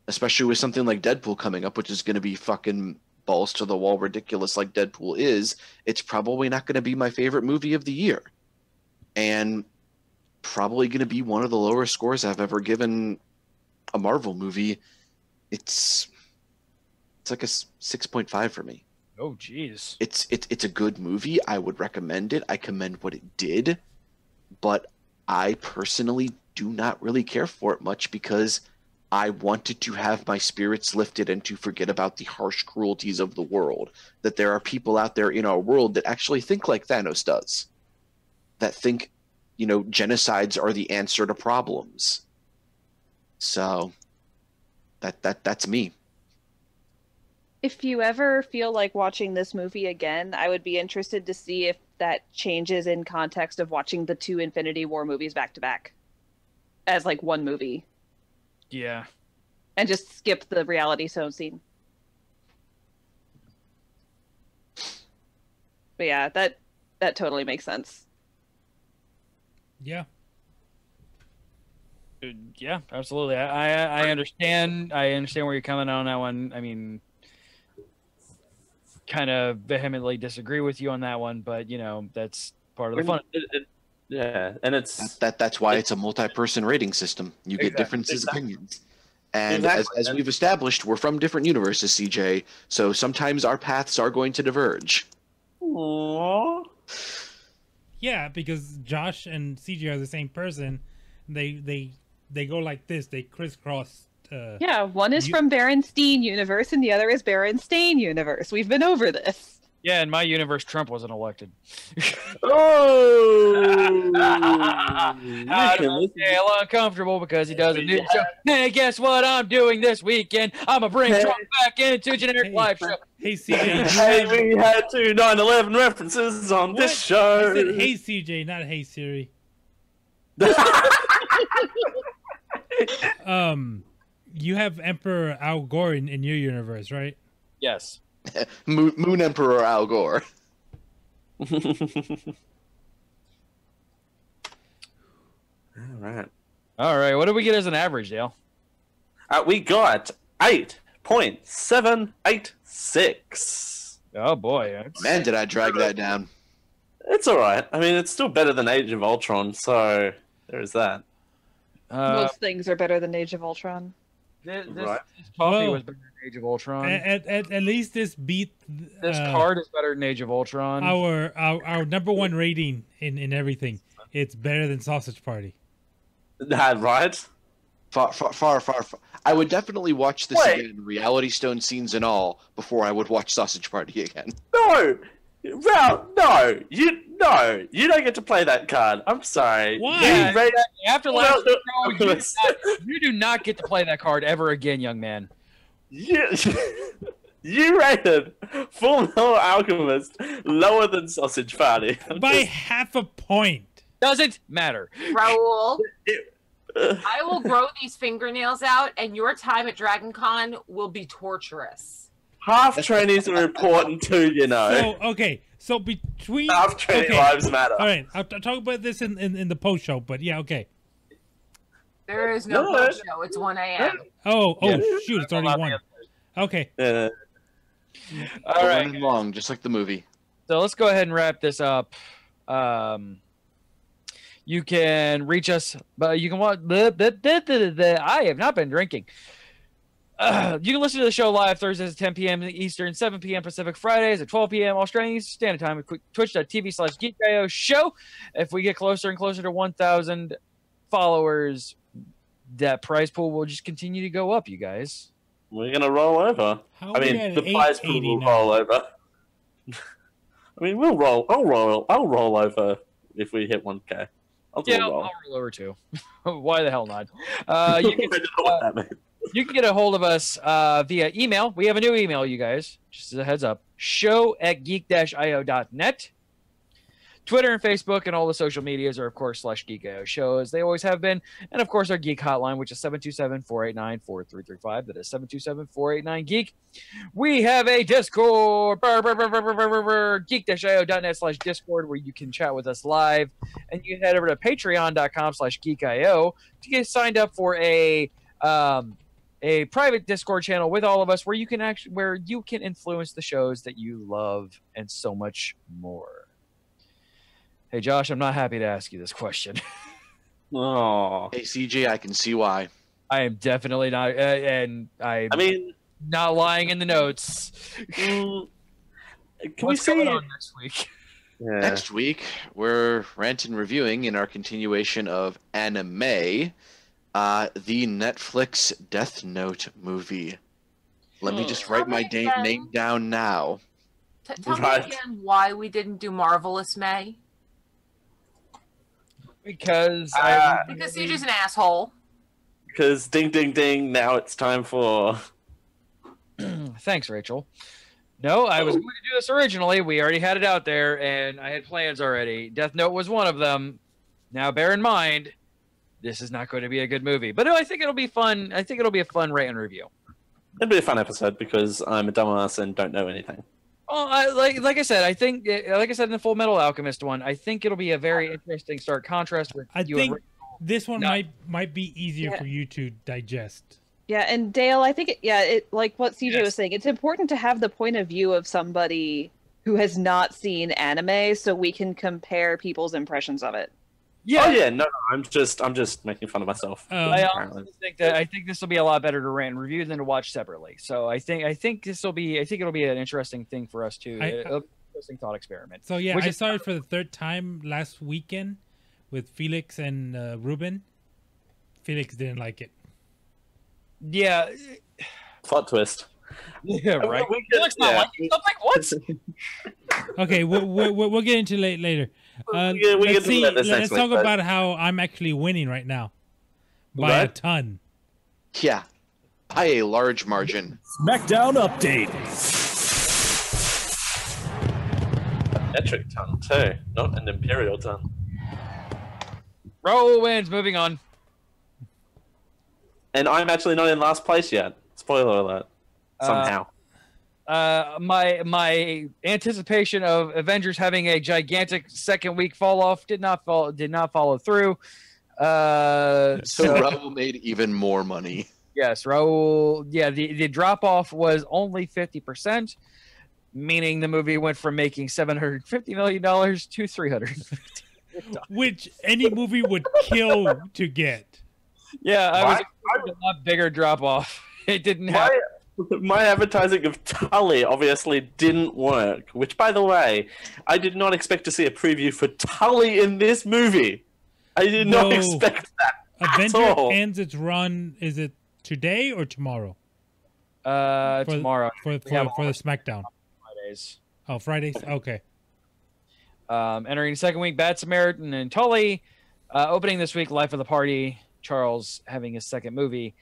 especially with something like Deadpool coming up, which is going to be fucking balls to the wall ridiculous like Deadpool is, it's probably not going to be my favorite movie of the year. And probably going to be one of the lower scores I've ever given a Marvel movie. It's like a 6.5 for me. Oh, jeez. It's a good movie. I would recommend it. I commend what it did, but I personally do not really care for it much because I wanted to have my spirits lifted and to forget about the harsh cruelties of the world. That there are people out there in our world that actually think like Thanos does. That think, you know, genocides are the answer to problems. So that's me. If you ever feel like watching this movie again, I would be interested to see if that changes in context of watching the 2 Infinity War movies back to back as like one movie. Yeah. And just skip the reality zone scene. But yeah, that totally makes sense. Yeah. Yeah, absolutely. I understand. I understand where you're coming on that one. I mean, kind of vehemently disagree with you on that one, but you know that's part of the fun. Yeah, and that's why it's a multi-person rating system. You get differences opinions, and as we've established, we're from different universes, CJ. So sometimes our paths are going to diverge. Aww. Yeah, because Josh and CJ are the same person. They go like this. They crisscross. Yeah, one is from Berenstain Universe and the other is Berenstain Universe. We've been over this. Yeah, in my universe, Trump wasn't elected. Oh! I don't feel uncomfortable because he doesn't do so. Hey, guess what I'm doing this weekend? I'm going to bring Trump back into a generic live show. Hey, CJ. Hey, we had 2 9/11 references on this show. I said, hey, CJ, not hey, Siri. You have Emperor Al Gore in your universe, right? Yes. Moon Emperor Al Gore. All right. All right. What did we get as an average, Dale? We got 8.786. Oh boy. Man, did I drag that down. It's all right. I mean, it's still better than Age of Ultron, so there's that. Most things are better than Age of Ultron. This coffee was better than Age of Ultron. At least this beat. This card is better than Age of Ultron. Our #1 rating in everything. It's better than Sausage Party. Right? Far. I would definitely watch this again, Reality Stone scenes and all, before I would watch Sausage Party again. No! Well, no, you don't get to play that card. I'm sorry. Why? After last show, you do not get to play that card ever again, young man. You rated Full Metal Alchemist lower than Sausage Party. By half a point. Doesn't matter. Raul, I will grow these fingernails out, and your time at Dragon Con will be torturous. Half trainees are important too, you know. So between half trainee lives matter. All right, I'll talk about this in the post show, but yeah, okay. There is no post show. It's 1 a.m. Oh, shoot, it's already 1. Okay. All right. Long, just like the movie. So let's go ahead and wrap this up. You can reach us, but you can watch. I have not been drinking. You can listen to the show live Thursdays at 10 p.m. Eastern, 7 p.m. Pacific, Fridays at 12 p.m. Australian Standard Time at twitch.tv/GeekIO show. If we get closer and closer to 1,000 followers, that prize pool will just continue to go up, you guys. We're going to roll over. I mean, the prize pool will roll over. I mean, I'll roll over if we hit 1K. I'll roll over too. Why the hell not? You can get a hold of us via email. We have a new email, you guys. Just as a heads up. show@geek-io.net. Twitter and Facebook and all the social medias are, of course, /GeekIO show, as they always have been. And, of course, our Geek hotline, which is 727-489-4335. That is 727-489-GEEK. We have a Discord, geek-io.net/Discord, where you can chat with us live. And you can head over to patreon.com/GeekIO to get signed up for a private Discord channel with all of us, where you can influence the shows that you love and so much more. Hey, Josh, I'm not happy to ask you this question. Oh. Hey, CJ, I can see why. I am definitely not, and I mean, not lying in the notes. Can What's going on next week? Yeah. Next week, we're ranting and reviewing in our continuation of anime, the Netflix Death Note movie. Let me just write my name down now. Tell me again why we didn't do Marvelous May. Because because you're just an asshole. Because ding ding ding, now it's time for Thanks, Rachel. No, I was going to do this originally. We already had it out there, and I had plans already. Death Note was one of them. Now, bear in mind, this is not going to be a good movie. But no, I think it'll be fun. I think it'll be a fun rate and review. It'll be a fun episode because I'm a dumbass and don't know anything. Well, like I said, I think, like I said in the Full Metal Alchemist one, I think it'll be a very interesting stark contrast. With I think this one might be easier for you to digest. Yeah, and Dale, I think like what CJ was saying, it's important to have the point of view of somebody who has not seen anime, so we can compare people's impressions of it. Yeah. Oh yeah, no, I'm just making fun of myself. I also think this will be a lot better to rant and review than to watch separately. So I think it'll be an interesting thing for us too. It'll be an interesting thought experiment. So yeah, I saw it for the third time last weekend with Felix and Ruben. Felix didn't like it. Yeah. Plot twist. Yeah, right. Felix not liking something? What? Okay, we'll get into it later. Let's talk about how I'm actually winning right now by a ton. Yeah, by a large margin. SmackDown update. A metric ton too, not an imperial ton. Raul wins. Moving on. And I'm actually not in last place yet. Spoiler alert. Somehow. My anticipation of Avengers having a gigantic second week fall off did not follow through. So Raul made even more money. Yes, Raul. Yeah, the drop off was only 50%, meaning the movie went from making $750 million to $350 million. Which any movie would kill to get. Yeah, I was expecting a lot bigger drop off. It didn't happen. My advertising of Tully obviously didn't work, which, by the way, I did not expect to see a preview for Tully in this movie. I did not expect that Avengers ends its run, is it today or tomorrow? Tomorrow. For the SmackDown. Fridays. Oh, Fridays? Okay. Entering the second week, Bad Samaritan and Tully. Opening this week, Life of the Party. Charles having his second movie.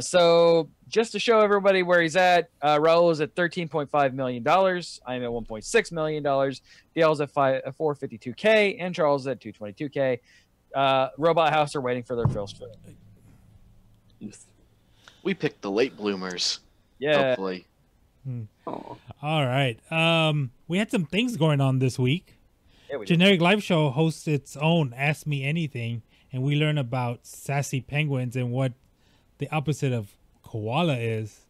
So just to show everybody where he's at, Raul is at $13.5 million. I'm at $1.6 million. Dale's at $452K, and Charles is at $222K. Robot House are waiting for their first film. We picked the late bloomers. Yeah. Hopefully. All right. We had some things going on this week. Yeah, we Generic Live Show hosts its own Ask Me Anything, and we learn about sassy penguins and what the opposite of koala is.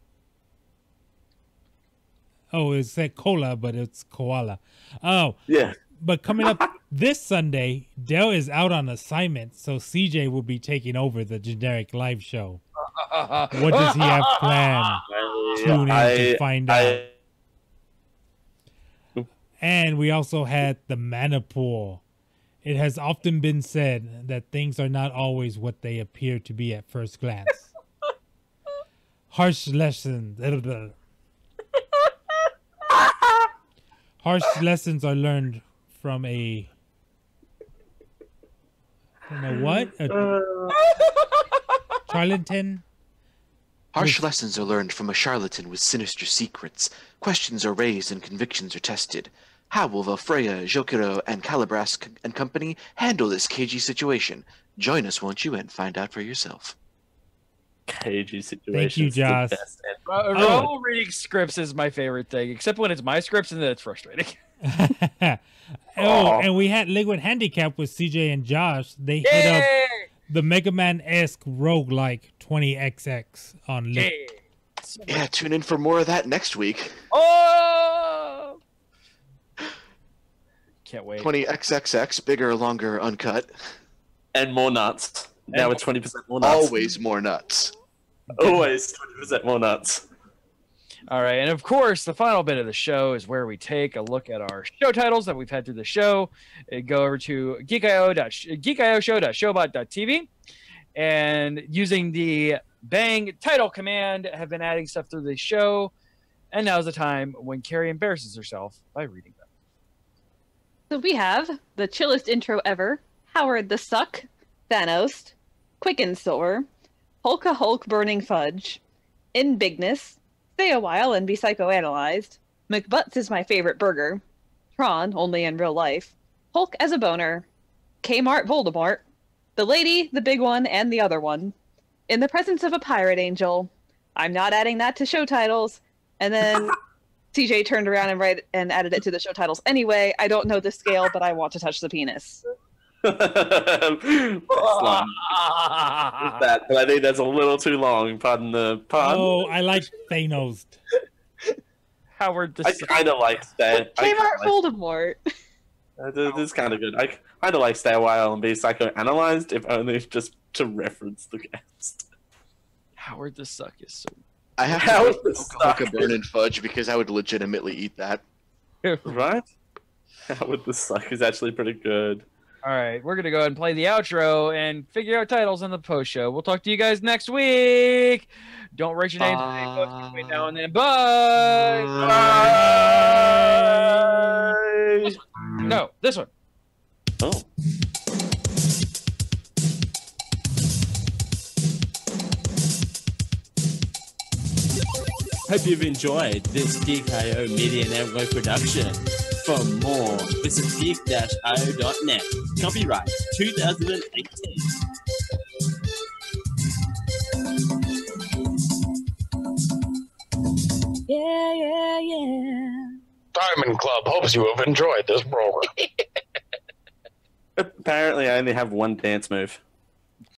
Oh, it said cola, but it's koala. Oh, yeah. But coming up this Sunday, Dell is out on assignment, so CJ will be taking over the Generic Live Show. What does he have planned? Tune in to find out. And we also had the Mana Pool. It has often been said that things are not always what they appear to be at first glance. Harsh lessons. Harsh lessons are learned from a what? A charlatan? Harsh lessons are learned from a charlatan with sinister secrets. Questions are raised and convictions are tested. How will the Freya, Jokero, and Calabras and company handle this cagey situation? Join us, won't you, and find out for yourself. Cagey situation. Thank you, Josh. Raul reading scripts is my favorite thing, except when it's my scripts and then it's frustrating. And we had Liquid Handicap with CJ and Josh. They hit up the Mega Man-esque roguelike 20XX on Liquid. Yeah, tune in for more of that next week. Oh! Can't wait. 20XXX, bigger, longer, uncut. And more nuts. Now it's 20% more nuts. Always more nuts. Always 20% more nuts. All right, and of course, the final bit of the show is where we take a look at our show titles that we've had through the show. Go over to geekioshow.showbot.tv, and using the bang title command, have been adding stuff through the show. And now's the time when Carrie embarrasses herself by reading them. So we have the chillest intro ever, Howard the Suck, Thanos'd, Quicken Sore, Hulka Hulk Burning Fudge, In Bigness, Stay a While and Be Psychoanalyzed, McButts is my favorite burger, Tron, only in real life, Hulk as a boner, Kmart Voldemort, The Lady, the Big One, and the Other One, In the Presence of a Pirate Angel, I'm not adding that to show titles, and then CJ turned around and added it to the show titles anyway. I don't know the scale, but I want to touch the penis. That, but I think that's a little too long. Pardon the pun. Oh, I like Thanos'd. Howard the I kind of like that. Kmart Voldemort. This is kind of good. I kind of like Stay a While and Be Psychoanalyzed, if only just to reference the guest. Howard the Suck is so... I have Howard to Hulk a burning fudge because I would legitimately eat that. Right? Howard the Suck is actually pretty good. All right, we're going to go ahead and play the outro and figure out titles in the post show. We'll talk to you guys next week. Don't write your names between now and then. Bye. Bye. No, this one. Oh. Hope you've enjoyed this Geek IO Media Network production. For more, visit geek-io.net. Copyright 2018. Yeah. Diamond Club hopes you have enjoyed this program. Apparently, I only have one dance move.